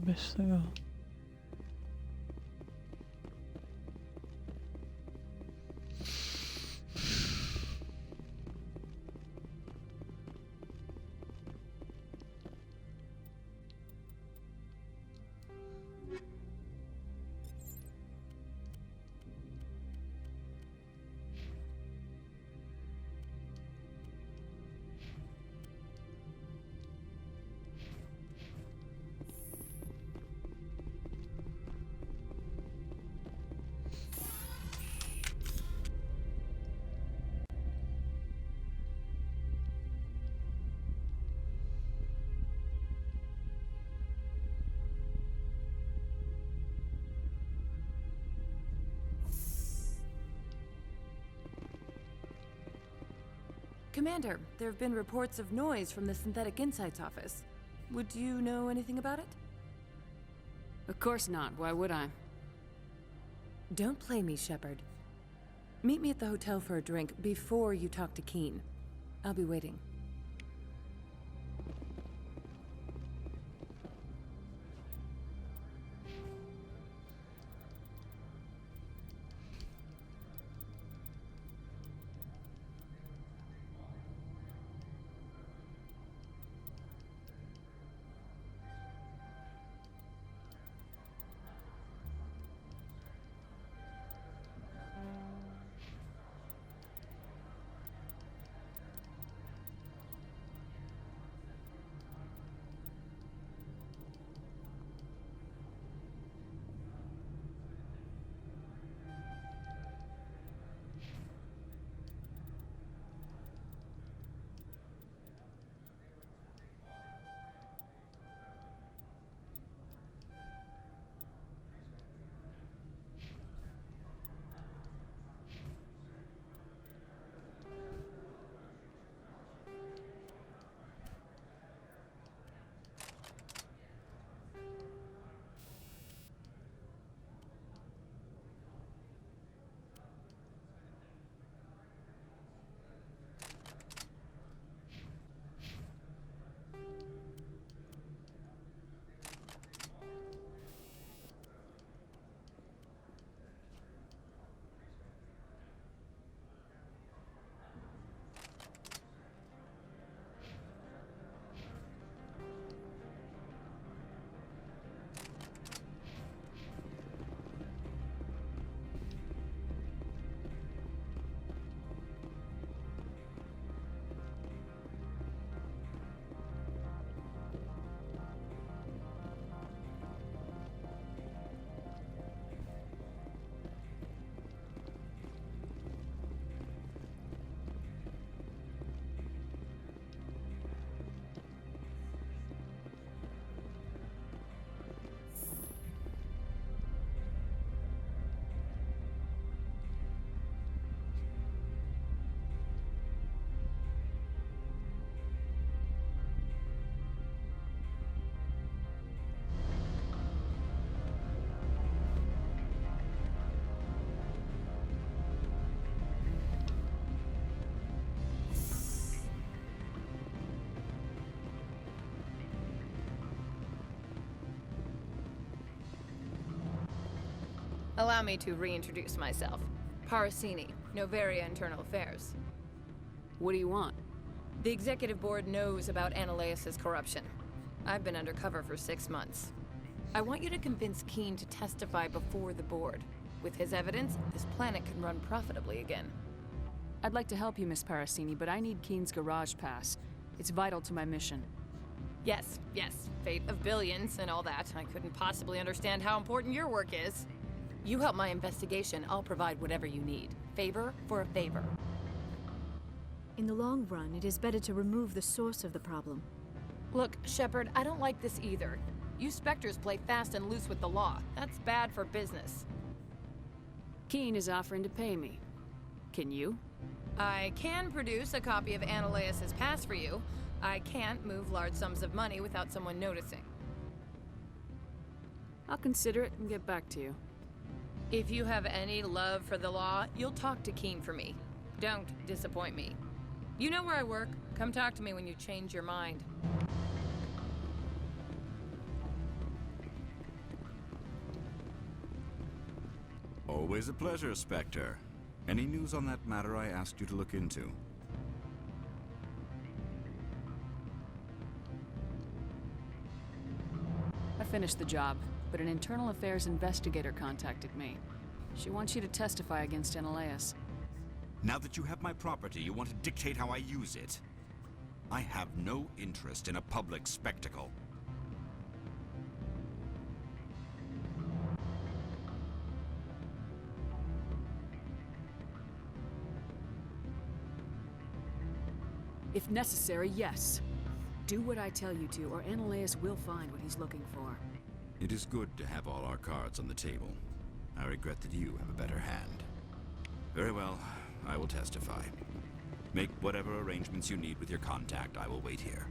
Bestega. Commander, there have been reports of noise from the Synthetic Insights office. Would you know anything about it? Of course not. Why would I? Don't play me, Shepard. Meet me at the hotel for a drink before you talk to Keen. I'll be waiting. Allow me to reintroduce myself. Parasini, Novaria Internal Affairs. What do you want? The Executive Board knows about Ananias' corruption. I've been undercover for 6 months. I want you to convince Keen to testify before the Board. With his evidence, this planet can run profitably again. I'd like to help you, Miss Parasini, but I need Keen's garage pass. It's vital to my mission. Yes, fate of billions and all that. I couldn't possibly understand how important your work is. You help my investigation, I'll provide whatever you need. Favor for a favor. In the long run, it is better to remove the source of the problem. Look, Shepard, I don't like this either. You Spectres play fast and loose with the law. That's bad for business. Keen is offering to pay me. Can you? I can produce a copy of Ananias' pass for you. I can't move large sums of money without someone noticing. I'll consider it and get back to you. If you have any love for the law, you'll talk to Keen for me. Don't disappoint me. You know where I work. Come talk to me when you change your mind. Always a pleasure, Spectre. Any news on that matter I asked you to look into? I finished the job, but an internal affairs investigator contacted me. She wants you to testify against Ananias. Now that you have my property, you want to dictate how I use it? I have no interest in a public spectacle. If necessary, yes. Do what I tell you to, or Ananias will find what he's looking for. It is good to have all our cards on the table. I regret that you have a better hand. Very well, I will testify. Make whatever arrangements you need with your contact. I will wait here.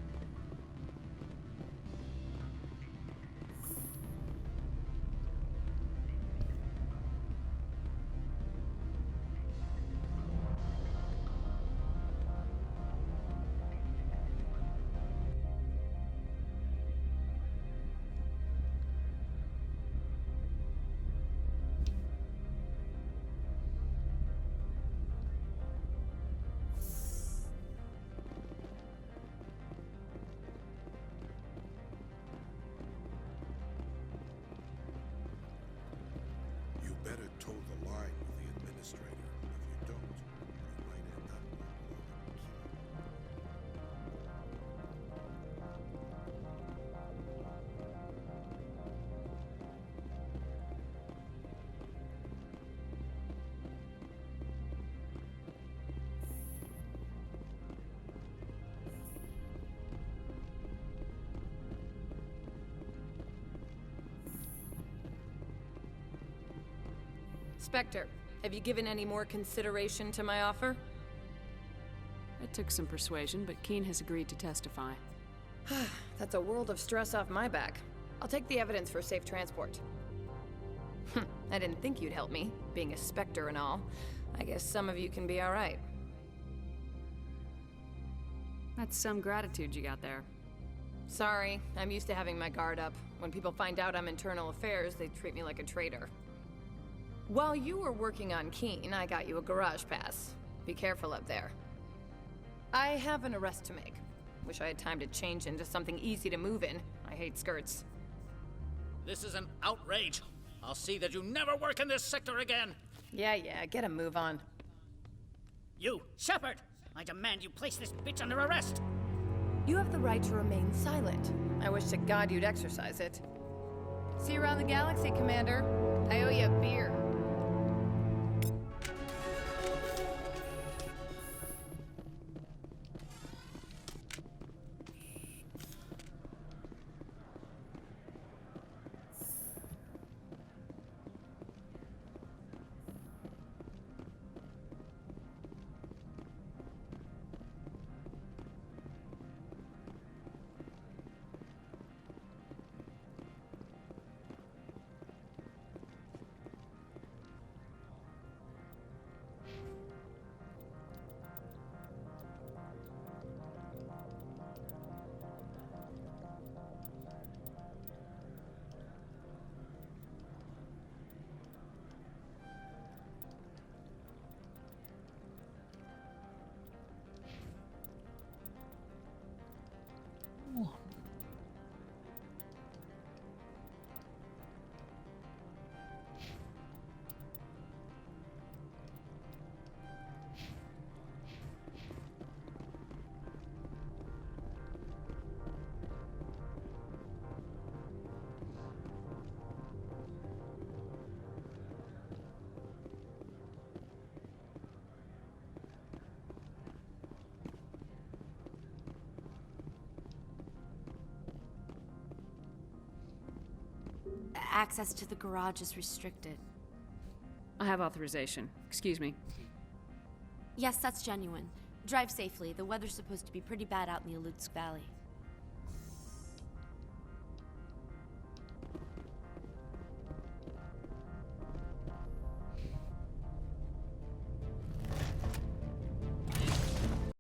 You better toe the line with the administrator. If you don't, you might end up Spectre, have you given any more consideration to my offer? It took some persuasion, but Keen has agreed to testify. That's a world of stress off my back. I'll take the evidence for safe transport. I didn't think you'd help me, being a Spectre and all. I guess some of you can be alright. That's some gratitude you got there. Sorry, I'm used to having my guard up. When people find out I'm internal affairs, they treat me like a traitor. While you were working on Keen, I got you a garage pass. Be careful up there. I have an arrest to make. Wish I had time to change into something easy to move in. I hate skirts. This is an outrage. I'll see that you never work in this sector again. Yeah, get a move on. You, Shepard! I demand you place this bitch under arrest! You have the right to remain silent. I wish to God you'd exercise it. See you around the galaxy, Commander. I owe you a beer. access to the garage is restricted. I have authorization. Excuse me. Yes, that's genuine. Drive safely. The weather's supposed to be pretty bad out in the Alutsk Valley.